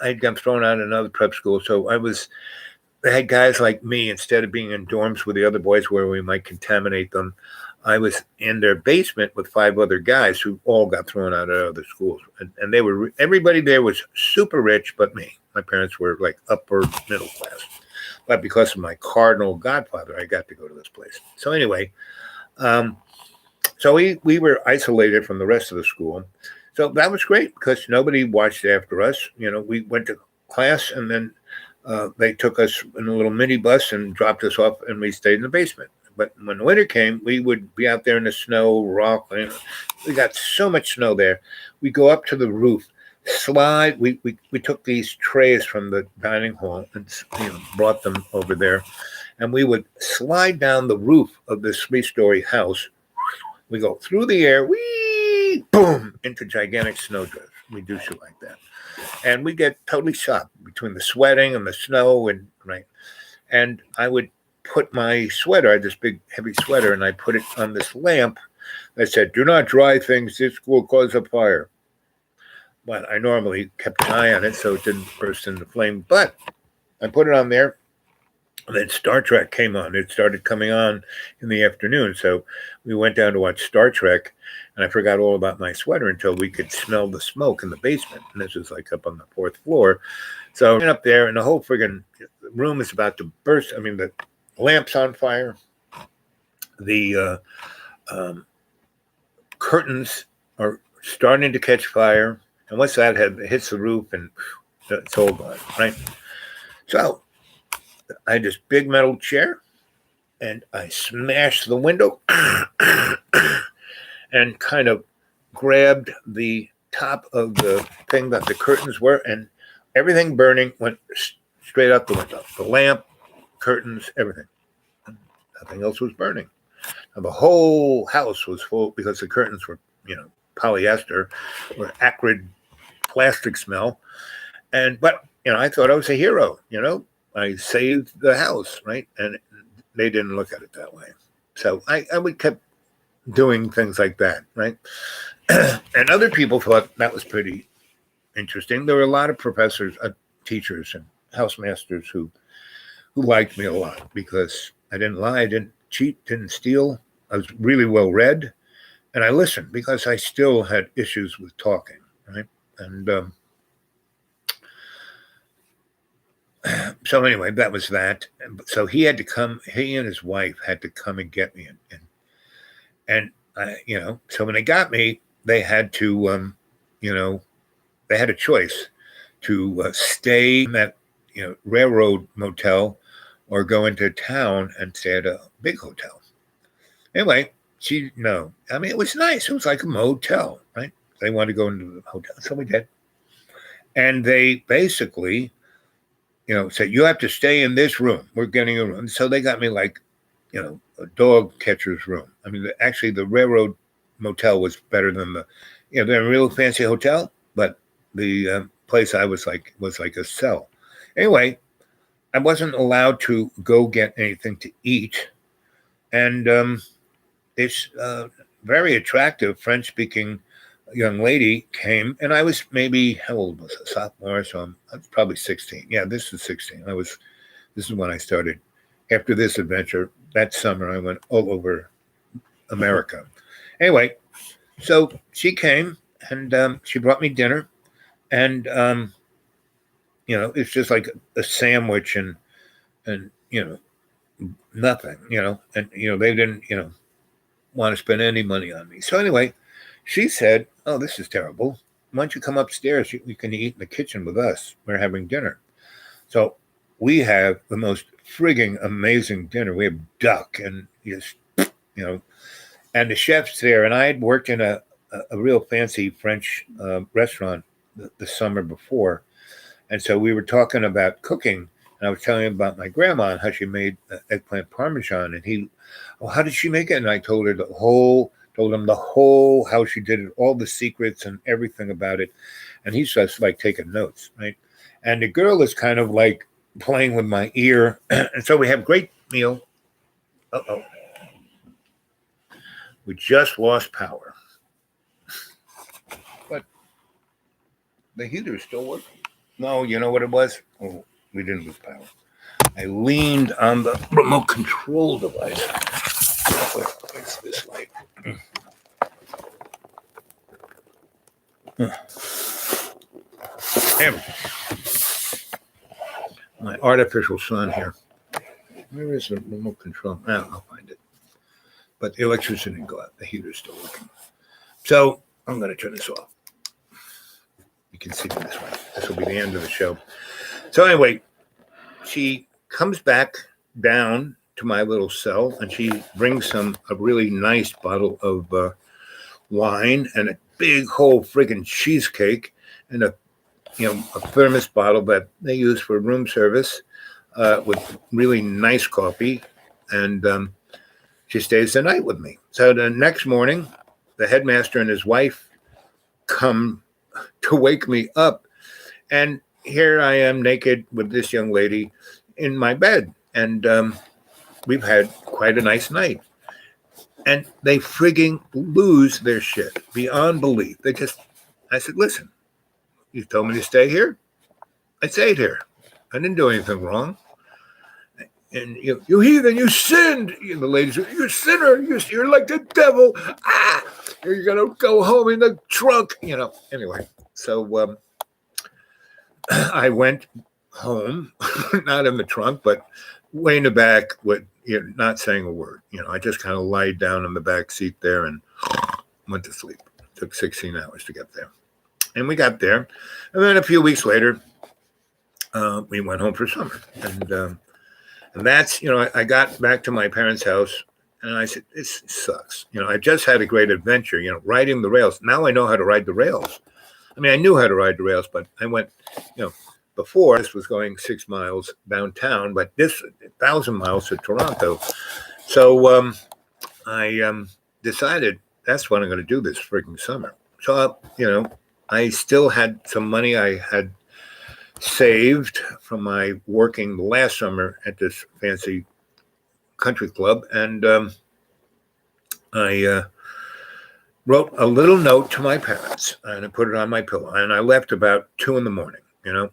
I'd gotten thrown out of another prep school. So they had guys like me, instead of being in dorms with the other boys where we might contaminate them, I was in their basement with 5 other guys who all got thrown out of other schools. And everybody there was super rich but me. My parents were like upper middle class. But because of my cardinal godfather, I got to go to this place. So anyway, so we were isolated from the rest of the school. So that was great, because nobody watched after us. We went to class, and then they took us in a little minibus and dropped us off, and we stayed in the basement. But when the winter came, we would be out there in the snow, rock. We got so much snow there. We go up to the roof, slide. We took these trays from the dining hall and brought them over there, and we would slide down the roof of this 3-story house. We go through the air, boom, into gigantic snowdrifts. We do shit like that. And we get totally shocked between the sweating and the snow, and I would put my sweater, I had this big heavy sweater, and I put it on this lamp that said, "Do not dry things, this will cause a fire." But I normally kept an eye on it so it didn't burst into flame. But I put it on there, and then Star Trek came on. It started coming on in the afternoon. So we went down to watch Star Trek, and I forgot all about my sweater until we could smell the smoke in the basement. And this was like up on the 4th floor. So I went up there, and the whole friggin' room is about to burst. I mean, the lamp's on fire. The curtains are starting to catch fire. And once that hits the roof, and it's all gone, right? So I had this big metal chair, and I smashed the window and kind of grabbed the top of the thing that the curtains were, and everything burning went straight out the window. The lamp, curtains, everything. Nothing else was burning. And the whole house was full because the curtains were, polyester or acrid plastic smell. But I thought I was a hero. I saved the house, right? And they didn't look at it that way. So I would kept doing things like that, right? And other people thought that was pretty interesting. There were a lot of professors, teachers, and housemasters who liked me a lot because I didn't lie, I didn't cheat, didn't steal. I was really well read, and I listened because I still had issues with talking, right? And so anyway, that was that. So he had to come. He and his wife had to come and get me, and so when they got me, they had to, they had a choice to stay in that railroad motel or go into town and stay at a big hotel. Anyway, no. I mean, it was nice. It was like a motel, right? They wanted to go into the hotel, so we did. And they basically, said, you have to stay in this room. We're getting a room. So they got me like, a dog catcher's room. I mean, actually, the railroad motel was better than the real fancy hotel, but the place I was like a cell. Anyway, I wasn't allowed to go get anything to eat. And this very attractive French-speaking young lady came, and I was maybe, how old was I? Sophomore, so I was probably 16. Yeah, this is 16. This is when I started. After this adventure, that summer, I went all over America. Anyway, so she came, and she brought me dinner, and it's just like a sandwich and nothing, and they didn't want to spend any money on me. So anyway, she said, "Oh, this is terrible. Why don't you come upstairs? You can eat in the kitchen with us. We're having dinner." So we have the most frigging amazing dinner. We have duck and just and the chef's there. And I had worked in a real fancy French restaurant the summer before. And so we were talking about cooking, and I was telling him about my grandma and how she made eggplant parmesan. And he, how did she make it? And I told him the whole, how she did it, all the secrets and everything about it. And he's just like taking notes, right? And the girl is kind of like playing with my ear. And so we have great meal. Uh-oh. We just lost power. But the heater is still working. No, you know what it was? Oh, we didn't lose power. I leaned on the remote control device. What's this like? There we go. My artificial sun here. Where is the remote control? I'll find it. But the electricity didn't go out. The heater's still working. So I'm going to turn this off. You can see me this way. This will be the end of the show. So anyway, she comes back down to my little cell, and she brings a really nice bottle of wine and a big whole friggin' cheesecake and a thermos bottle that they use for room service with really nice coffee. And she stays the night with me. So the next morning, the headmaster and his wife come to wake me up. And here I am naked with this young lady in my bed. And we've had quite a nice night. And they frigging lose their shit beyond belief. I said, listen, you told me to stay here. I stayed here. I didn't do anything wrong. And you heathen, you sinned. The ladies, you're a sinner. You're like the devil. You're going to go home in the trunk. Anyway, so I went home, not in the trunk, but way in the back with not saying a word. I just kind of lied down in the back seat there and went to sleep. It took 16 hours to get there. And we got there. And then a few weeks later, we went home for summer. And And that's, I got back to my parents' house and I said, this sucks. I just had a great adventure, riding the rails. Now I know how to ride the rails. I mean, I knew how to ride the rails, but I went, before this was going 6 miles downtown, but this 1,000 miles to Toronto. So I decided that's what I'm going to do this freaking summer. So, I still had some money I had saved from my working last summer at this fancy country club. And I wrote a little note to my parents and I put it on my pillow. And I left about 2 a.m.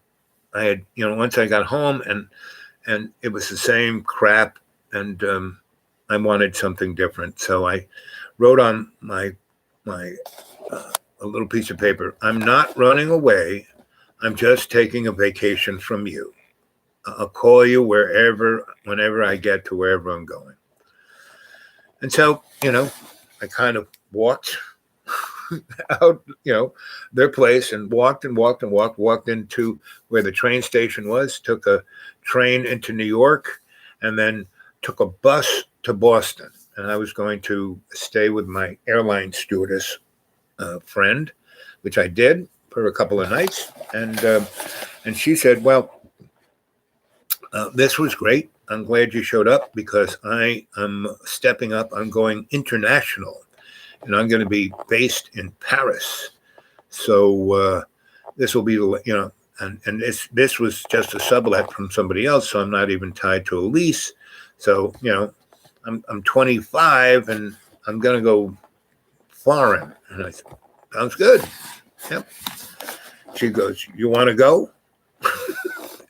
I had, once I got home and it was the same crap. And I wanted something different. So I wrote on my a little piece of paper, I'm not running away. I'm just taking a vacation from you. I'll call you whenever I get to wherever I'm going. And so, I kind of walked out, their place and walked into where the train station was, took a train into New York, and then took a bus to Boston. And I was going to stay with my airline stewardess friend, which I did for a couple of nights. And she said, well, this was great. I'm glad you showed up because I am stepping up. I'm going international and I'm going to be based in Paris. So this will be, and this was just a sublet from somebody else. So I'm not even tied to a lease. So, I'm 25 and I'm going to go foreign. And I said, sounds good. Yep. She goes, you want to go?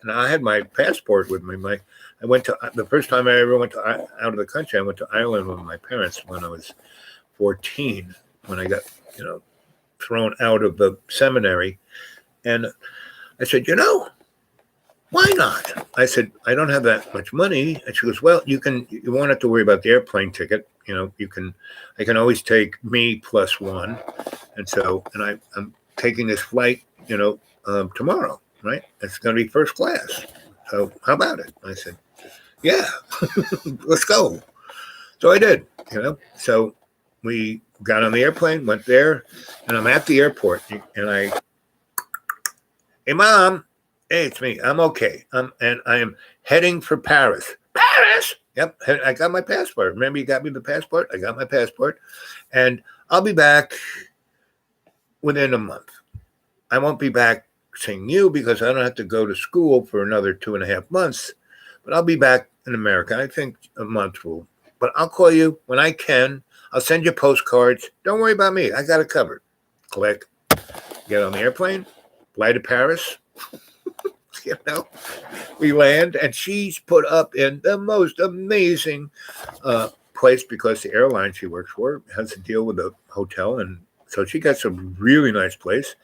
And I had my passport with me. I went to the first time I ever went out of the country. I went to Ireland with my parents when I was 14. When I got thrown out of the seminary, and I said, why not? I said, I don't have that much money. And she goes, well, you won't have to worry about the airplane ticket. I can always take me plus one, and so I'm taking this flight tomorrow. Right? It's going to be first class. So how about it? I said, yeah, let's go. So I did, So we got on the airplane, went there, and I'm at the airport. And hey, Mom, hey, it's me. I'm okay. And I am heading for Paris. Paris? Yep. I got my passport. Remember you got me the passport? I got my passport. And I'll be back within a month. I won't be back seeing you because I don't have to go to school for another 2.5 months, but I'll be back in America. I think a month will, but I'll call you when I can. I'll send you postcards. Don't worry about me. I got it covered. Click. Get on the airplane, fly to Paris. We land, and she's put up in the most amazing place because the airline she works for has to deal with a hotel, and so she got some really nice place.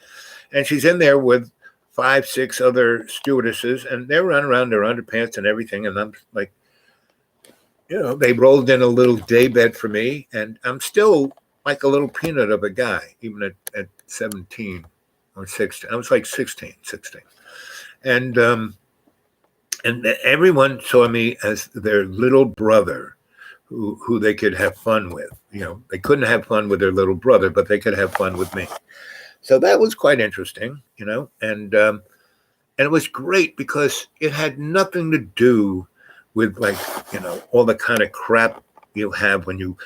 And she's in there with 5, 6 other stewardesses, and they're running around their underpants and everything. And I'm like, they rolled in a little day bed for me, and I'm still like a little peanut of a guy, even at 17 or 16. I was like 16. And everyone saw me as their little brother who they could have fun with. They couldn't have fun with their little brother, but they could have fun with me. So that was quite interesting, and it was great because it had nothing to do with all the kind of crap you have when you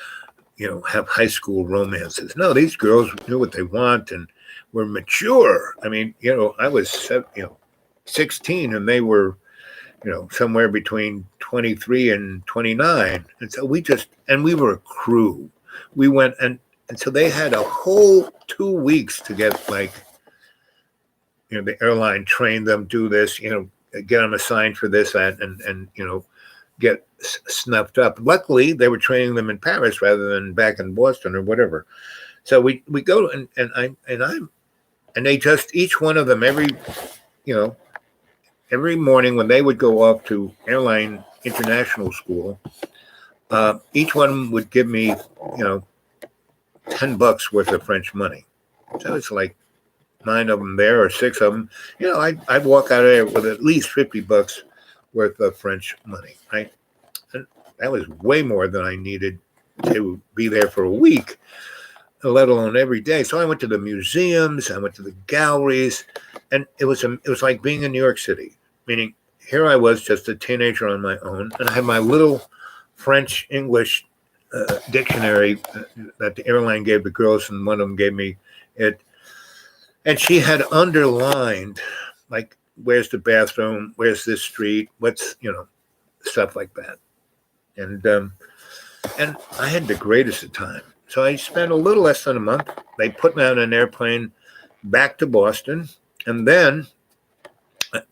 have high school romances. No, these girls knew what they want and were mature. I mean, I was 16 and they were somewhere between 23 and 29, and so we were a crew. We went and so they had a whole 2 weeks to get the airline trained them, do this, get them assigned for this, that, and get snuffed up. Luckily, they were training them in Paris rather than back in Boston or whatever. So we go and they just, each one of them every morning when they would go off to airline international school, each one would give me $10 worth of French money. So it's like 9 of them there or 6 of them. I'd walk out of there with at least $50 worth of French money, right? And that was way more than I needed to be there for a week, let alone every day. So I went to the museums, I went to the galleries, and it was like being in New York City. Meaning, here I was, just a teenager on my own, and I had my little French English dictionary that the airline gave the girls, and one of them gave me it. And she had underlined, like, where's the bathroom, where's this street, what's stuff like that. And I had the greatest of time. So I spent a little less than a month. They put me on an airplane back to Boston, and then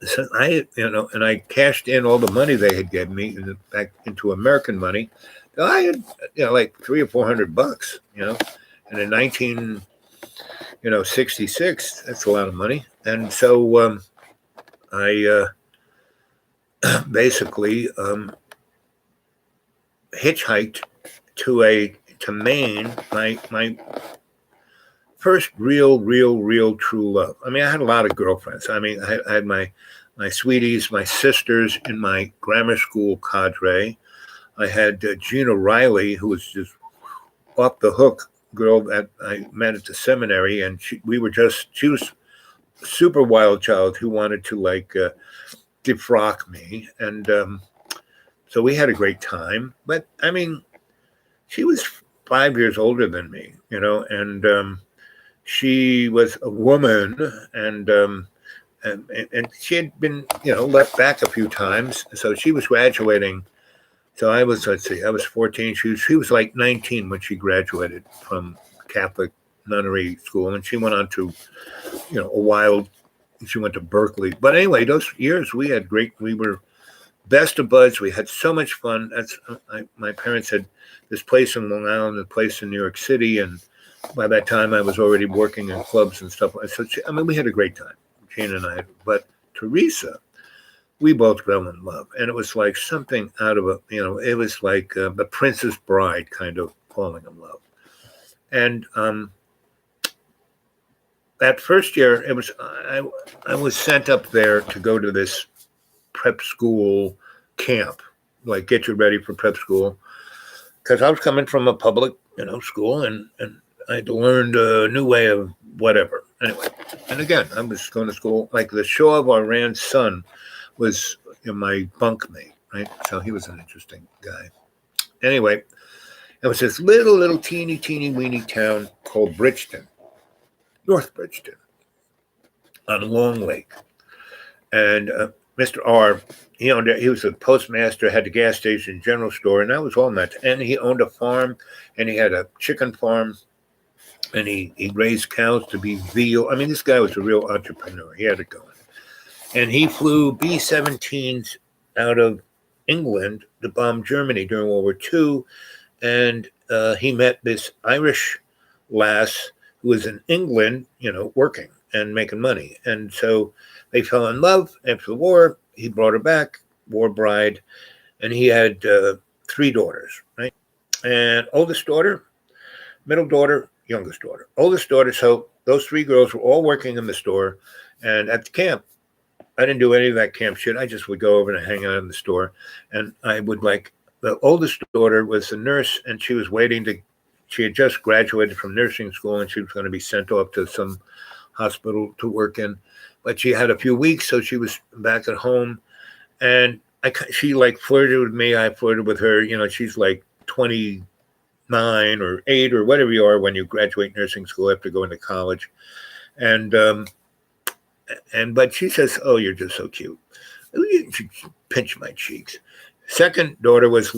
so and I cashed in all the money they had given me back into American money. I had, like $300 or $400, and in 1966, that's a lot of money. And so I basically hitchhiked to Maine, my first real true love. I mean, I had a lot of girlfriends. I mean, I had my sweeties, my sisters in my grammar school cadre. I had Gina Riley, who was just off the hook girl that I met at the seminary, and she was a super wild child who wanted to defrock me, and so we had a great time. But I mean, she was 5 years older than me, and she was a woman, and she had been, left back a few times. So she was graduating. So I was 14. She was like 19 when she graduated from Catholic nunnery school, and she went on to, she went to Berkeley. But anyway, those years we were best of buds. We had so much fun. My parents had this place in Long Island, a place in New York City, and by that time I was already working in clubs and stuff. So we had a great time, Gene and I. But Teresa, we both fell in love, and it was like something out of it was like the Princess Bride kind of falling in love. And that first year, I was sent up there to go to this prep school camp, like get you ready for prep school, because I was coming from a public, school, and I had learned a new way of whatever. Anyway, and again, I was going to school. Like the Shaw of Iran's son was my bunkmate, right? So he was an interesting guy. Anyway, it was this little teeny weeny town called Bridgeton, North Bridgeton, on Long Lake. And Mr. R, he was a postmaster, had the gas station, general store, and that was all that. And he owned a farm, and he had a chicken farm, and he raised cows to be veal. I mean, this guy was a real entrepreneur. He had it going. And he flew B-17s out of England to bomb Germany during World War II. And he met this Irish lass who was in England, working and making money. And so they fell in love after the war. He brought her back, war bride, and he had 3 daughters, right? And oldest daughter, middle daughter, youngest daughter. Oldest daughter, so those 3 girls were all working in the store. And at the camp, I didn't do any of that camp shit. I just would go over and hang out in the store. And I would the oldest daughter was a nurse, and she was she had just graduated from nursing school, and she was going to be sent off to some hospital to work in. But she had a few weeks, so she was back at home. And she flirted with me. I flirted with her. She's like 29 or 8 or whatever you are when you graduate nursing school after going to college. But she says, "Oh, you're just so cute." She pinched my cheeks. Second daughter was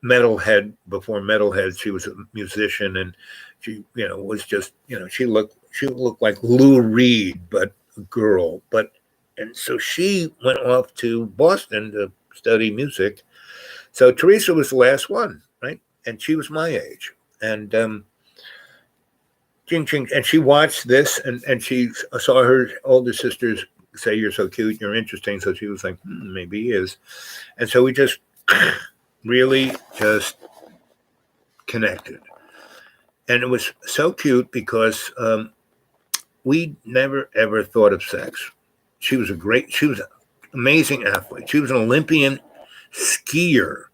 metalhead before metalhead. She was a musician, and she, was just, she looked like Lou Reed, but a girl. And so she went off to Boston to study music. So Teresa was the last one, right? And she was my age. And and she watched this, and she saw her older sisters say, "You're so cute, you're interesting." So she was like, maybe he is. And so we just really just connected. And it was so cute because we never, ever thought of sex. she was an amazing athlete. She was an Olympian skier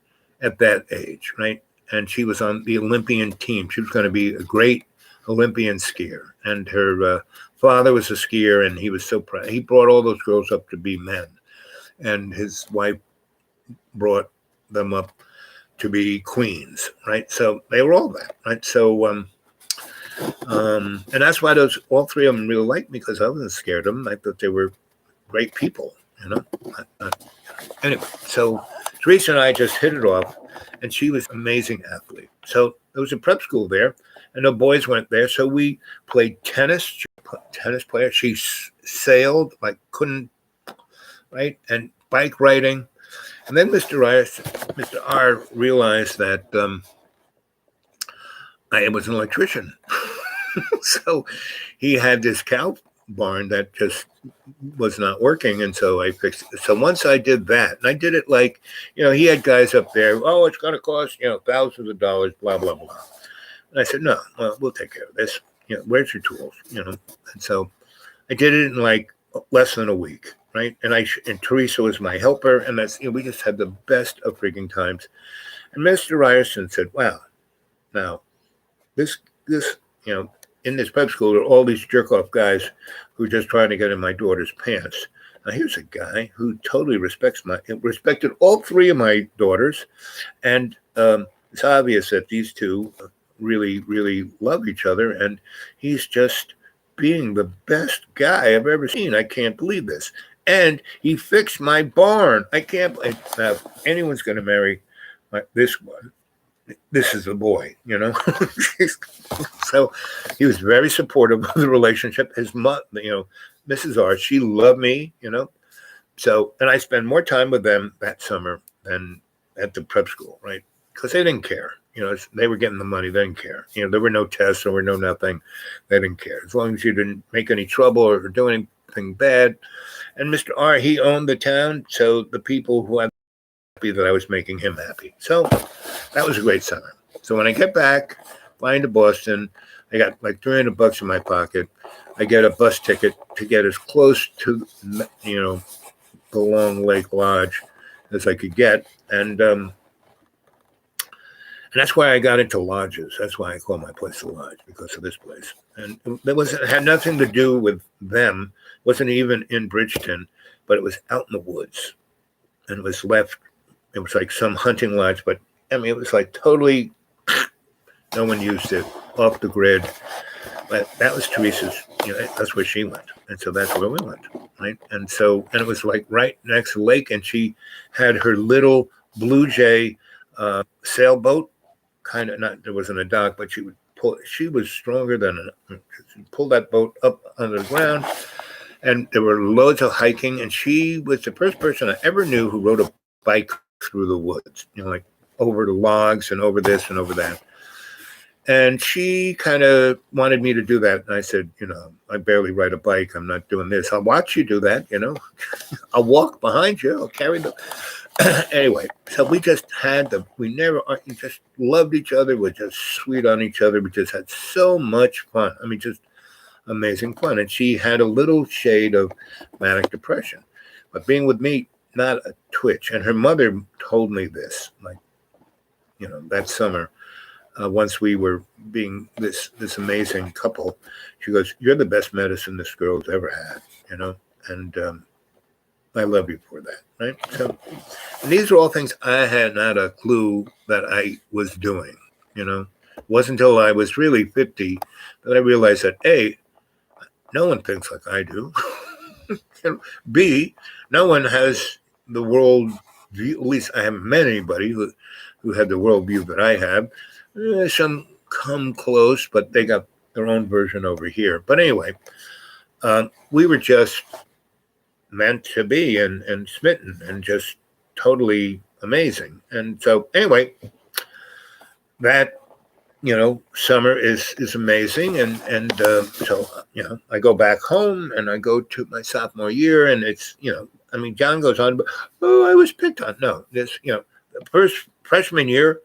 at that age, right? And she was on the Olympian team. She was going to be a great Olympian skier. And her father was a skier, and he was so proud. He brought all those girls up to be men, and his wife brought them up to be queens, right? So they were all that, right? So, and that's why all three of them really liked me, because I wasn't scared of them. I thought they were great people, you know. Anyway, so Teresa and I just hit it off, and she was an amazing athlete. So there was a prep school there, and the boys went there. So we played tennis. She was a tennis player. She sailed like couldn't, right, and bike riding. And then Mr. R realized that I was an electrician. So he had this cow barn that just was not working, and so I fixed it. So once I did that, and I did it like, he had guys up there, oh, it's going to cost, thousands of dollars, blah, blah, blah. And I said, no, well, we'll take care of this. Where's your tools? And so I did it in like less than a week, right? And Teresa was my helper, and that's, we just had the best of freaking times. And Mr. Ryerson said, wow, now this, in this prep school, there are all these jerk-off guys who are just trying to get in my daughter's pants. Now, here's a guy who totally respected all three of my daughters, and it's obvious that these two really, really love each other, and he's just being the best guy I've ever seen. I can't believe this. And he fixed my barn. I can't believe. Now, if anyone's going to marry this one, this is the boy, So he was very supportive of the relationship. His mother, Mrs. R, she loved me, So, and I spent more time with them that summer than at the prep school, right? Because they didn't care. They were getting the money. They didn't care. There were no tests. There were no nothing. They didn't care. As long as you didn't make any trouble or do anything bad. And Mr. R, he owned the town. So the people who had happy that I was making him happy. So that was a great summer. So when I get back, flying to Boston, I got like $300 in my pocket. I get a bus ticket to get as close to, the Long Lake Lodge as I could get. And that's why I got into lodges. That's why I call my place a lodge, because of this place. And it had nothing to do with them. It wasn't even in Bridgeton, but it was out in the woods. And it was like some hunting lodge, but it was like totally, no one used it, off the grid. But that was Teresa's, that's where she went. And so that's where we went, right? And it was like right next to the lake, and she had her little Blue Jay sailboat, kind of, there wasn't a dock, but she was stronger than pull that boat up under the ground. And there were loads of hiking, and she was the first person I ever knew who rode a bike through the woods, like over the logs and over this and over that. And she kind of wanted me to do that. And I said, I barely ride a bike. I'm not doing this. I'll watch you do that, I'll walk behind you. I'll carry the... Anyway, so we just we just loved each other. We're just sweet on each other. We just had so much fun. Just amazing fun. And she had a little shade of manic depression. But being with me, not a twitch. And her mother told me this, like, that summer, once we were being this amazing couple, she goes, "You're the best medicine this girl's ever had," and I love you for that, right? So, and these are all things I had not a clue that I was doing, It wasn't until I was really 50 that I realized that A, no one thinks like I do. B, no one has the world view. At least I haven't met anybody who had the world view that I have. Some come close, but they got their own version over here. But anyway, we were just meant to be and smitten and just totally amazing. And so anyway, that summer is amazing, and so I go back home, and I go to my sophomore year, and it's John goes on, but I was picked on. No, this the first freshman year,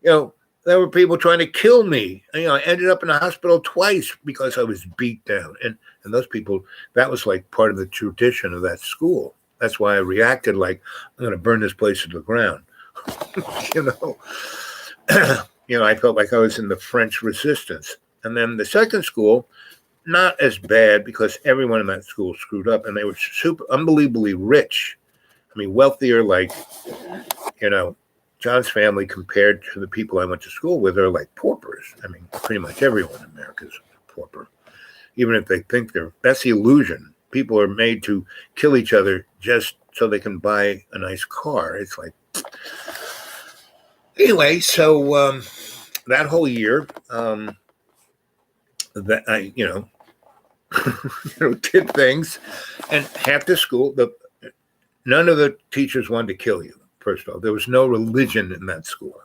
there were people trying to kill me. I ended up in the hospital twice because I was beat down, and And those people, that was like part of the tradition of that school. That's why I reacted like, I'm going to burn this place to the ground. you know, I felt like I was in the French Resistance. And then the second school, not as bad because everyone in that school screwed up and they were super unbelievably rich. I mean, wealthier, like, John's family compared to the people I went to school with are like paupers. I mean, pretty much everyone in America is a pauper, even if they think that's the illusion. People are made to kill each other just so they can buy a nice car. It's like, anyway, so that whole year, that I, did things, and half the school, none of the teachers wanted to kill you. First of all, there was no religion in that school.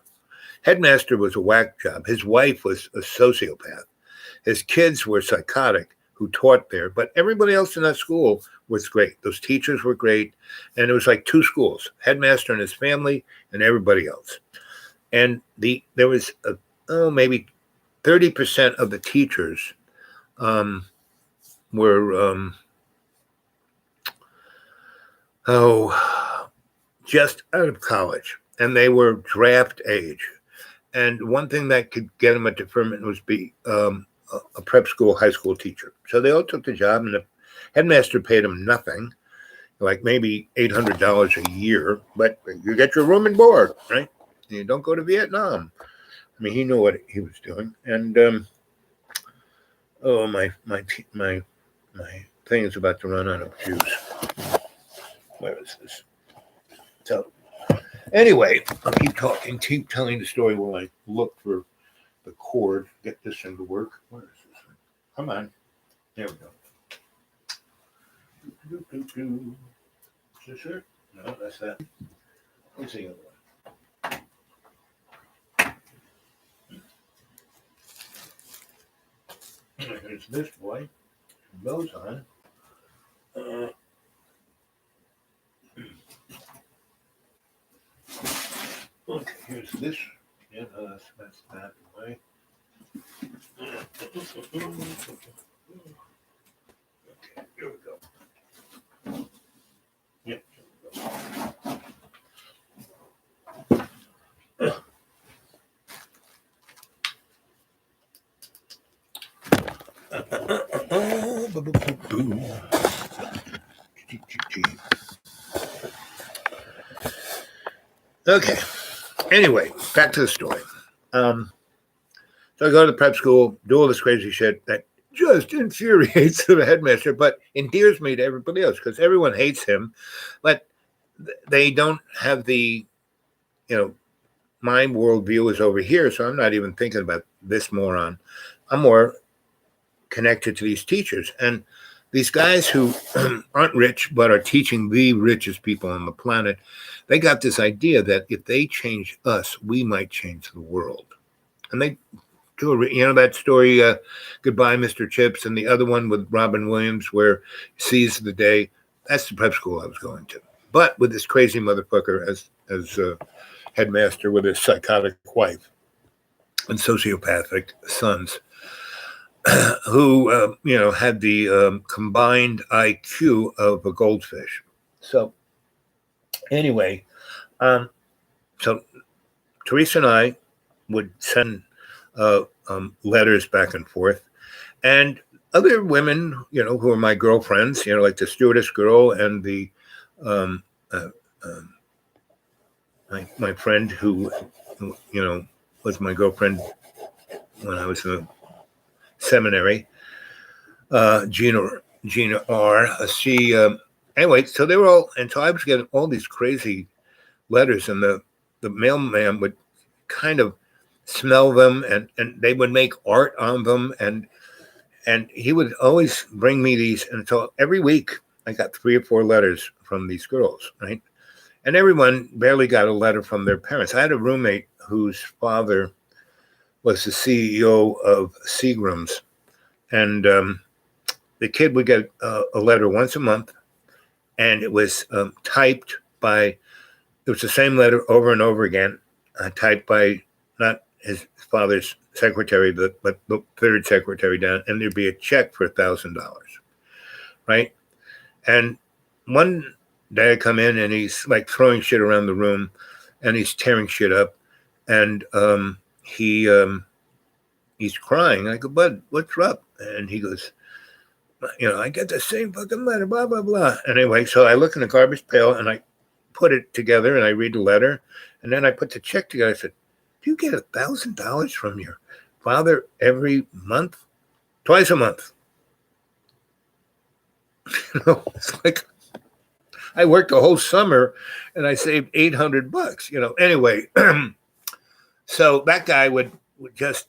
Headmaster was a whack job. His wife was a sociopath. His kids were psychotic who taught there, but everybody else in that school was great. Those teachers were great, and it was like two schools: headmaster and his family, and everybody else. And there was maybe 30% of the teachers were just out of college, and they were draft age. And one thing that could get them a deferment was be a prep school, high school teacher. So they all took the job, and the headmaster paid them nothing, like maybe $800 a year, but you get your room and board, right? You don't go to Vietnam. I mean, he knew what he was doing. And my thing is about to run out of juice. Where is this? So anyway, I'll keep telling the story while I look for the cord. Get this thing to work. Where is this thing? Come on. There we go. Is this it? No, that's that. What's the other one? Here's this boy. Goes on. Okay, here's this. Yeah, no, that's that way. Okay, here we go. Yep, here we go. Okay. Anyway, back to the story. So I go to the prep school, do all this crazy shit that just infuriates the headmaster, but endears me to everybody else because everyone hates him. But they don't have the, my worldview is over here, so I'm not even thinking about this moron. I'm more connected to these teachers. And these guys who aren't rich but are teaching the richest people on the planet, they got this idea that if they change us, we might change the world. And they do, that story, Goodbye, Mr. Chips, and the other one with Robin Williams where he sees the day. That's the prep school I was going to. But with this crazy motherfucker as headmaster with his psychotic wife and sociopathic sons. Who, had the combined IQ of a goldfish. So anyway, so Teresa and I would send letters back and forth. And other women, who are my girlfriends, like the stewardess girl and the my friend who, was my girlfriend when I was in the seminary, Gina R. She anyway. So they were all, and so I was getting all these crazy letters, and the mailman would kind of smell them, and they would make art on them, and he would always bring me these, and so every week I got 3 or 4 letters from these girls, right? And everyone barely got a letter from their parents. I had a roommate whose father was the CEO of Seagram's, and the kid would get a letter once a month, and it was typed by, it was the same letter over and over again, typed by not his father's secretary, but the third secretary down, and there'd be a check for $1,000. right? And one day I come in and he's like throwing shit around the room, and he's tearing shit up, and he's crying. I go, "Bud, what's up?" And he goes, I get the same fucking letter, blah blah blah. Anyway, so I look in the garbage pail and I put it together and I read the letter, and then I put the check together. I said, "Do you get $1,000 from your father every month, twice a month?" It's like I worked a whole summer and I saved $800. Anyway, so that guy would just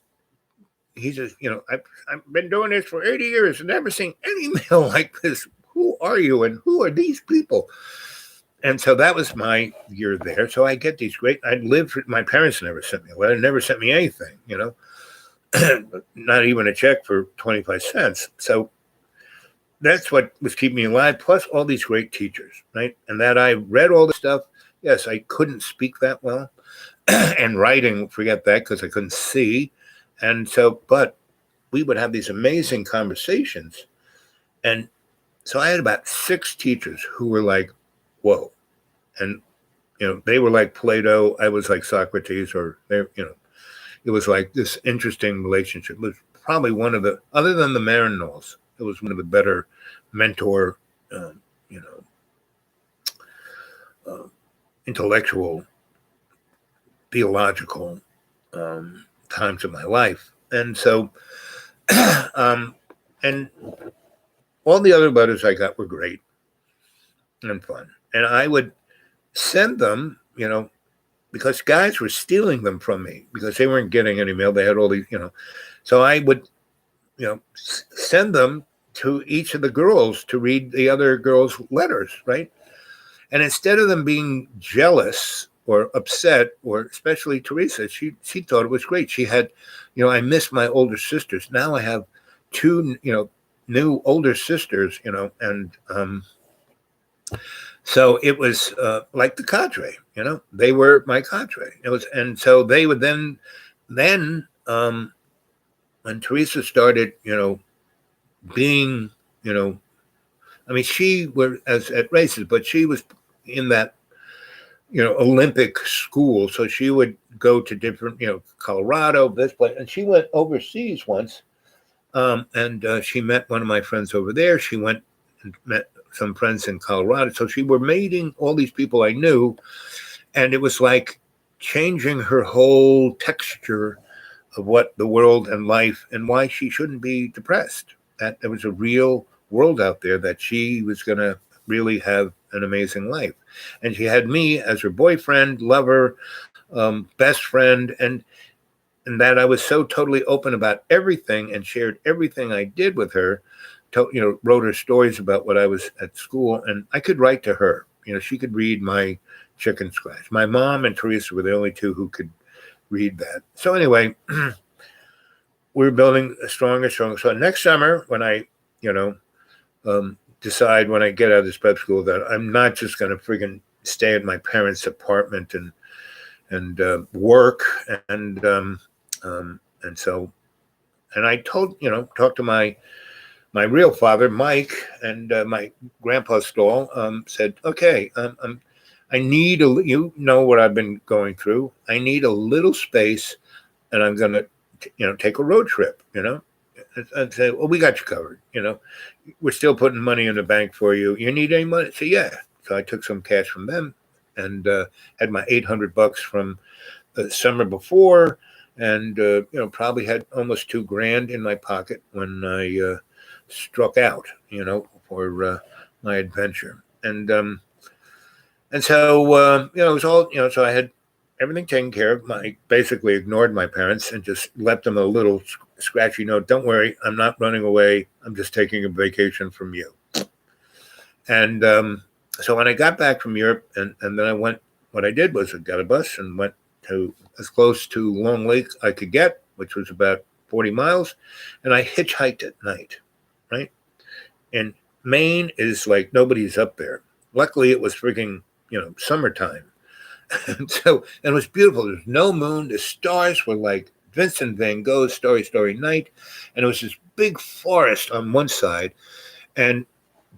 he just I've been doing this for 80 years and never seen any mail like this. Who are you and who are these people? And so that was my year there. So I get these great. I lived. My parents never sent me a letter. Never sent me anything. Not even a check for 25 cents. So that's what was keeping me alive. Plus all these great teachers, right? And that I read all the stuff. Yes, I couldn't speak that well, and writing, forget that, because I couldn't see. And so, but we would have these amazing conversations, and so I had about 6 teachers who were like, "Whoa." And, they were like Plato. I was like Socrates, or it was like this interesting relationship. It was probably one of the, other than the Marinols, it was one of the better mentor, intellectual, theological times of my life. And so, and all the other letters I got were great and fun. And I would send them, because guys were stealing them from me because they weren't getting any mail. They had all these, so I would, send them to each of the girls to read the other girls' letters, right? And instead of them being jealous or upset, or especially Teresa, she thought it was great. She had, I miss my older sisters. Now I have 2, new older sisters, and so it was like the cadre, they were my cadre. It was, and so they would then when Teresa started, being, I mean, she was at races, but she was in that, Olympic school. So she would go to different, Colorado, this place, and she went overseas once. And she met one of my friends over there. She went and met some friends in Colorado. So she were meeting all these people I knew. And it was like changing her whole texture of what the world and life, and why she shouldn't be depressed. That there was a real world out there, that she was going to really have an amazing life. And she had me as her boyfriend, lover, best friend, and that I was so totally open about everything and shared everything I did with her. Wrote her stories about what I was at school, and I could write to her. She could read my chicken scratch. My mom and Teresa were the only 2 who could read that. So anyway, we're building a stronger. So next summer, when I, decide when I get out of this prep school that I'm not just going to friggin' stay at my parents' apartment and work, and so, and I talked to my real father, Mike, and my grandpa Stoll, said, "Okay, I need what I've been going through. I need a little space, and I'm going to, take a road trip, I'd say, well, we got you covered, we're still putting money in the bank for you. You need any money?" So yeah. So I took some cash from them, and had my $800 from the summer before, and probably had almost $2,000 in my pocket when I struck out, for my adventure. And so it was all, so I had everything taken care of. I basically ignored my parents and just left them a little scratchy note. "Don't worry, I'm not running away. I'm just taking a vacation from you." And so when I got back from Europe, and then what I did was I got a bus and went to as close to Long Lake I could get, which was about 40 miles. And I hitchhiked at night, right? And Maine is like nobody's up there. Luckily, it was freaking, summertime. And it was beautiful. There was no moon. The stars were like Vincent van Gogh's Starry, Starry Night. And it was this big forest on one side, and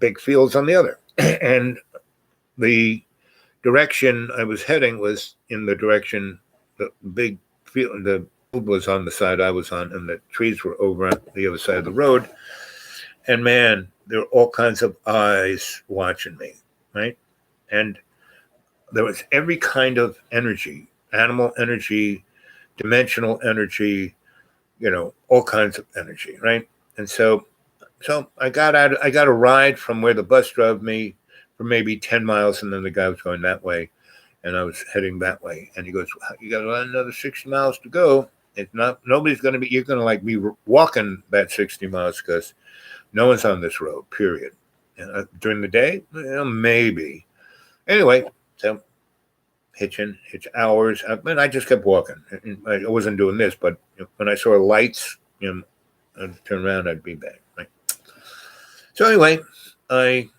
big fields on the other. And the direction I was heading was in the direction the big field, the field was on the side I was on, and the trees were over on the other side of the road. And man, there were all kinds of eyes watching me, right? And there was every kind of energy, animal energy, dimensional energy, all kinds of energy, right? And so I got a ride from where the bus drove me for maybe 10 miles, and then the guy was going that way, and I was heading that way. And he goes, "You got another 60 miles to go. It's not, nobody's going to be, you're going to like be walking that 60 miles because no one's on this road, period." And during the day, maybe. Anyway, so hitch hours. I just kept walking. I wasn't doing this, but when I saw lights, I'd turn around, I'd be back. Right. So anyway, I,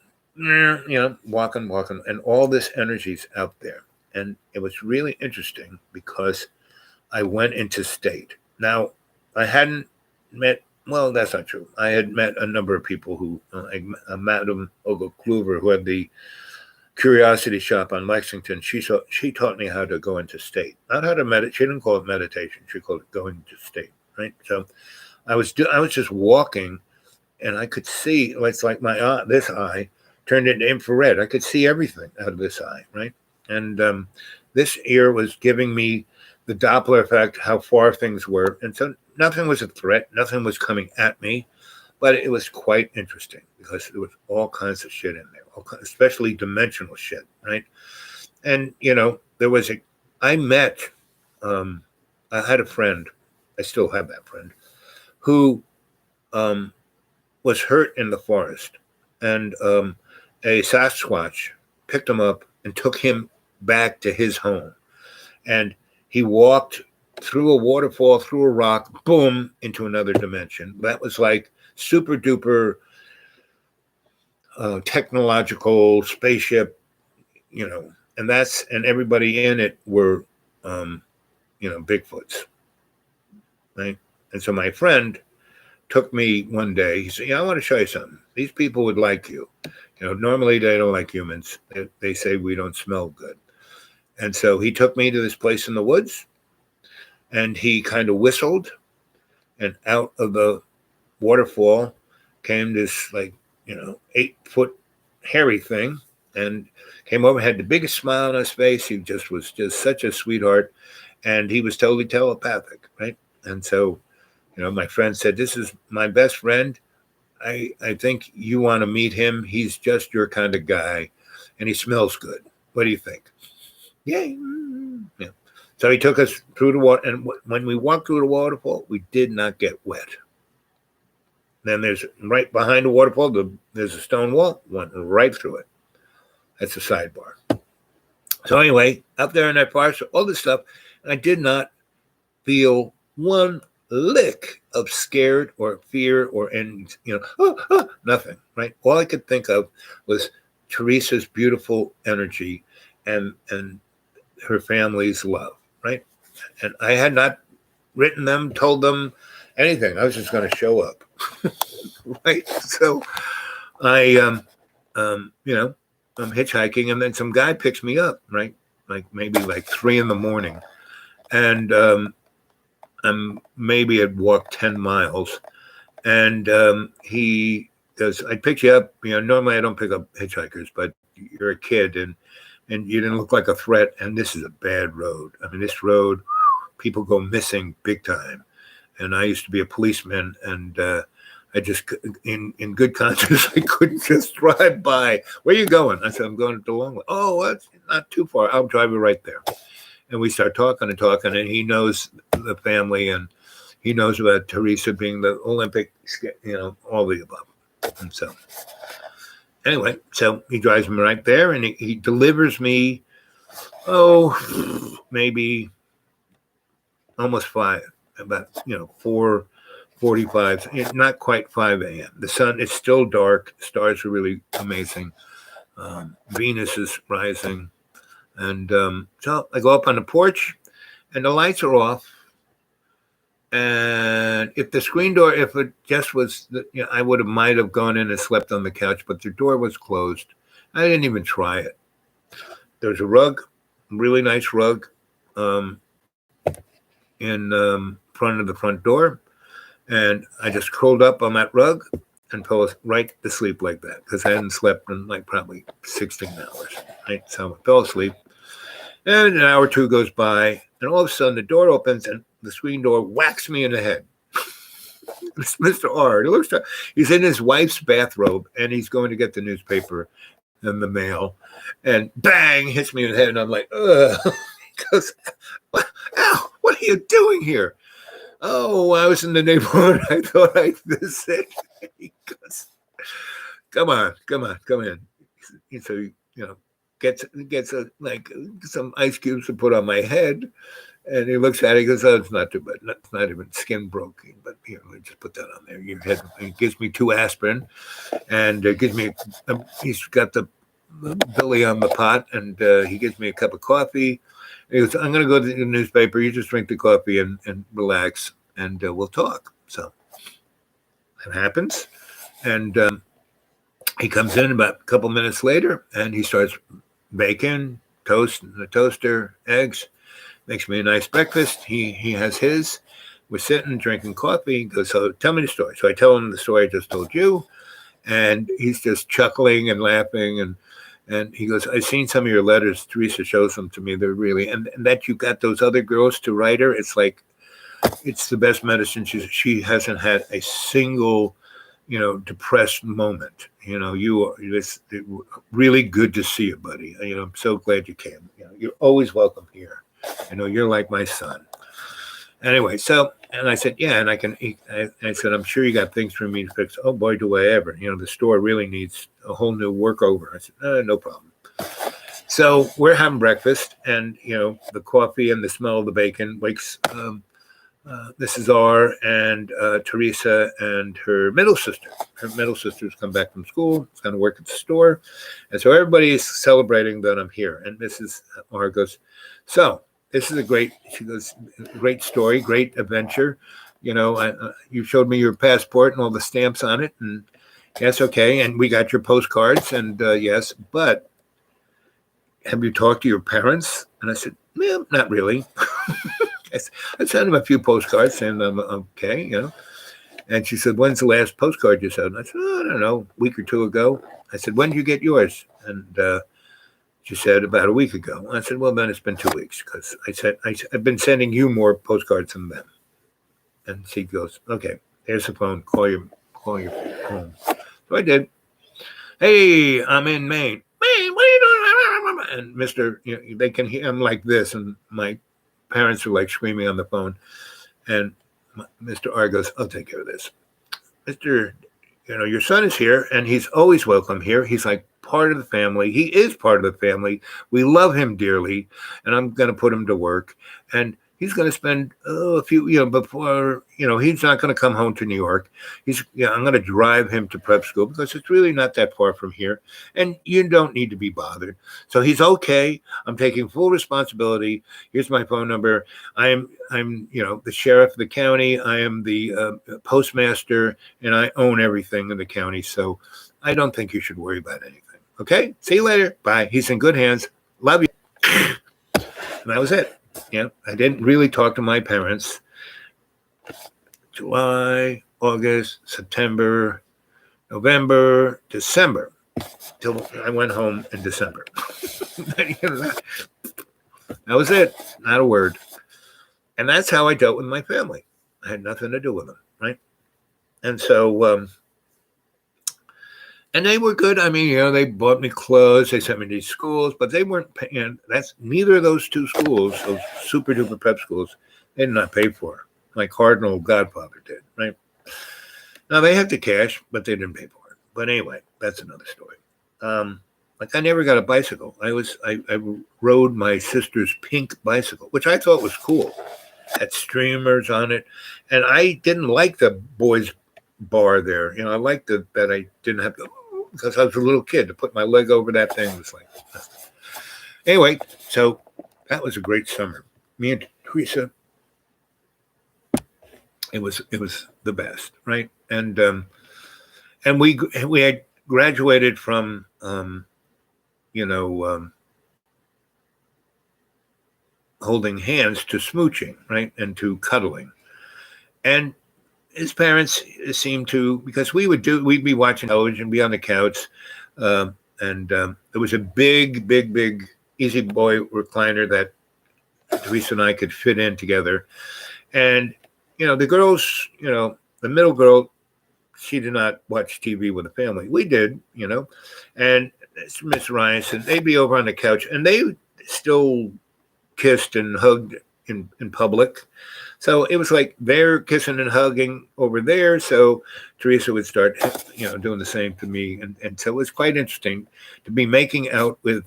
walking, and all this energy's out there. And it was really interesting because I went into state. Now, I hadn't met, well, that's not true. I had met a number of people who, Madam Ogle Kluver, who had the Curiosity Shop on Lexington. She taught me how to go into state, not how to meditate. She didn't call it meditation. She called it going to state, right? So I was just walking, and I could see. It's like my eye, this eye turned into infrared. I could see everything out of this eye, right? And this ear was giving me the Doppler effect, how far things were, and so nothing was a threat. Nothing was coming at me, but it was quite interesting because there was all kinds of shit in there, especially dimensional shit, right? And there was I had a friend, I still have that friend, who was hurt in the forest, and a Sasquatch picked him up and took him back to his home, and he walked through a waterfall, through a rock, boom, into another dimension. That was like super duper technological spaceship, and everybody in it were, Bigfoots, right? And so my friend took me one day. He said, "I want to show you something. These people would like you. Normally they don't like humans. They say we don't smell good." And so he took me to this place in the woods, and he kind of whistled, and out of the waterfall came this 8-foot hairy thing, and came over, had the biggest smile on his face. He was just such a sweetheart, and he was totally telepathic, right? And so, my friend said, "This is my best friend. I think you want to meet him. He's just your kind of guy, and he smells good. What do you think?" Yay. Yeah. So he took us through the water, and when we walked through the waterfall, we did not get wet. Then there's right behind the waterfall, there's a stone wall, went right through it. That's a sidebar. So anyway, up there in that forest, all this stuff, I did not feel one lick of scared or fear or any, nothing, right? All I could think of was Teresa's beautiful energy and her family's love, right? And I had not written them, told them anything. I was just going to show up, right? So I'm hitchhiking, and then some guy picks me up, right? Maybe 3 a.m, and maybe I'd walked 10 miles, and he goes, "I picked you up. Normally I don't pick up hitchhikers, but you're a kid, and you didn't look like a threat, and this is a bad road. I mean, this road, people go missing big time. And I used to be a policeman, and I just, in good conscience, I couldn't just drive by. Where are you going?" I said, "I'm going to Longwood." "Oh, that's not too far. I'll drive you right there." And we start talking, and he knows the family, and he knows about Teresa being the Olympic, all the above. And so anyway, so he drives me right there, and he delivers me, maybe almost 5, about 4:45, not quite 5 a.m. The sun is still dark. Stars are really amazing. Venus is rising, and so I go up on the porch, and the lights are off, And if the screen door, if it just was, I might have gone in and slept on the couch, but the door was closed. I didn't even try it. There's a rug, really nice rug, um, in front of the front door, and I just curled up on that rug and fell right to sleep like that because I hadn't slept in like probably 16 hours. Right, so I fell asleep, and an hour or two goes by, and all of a sudden the door opens and the screen door whacks me in the head. It's Mr. R. He's in his wife's bathrobe and he's going to get the newspaper and the mail, and bang, hits me in the head, and I'm like, ugh. He goes, ow, what are you doing here? Oh, I was in the neighborhood. I thought I'd visit. He goes, come on, come in. So, gets like some ice cubes to put on my head. And he looks at it, he goes, oh, it's not too bad. It's not even skin broken, but just put that on there. Your head. He gives me 2 aspirin, and gives me. He's got the billy on the pot, and he gives me a cup of coffee. He goes, I'm going to go to the newspaper. You just drink the coffee and relax, and we'll talk. So that happens, and he comes in about a couple minutes later, and he starts baking toast in the toaster, eggs. Makes me a nice breakfast. He has his. We're sitting drinking coffee. He goes, so tell me the story. So I tell him the story I just told you, and he's just chuckling and laughing. And he goes, I've seen some of your letters. Teresa shows them to me. They're really, and that you got those other girls to write her. It's like, it's the best medicine. She hasn't had a single, depressed moment. It's really good to see you, buddy. I'm so glad you came. You're always welcome here. You're like my son. Anyway, and I said, yeah, and I said, I'm sure you got things for me to fix. Oh boy, do I ever. The store really needs a whole new workover. I said, no problem. So we're having breakfast, and, the coffee and the smell of the bacon wakes Mrs. R and Teresa and her middle sister. Her middle sister's come back from school. It's going to work at the store. And so everybody is celebrating that I'm here. And Mrs. R goes, so this is she goes, great story, great adventure. You showed me your passport and all the stamps on it. And yes, okay. And we got your postcards. And yes, but have you talked to your parents? And I said, no, not really. I sent him a few postcards saying I'm okay, And she said, when's the last postcard you sent? And I said, I don't know, a week or 2 ago. I said, when did you get yours? And she said, about a week ago. I said, well, then it's been 2 weeks, because I've been sending you more postcards than them. And she goes, okay, here's the phone. Call your home. So I did. Hey, I'm in Maine. Maine, what are you doing? And Mr., they can hear him like this, and my parents are like screaming on the phone, and Mr. R goes, I'll take care of this. Mr., your son is here, and he's always welcome here. He's like part of the family. He is part of the family. We love him dearly, and I'm going to put him to work, and he's going to spend a few, before, he's not going to come home to New York. I'm going to drive him to prep school because it's really not that far from here. And you don't need to be bothered. So he's okay. I'm taking full responsibility. Here's my phone number. I'm the sheriff of the county. I am the postmaster, and I own everything in the county. So I don't think you should worry about anything. Okay. See you later. Bye. He's in good hands. Love you. And that was it. I didn't really talk to my parents. July, August, September, November, December, till I went home in December. That was it. Not a word. And that's how I dealt with my family. I had nothing to do with them, right? And so, and they were good. I mean, they bought me clothes. They sent me to these schools, but they weren't paying. That's neither of those 2 schools, those super duper prep schools, they did not pay for. My cardinal godfather did, right? Now they had the cash, but they didn't pay for it. But anyway, that's another story. I never got a bicycle. I rode my sister's pink bicycle, which I thought was cool. Had streamers on it, and I didn't like the boys' bar there. I liked that I didn't have to, because I was a little kid, to put my leg over that thing was like anyway. So that was a great summer. Me and Teresa It was the best, right? And we had graduated from you know holding hands to smooching, right, and to cuddling. And his parents seemed to, because we'd be watching television, be on the couch, and there was a big easy boy recliner that Teresa and I could fit in together. And the girls, the middle girl, she did not watch TV with the family. We did, and Miss Ryerson, they'd be over on the couch, and they still kissed and hugged in public. So it was like they're kissing and hugging over there. So Teresa would start, doing the same to me. And so it was quite interesting to be making out with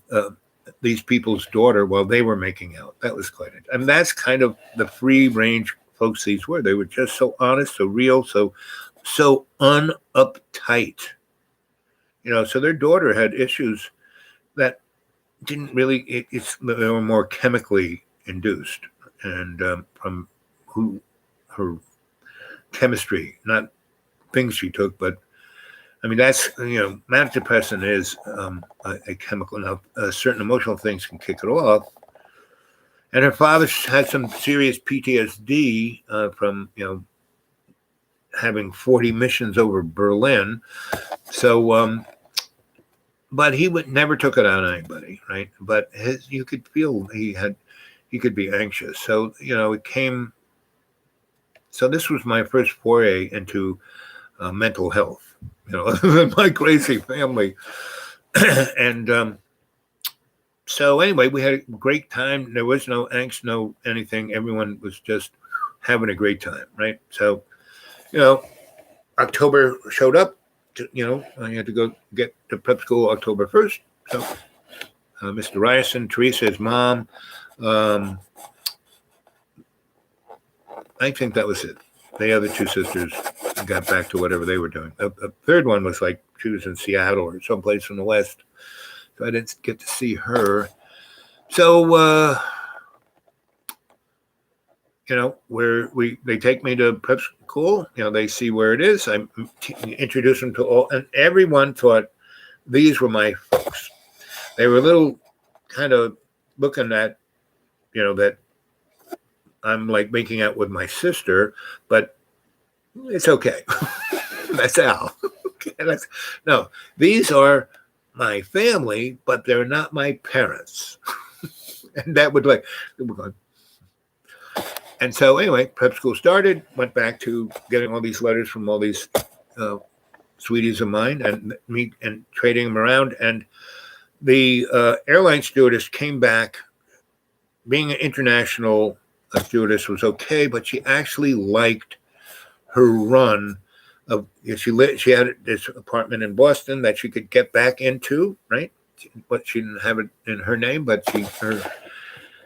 these people's daughter while they were making out. That was quite interesting. I mean, that's kind of the free range folks these were. They were just so honest, so real, so unuptight. So their daughter had issues that didn't really, they were more chemically induced and from her chemistry, not things she took, but I mean, that's, manic depression is a chemical. Now, certain emotional things can kick it off. And her father had some serious PTSD from, having 40 missions over Berlin. So, but he never took it on anybody, right? But you could feel he could be anxious. So, it came. So this was my first foray into mental health, other than my crazy family. And so anyway, we had a great time. There was no angst, no anything. Everyone was just having a great time, right? So, October showed up. I had to go get to prep school October 1st. So Mr. Ryerson, Teresa's mom, I think that was it. The other two sisters got back to whatever they were doing. A third one was like she was in Seattle or someplace in the West, so I didn't get to see her. So, where they take me to prep school. They see where it is. I introduce them to all, and everyone thought these were my folks. They were a little kind of looking at, that I'm like making out with my sister, but it's okay. That's Al. No, these are my family, but they're not my parents. And that would and so anyway, prep school started, went back to getting all these letters from all these sweeties of mine and trading them around. And the airline stewardess came back. Being an international stewardess was okay, but she actually liked her run of, she had this apartment in Boston that she could get back into, right? But she didn't have it in her name, but her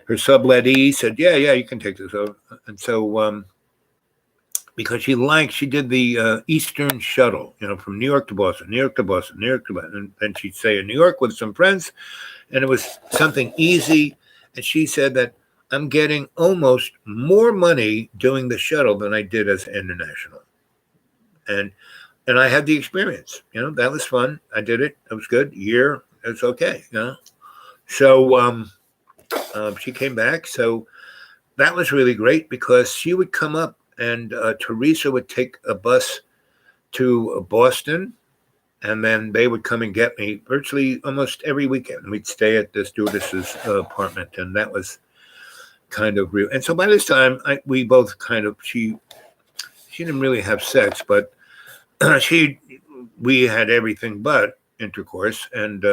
sublettee said, yeah, you can take this over. And so, because she did the Eastern shuttle, from New York to Boston, New York to Boston, New York to Boston. And then she'd stay in New York with some friends, and it was something easy. And she said that I'm getting almost more money doing the shuttle than I did as international. And I had the experience, that was fun. I did it. It was good. Year, it's okay. So she came back. So that was really great because she would come up and Teresa would take a bus to Boston, and then they would come and get me virtually almost every weekend. We'd stay at the stewardess's apartment, and that was kind of real. And so by this time, we both kind of, she didn't really have sex, but we had everything but intercourse, and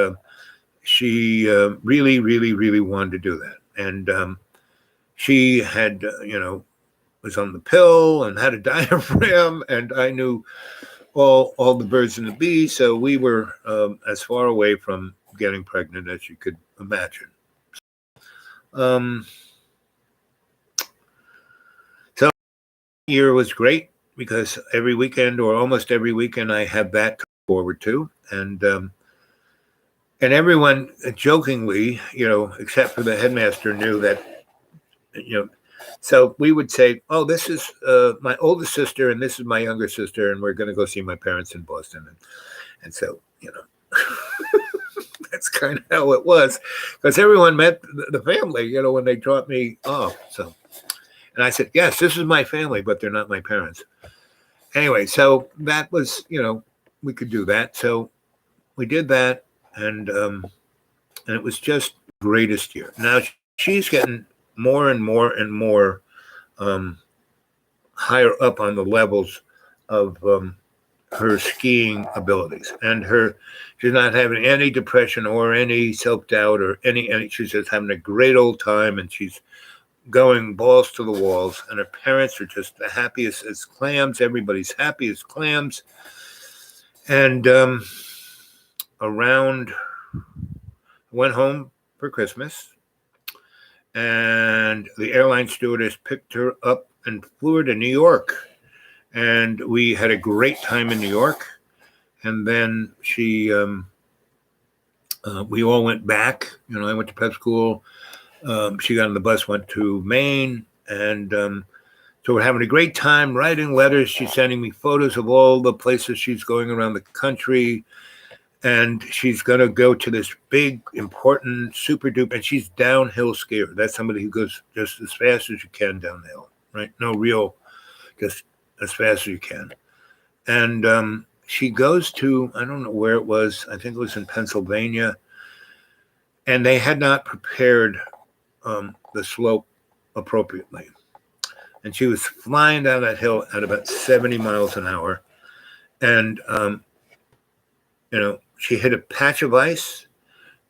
she really, really, really wanted to do that. And she had, was on the pill and had a diaphragm, and I knew all the birds and the bees, so we were as far away from getting pregnant as you could imagine. So year was great because every weekend or almost every weekend I had that to look forward to, and everyone jokingly, except for the headmaster, knew that So we would say, "Oh, this is my oldest sister, and this is my younger sister, and we're going to go see my parents in Boston." And so, that's kind of how it was, because everyone met the family, when they dropped me off. So, and I said, "Yes, this is my family, but they're not my parents." Anyway, so that was, we could do that. So we did that, and it was just the greatest year. Now she's getting more and more and more um, higher up on the levels of her skiing abilities, and she's not having any depression or any self-doubt or any. She's just having a great old time, and she's going balls to the walls, and her parents are just the happiest as clams. Everybody's happy as clams. And around went home for Christmas, and the airline stewardess picked her up and flew her to New York. And we had a great time in New York. And then we all went back. I went to prep school. She got on the bus, went to Maine. And so we're having a great time writing letters. She's sending me photos of all the places she's going around the country. And she's going to go to this big, important, super duper, and she's downhill skier. That's somebody who goes just as fast as you can downhill, right? No real, just as fast as you can. And she goes to, I don't know where it was. I think it was in Pennsylvania. And they had not prepared the slope appropriately. And she was flying down that hill at about 70 miles an hour. And, she hit a patch of ice,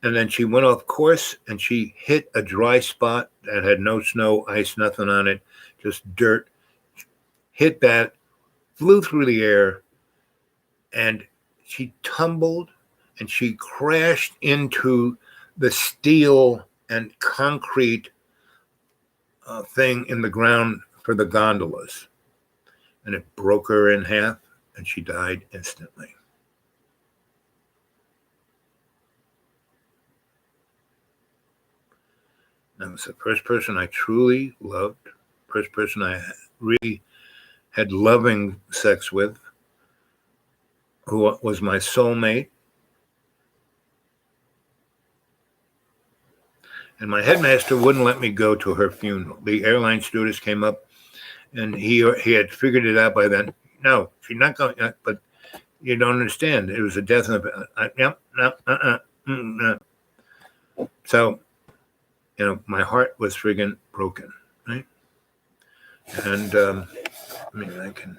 and then she went off course, and she hit a dry spot that had no snow, ice, nothing on it, just dirt. Hit that, flew through the air, and she tumbled, and she crashed into the steel and concrete thing in the ground for the gondolas. And it broke her in half, and she died instantly. That was the first person I truly loved, first person I really had loving sex with, who was my soulmate. And my headmaster wouldn't let me go to her funeral. The airline stewardess came up, and he had figured it out by then. No, she's not going, but you don't understand. It was a death of, So, my heart was friggin' broken, right? And, I can.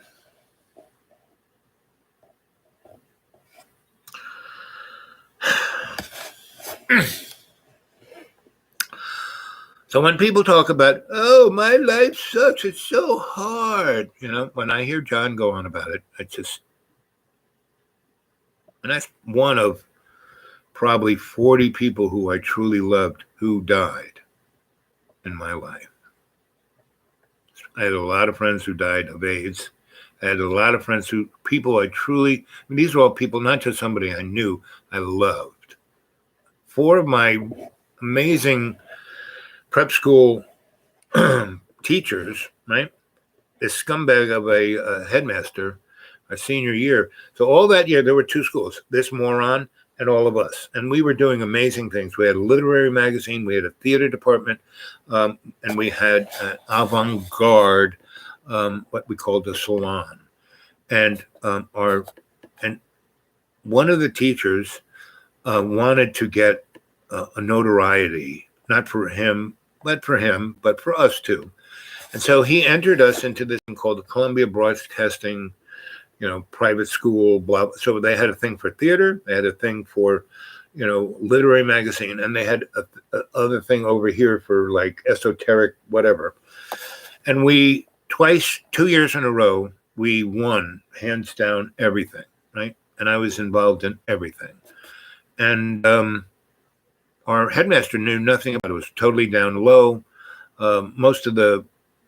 So when people talk about, oh, my life sucks, it's so hard, when I hear John go on about it, and that's one of probably 40 people who I truly loved who died in my life. I had a lot of friends who died of AIDS. I had a lot of friends people I truly, these are all people, not just somebody I knew, I loved. 4 of my amazing prep school teachers, right? This scumbag of a headmaster, our senior year. So all that year, there were 2 schools, this moron and all of us. And we were doing amazing things. We had a literary magazine, we had a theater department, and we had an avant-garde, what we called a salon. And one of the teachers wanted to get a notoriety, not for him, but for us too. And so he entered us into this thing called the Columbia Broadcasting, private school, blah. So they had a thing for theater, they had a thing for, literary magazine, and they had a other thing over here for like esoteric, whatever. And we 2 years in a row, we won hands down everything, right? And I was involved in everything. And our headmaster knew nothing about it. It was totally down low. Most of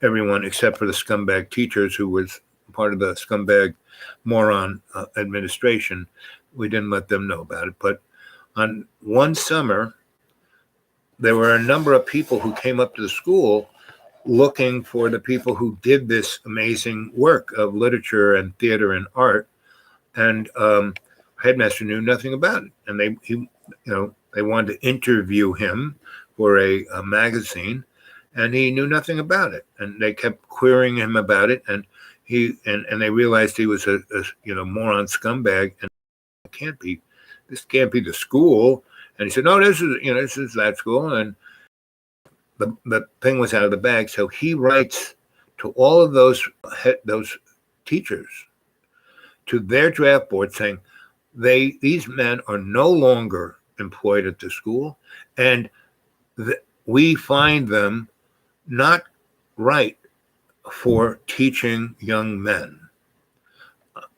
everyone except for the scumbag teachers, who was part of the scumbag moron administration, we didn't let them know about it. But on one summer, there were a number of people who came up to the school looking for the people who did this amazing work of literature and theater and art, and headmaster knew nothing about it. And they wanted to interview him for a magazine, and he knew nothing about it. And they kept querying him about it, and they realized he was a moron scumbag, and this can't be the school. And he said, no, this is that school. And the thing was out of the bag. So he writes to all of those teachers, to their draft board, saying these men are no longer employed at the school, and we find them not right for teaching young men.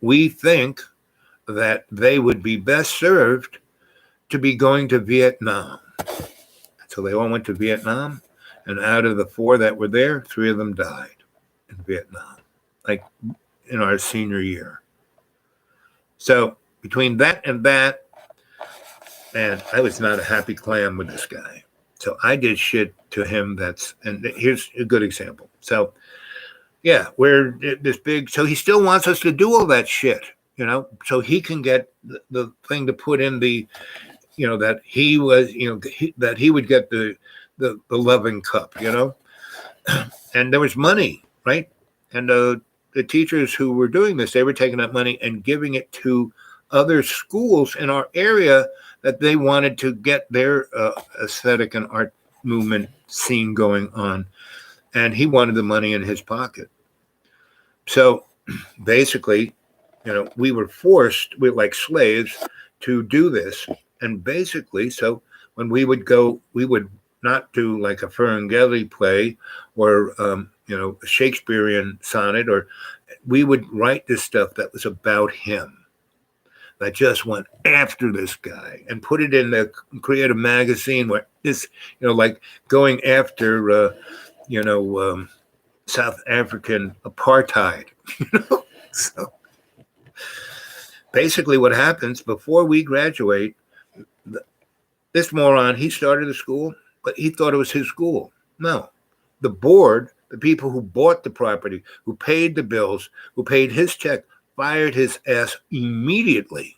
We think that they would be best served to be going to Vietnam. So they all went to Vietnam, and out of the 4 that were there, 3 of them died in Vietnam, like in our senior year. So between that and that, man, I was not a happy clam with this guy. So I did shit to him and here's a good example. So yeah, we're this big, so he still wants us to do all that shit, so he can get the thing to put in the, that he was, that he would get the loving cup, and there was money, right? And the teachers who were doing this, they were taking that money and giving it to other schools in our area that they wanted to get their aesthetic and art movement scene going on. And he wanted the money in his pocket. So basically, we were forced, we're like slaves, to do this. And basically, so when we would go, we would not do like a Ferngully play or, a Shakespearean sonnet, or we would write this stuff that was about him, that just went after this guy and put it in the creative magazine where this, like going after, South African apartheid, So basically what happens before we graduate, this moron, he started the school, but he thought it was his school. No, the board, the people who bought the property, who paid the bills, who paid his check, fired his ass immediately.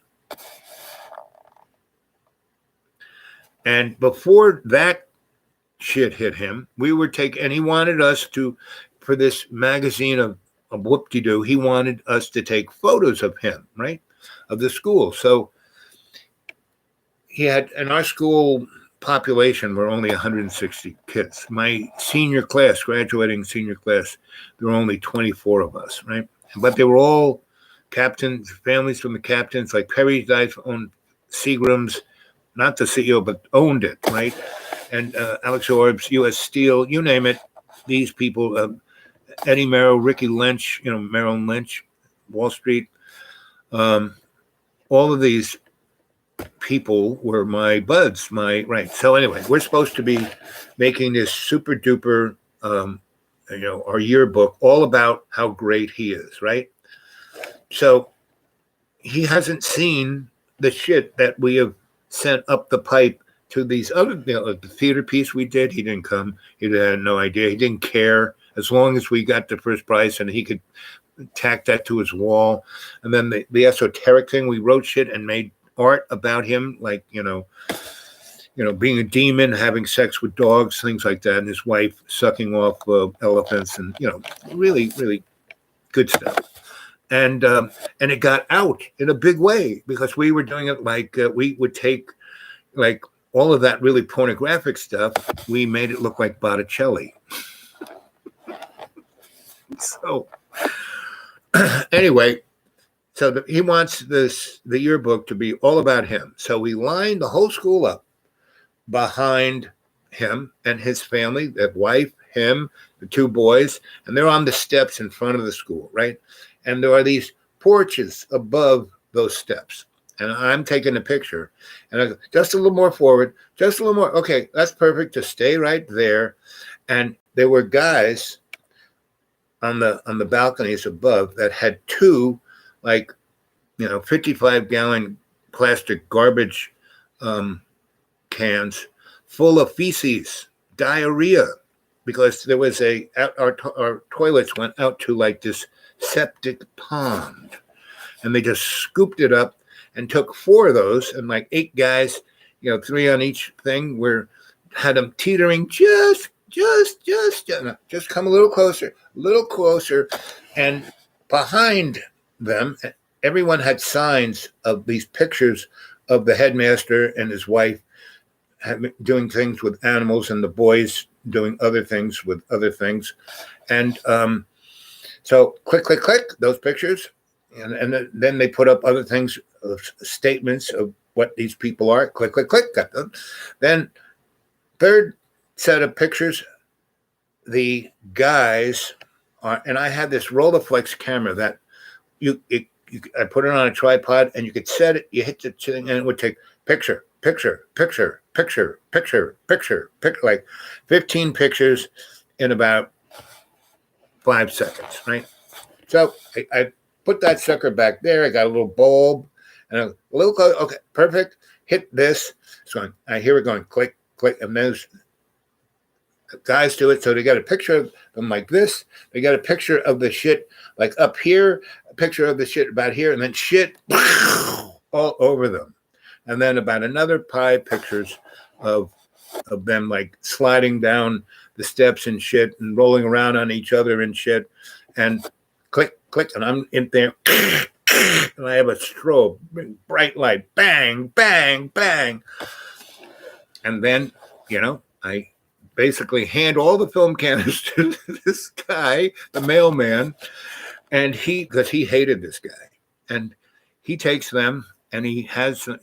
And before that shit hit him, and he wanted us to, for this magazine of whoop-de-doo, he wanted us to take photos of him, right, of the school. So he had, in our school population, were only 160 kids. My graduating senior class, there were only 24 of us, right? But they were all captains, families from the captains, like Perry Dice owned Seagram's, not the CEO, but owned it, right? And Alex Orbs, U.S. Steel, you name it, these people, Eddie Merrill, Ricky Lynch, Merrill Lynch, Wall Street, all of these people were my buds, right. So anyway, we're supposed to be making this super duper, our yearbook all about how great he is, right? So he hasn't seen the shit that we have sent up the pipe to these other, the theater piece we did. He didn't come. He had no idea. He didn't care as long as we got the first prize and he could tack that to his wall. And then the esoteric thing, we wrote shit and made art about him, like, being a demon, having sex with dogs, things like that, and his wife sucking off elephants, and really, really good stuff. And it got out in a big way because we were doing it like we would take like all of that really pornographic stuff. We made it look like Botticelli. So anyway. So he wants the yearbook to be all about him. So we lined the whole school up behind him and his family, that wife, him, the 2 boys, and they're on the steps in front of the school, right? And there are these porches above those steps. And I'm taking a picture. And I go, just a little more forward, just a little more. Okay, that's perfect. Just stay right there. And there were guys on the balconies above that had 2 55-gallon plastic garbage cans full of feces, diarrhea. because there was our toilets went out to like this septic pond, and they just scooped it up and took 4 of those, and like 8 guys, 3 on each thing, had them teetering just come a little closer, and behind them, everyone had signs of these pictures of the headmaster and his wife doing things with animals, and the boys doing other things with other things. And so click, those pictures. And then they put up other things, statements of what these people are. Click, got them. Then third set of pictures, the guys are, and I had this Rolleiflex camera that I put it on a tripod, and you could set it, you hit the thing, and it would take picture, like 15 pictures in about 5 seconds, right? So I put that sucker back there. I got a little bulb and a little close. Okay, perfect. Hit this. It's going. I hear it going click, and there's guys do it. So they got a picture of them like this. They got a picture of the shit like up here, a picture of the shit about here, and then shit all over them. And then about another 5 pictures of them like sliding down the steps and shit and rolling around on each other and shit. And click, and I'm in there. And I have a strobe, bright light, bang, bang, bang. And then, I basically hand all the film cannons to this guy, the mailman, and because he hated this guy. And he takes them, and he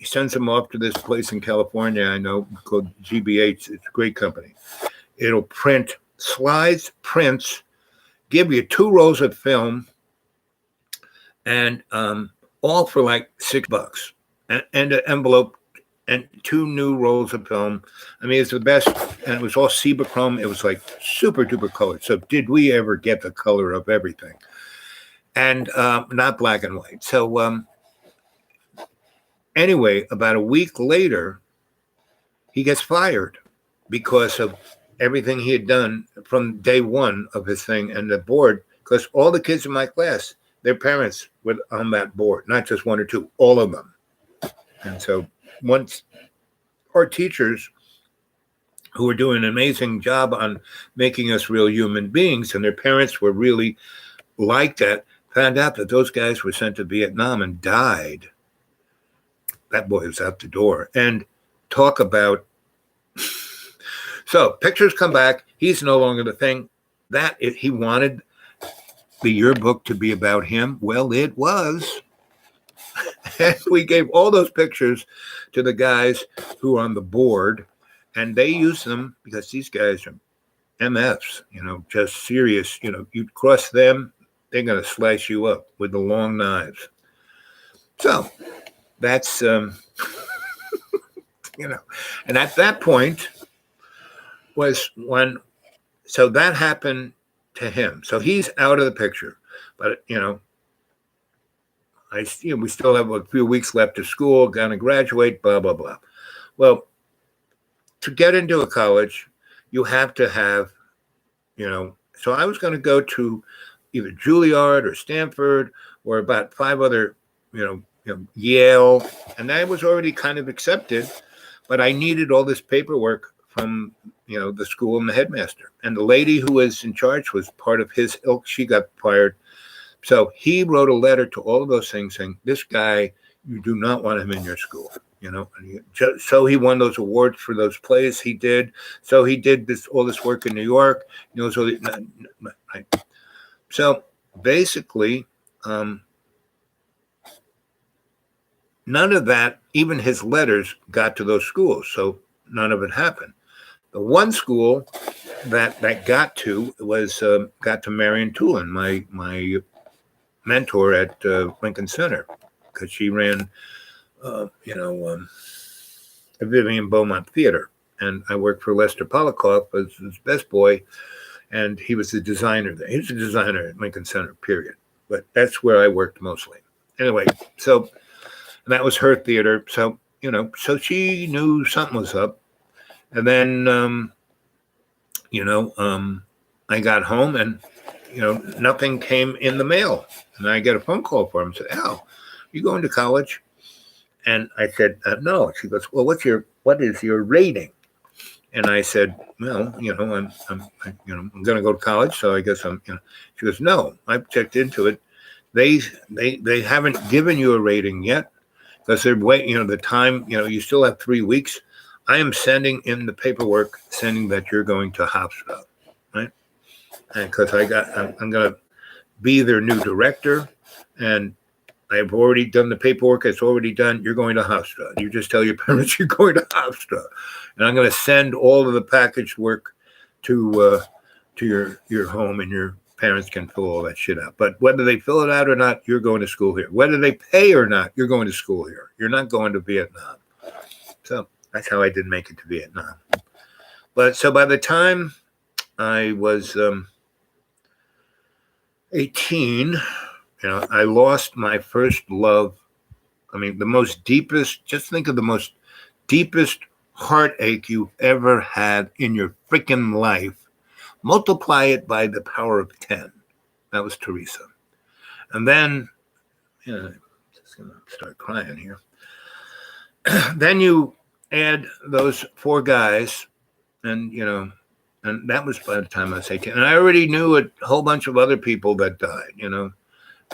sends them off to this place in California, I know, called GBH. It's a great company. It'll print slides, prints, give you 2 rolls of film, and all for like $6, and an envelope and 2 new rolls of film. I mean, it's the best, and it was all Cibachrome. It was like super duper colored. So did we ever get the color of everything? And not black and white. So anyway, about a week later, he gets fired because of everything he had done from day one of his thing, and the board, because all the kids in my class, their parents were on that board, not just 1 or 2, all of them. And so once our teachers, who were doing an amazing job on making us real human beings, and their parents were really like that, found out that those guys were sent to Vietnam and died, that boy was out the door. And talk about, so pictures come back. He's no longer the thing. He wanted the yearbook to be about him. Well, it was. And we gave all those pictures to the guys who are on the board, and they use them because these guys are MFs, just serious. You cross them, they're going to slice you up with the long knives. So that's, and at that point was when, so that happened to him. So he's out of the picture, but, we still have a few weeks left of school, going to graduate, blah, blah, blah. Well, to get into a college, you have to have, so I was going to go to either Juilliard or Stanford or about 5 other, Yale, and I was already kind of accepted, but I needed all this paperwork from, the school and the headmaster. And the lady who was in charge was part of his ilk. She got fired. So he wrote a letter to all of those things saying, this guy, you do not want him in your school, So he won those awards for those plays he did. So he did all this work in New York, So basically, none of that, even his letters, got to those schools. So none of it happened. The one school that got to was got to Marion Tulin, my mentor at Lincoln Center, because she ran, the Vivian Beaumont Theater, and I worked for Lester Polikoff as his best boy, and he was the designer there. He was a designer at Lincoln Center, period. But that's where I worked mostly. Anyway, so and that was her theater. So so she knew something was up, and then I got home and nothing came in the mail, and I get a phone call from him. Said, "Al, you going to college?" And I said, "No." She goes, "Well, what is your rating?" And I said, "Well, I'm going to go to college, so I guess I'm." She goes, "No, I've checked into it. They haven't given you a rating yet because they're waiting. The time. You still have 3 weeks. I am sending in the paperwork, saying that you're going to Hofstra, right? Because I'm going to be their new director, and I've already done the paperwork. It's already done. You're going to Hofstra. You just tell your parents you're going to Hofstra, and I'm going to send all of the packaged work to your home, and your parents can fill all that shit out. But whether they fill it out or not, you're going to school here. Whether they pay or not, you're going to school here. You're not going to Vietnam." So that's how I did make it to Vietnam. But so by the time I was 18, I lost my first love. I mean, the most deepest, just think of the most deepest heartache you've ever had in your freaking life. Multiply it by the power of 10. That was Teresa. And then, I'm just going to start crying here. Then you add those 4 guys, and, and that was by the time I was 18. And I already knew a whole bunch of other people that died,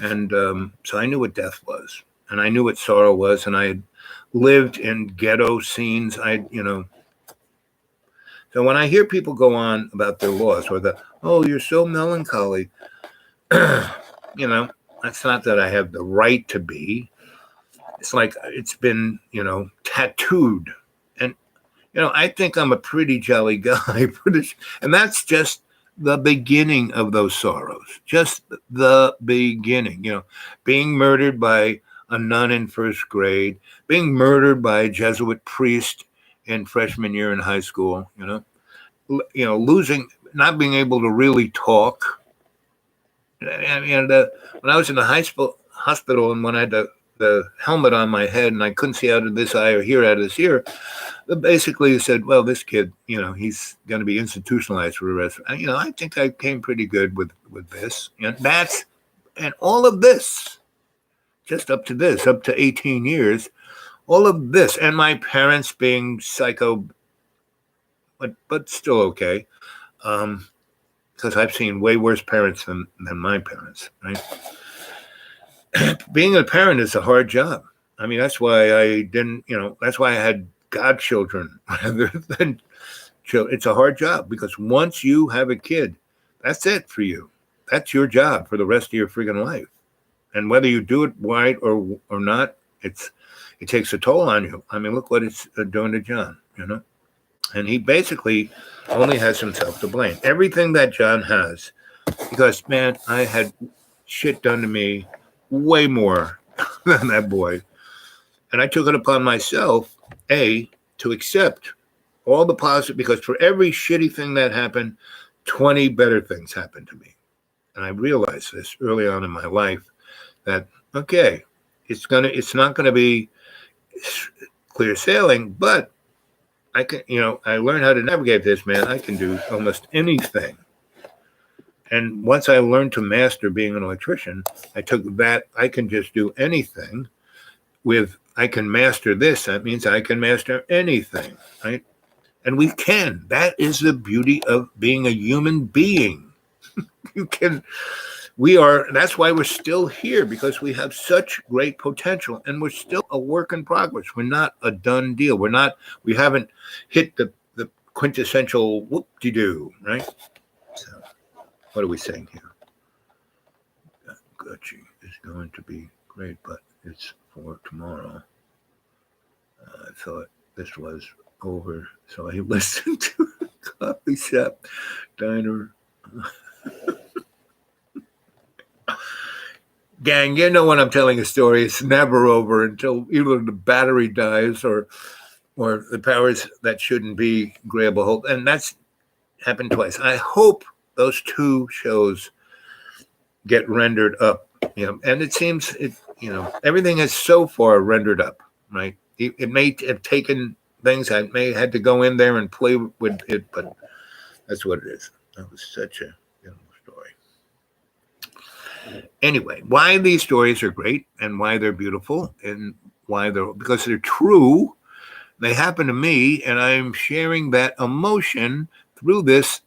And so I knew what death was, and I knew what sorrow was, and I had lived in ghetto scenes. So when I hear people go on about their loss or you're so melancholy, that's not that I have the right to be. It's like it's been, tattooed. And, I think I'm a pretty jolly guy. And that's just the beginning of those sorrows. Just the beginning, being murdered by a nun in first grade, being murdered by a Jesuit priest in freshman year in high school, losing, not being able to really talk. And when I was in the hospital and when I had the helmet on my head and I couldn't see out of this eye or hear out of this ear, basically said, well, this kid, he's going to be institutionalized for the rest. I think I came pretty good with this. And all of this, just up to 18 years, all of this, and my parents being psycho, but still okay. Because I've seen way worse parents than my parents, right? Being a parent is a hard job. I mean, that's why I didn't, that's why I had godchildren rather than children. It's a hard job because once you have a kid, that's it for you. That's your job for the rest of your friggin' life. And whether you do it right or not, it takes a toll on you. I mean, look what it's doing to John, And he basically only has himself to blame. Everything that John has, because, man, I had shit done to me way more than that boy. And I took it upon myself, to accept all the positive, because for every shitty thing that happened, 20 better things happened to me. And I realized this early on in my life that, okay, it's not going to be clear sailing, but I can, I learned how to navigate this, man. I can do almost anything. And once I learned to master being an electrician, I took that, I can just do anything I can master this. That means I can master anything, right? And we can. That is the beauty of being a human being. That's why we're still here, because we have such great potential and we're still a work in progress. We're not a done deal. We haven't hit the quintessential whoop-de-doo, right? So what are we saying here? Gucci is going to be great, but it's for tomorrow. I thought this was over, so I listened to a coffee shop diner. Gang, when I'm telling a story, it's never over until either the battery dies or the powers that shouldn't be grab a hold. And that's happened twice. I hope those 2 shows get rendered up, and it seems everything is so far rendered up, right? It may have taken things. I may have had to go in there and play with it, but That's what it is. That was such a beautiful story. Anyway, why these stories are great and why they're beautiful and why they're because they're true. They happen to me, and I'm sharing that emotion through this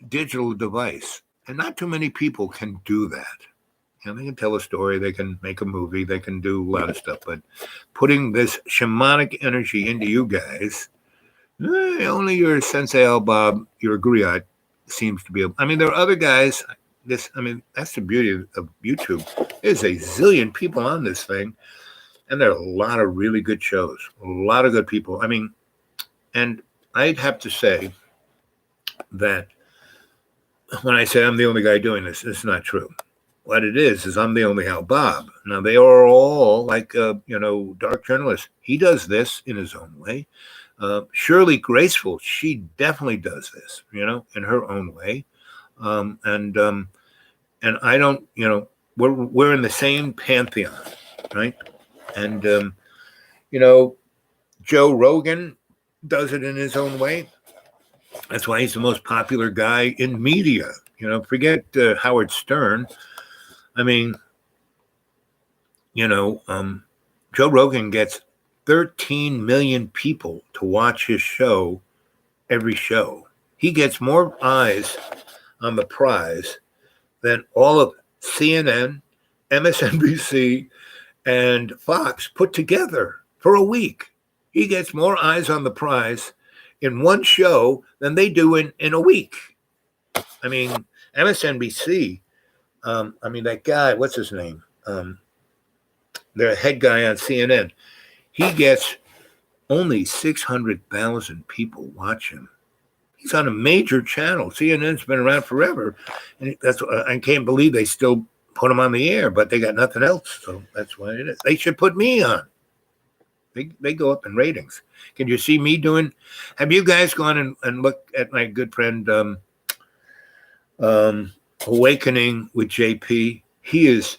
digital device. And not too many people can do that. They can tell a story, they can make a movie, they can do a lot of stuff, but putting this shamanic energy into you guys, only your Sensei Al Bob, your griot, seems to be able. I mean, there are other guys. That's the beauty of YouTube. There's a zillion people on this thing, and there are a lot of really good shows, a lot of good people. And I'd have to say that when I say I'm the only guy doing this, it's not true. What it is I'm the only Al Bob. Now, they are all like, dark journalists. He does this in his own way. Shirley Graceful, she definitely does this, in her own way. And I don't, we're in the same pantheon, right? And, Joe Rogan does it in his own way. That's why he's the most popular guy in media. Forget Howard Stern. Joe Rogan gets 13 million people to watch his show every show. He gets more eyes on the prize than all of CNN, MSNBC, and Fox put together for a week. He gets more eyes on the prize in one show than they do in a week. MSNBC, that guy, what's his name? The head guy on CNN, he gets only 600,000 people watch him. He's on a major channel. CNN's been around forever. And I can't believe they still put him on the air, but they got nothing else. So that's why it is. They should put me on. They go up in ratings. Can you see me doing? Have you guys gone and looked at my good friend Awakening with JP? He is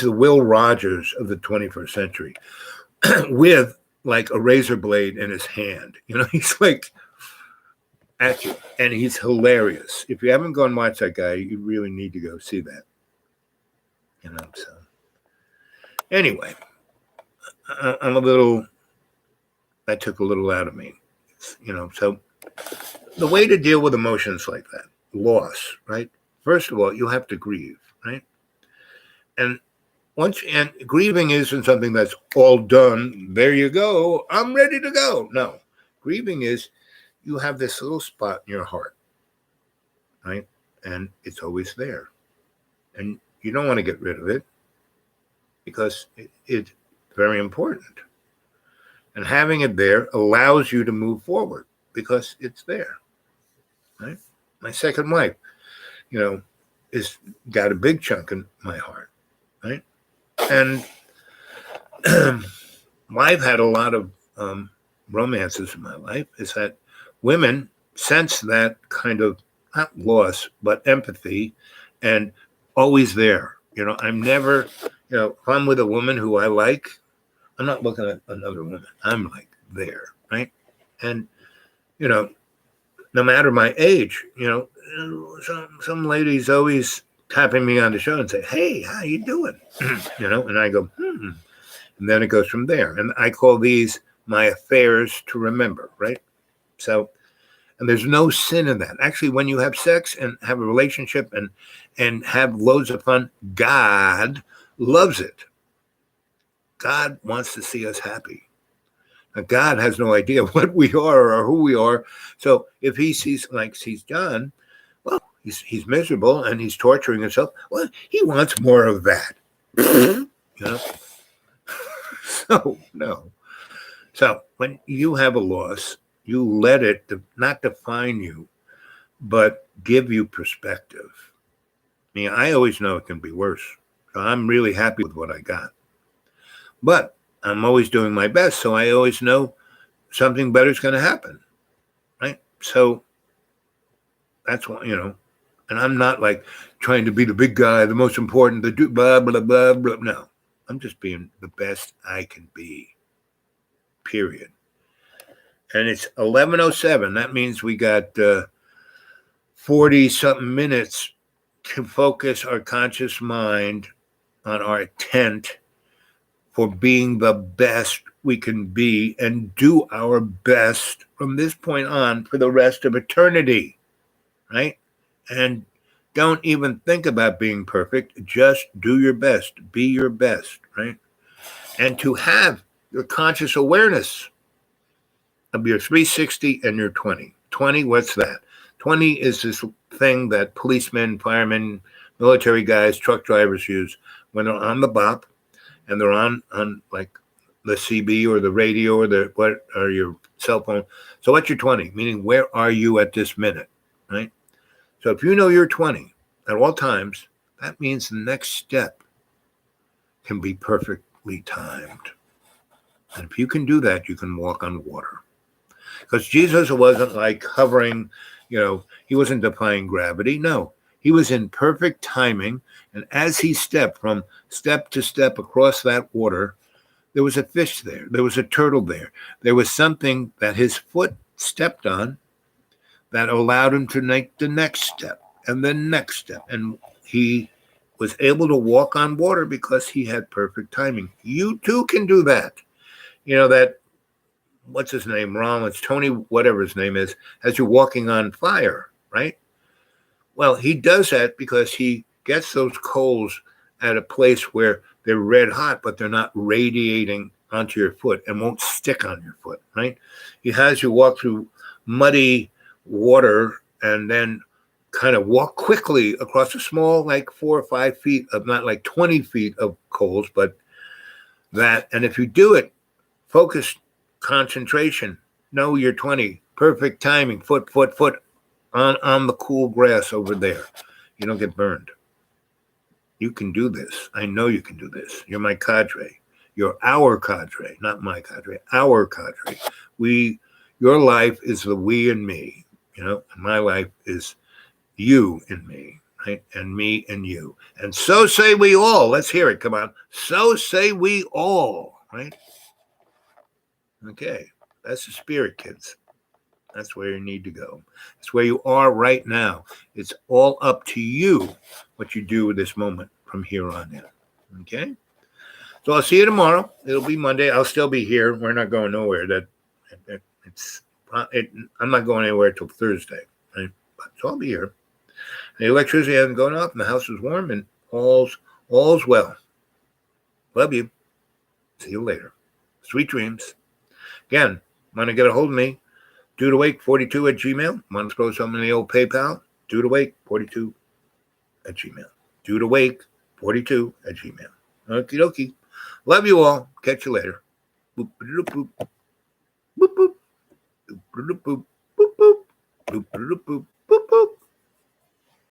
the Will Rogers of the 21st century with like a razor blade in his hand. He's like at you, and he's hilarious. If you haven't gone watch that guy, you really need to go see that. So anyway, that took a little out of me, so the way to deal with emotions like that, loss, right? First of all, you have to grieve, right? And grieving isn't something that's all done. There you go. I'm ready to go. No, grieving is you have this little spot in your heart, right? And it's always there. And you don't want to get rid of it because it's very important. And having it there allows you to move forward because it's there, right? My second wife, is got a big chunk in my heart, right? And I've had a lot of romances in my life, is that women sense that kind of, not loss, but empathy and always there. I'm never, if I'm with a woman who I like, I'm not looking at another woman. I'm like there, right? And, no matter my age, some ladies always tapping me on the shoulder and say, "Hey, how you doing?" And I go, And then it goes from there. And I call these my affairs to remember, right? So, and there's no sin in that. Actually, when you have sex and have a relationship and have loads of fun, God loves it. God wants to see us happy. Now, God has no idea what we are or who we are. So if he sees John, well, he's miserable and he's torturing himself. Well, he wants more of that. So, no. So when you have a loss, you let it not define you, but give you perspective. I always know it can be worse. So I'm really happy with what I got. But I'm always doing my best, so I always know something better is going to happen, right? So that's why, and I'm not like trying to be the big guy, the most important, the blah, blah, blah, blah. No, I'm just being the best I can be, period. And it's 11:07. That means we got 40 something minutes to focus our conscious mind on our intent for being the best we can be and do our best from this point on for the rest of eternity, right? And don't even think about being perfect. Just do your best. Be your best, right? And to have your conscious awareness of your 360 and your 20. 20, what's that? 20 is this thing that policemen, firemen, military guys, truck drivers use when they're on the bop and they're on like the CB or the radio or your cell phone. So what's your 20? Meaning, where are you at this minute, right? So if you know you're 20 at all times, that means the next step can be perfectly timed. And if you can do that, you can walk on water. Because Jesus wasn't like hovering, he wasn't defying gravity. No, he was in perfect timing. And as he stepped from step to step across that water, there was a fish there. There was a turtle there. There was something that his foot stepped on that allowed him to make the next step and the next step. And he was able to walk on water because he had perfect timing. You too can do that. That, what's his name, Rollins, Tony, whatever his name is, as you're walking on fire, right? Well, he does that because he gets those coals at a place where they're red hot, but they're not radiating onto your foot and won't stick on your foot, right? He has you walk through muddy water and then kind of walk quickly across a small, like 4 or 5 feet of, not like 20 feet of coals, but that. And if you do it, focused concentration, know you're 20, perfect timing, foot on the cool grass over there. You don't get burned. You can do this. I know you can do this. You're my cadre. You're our cadre, not my cadre, our cadre. Your life is the we and me, and my life is you and me, right? And me and you. And so say we all. Let's hear it. Come on. So say we all, right? Okay. That's the spirit, kids. That's where you need to go. It's where you are right now. It's all up to you what you do with this moment from here on in. Okay? So I'll see you tomorrow. It'll be Monday. I'll still be here. We're not going nowhere. I'm not going anywhere till Thursday. Right? So I'll be here. The electricity hasn't gone off, and the house is warm, and all's well. Love you. See you later. Sweet dreams. Again, want to get a hold of me? dudewake42@gmail. Want to throw something in the old PayPal? dudewake42@gmail. dudewake42@gmail. Okie dokie. Love you all. Catch you later. Boop, boop, boop. Boop, boop. Boop, boop, boop. Boop, boop. Boop, boop, boop. Boop, boop.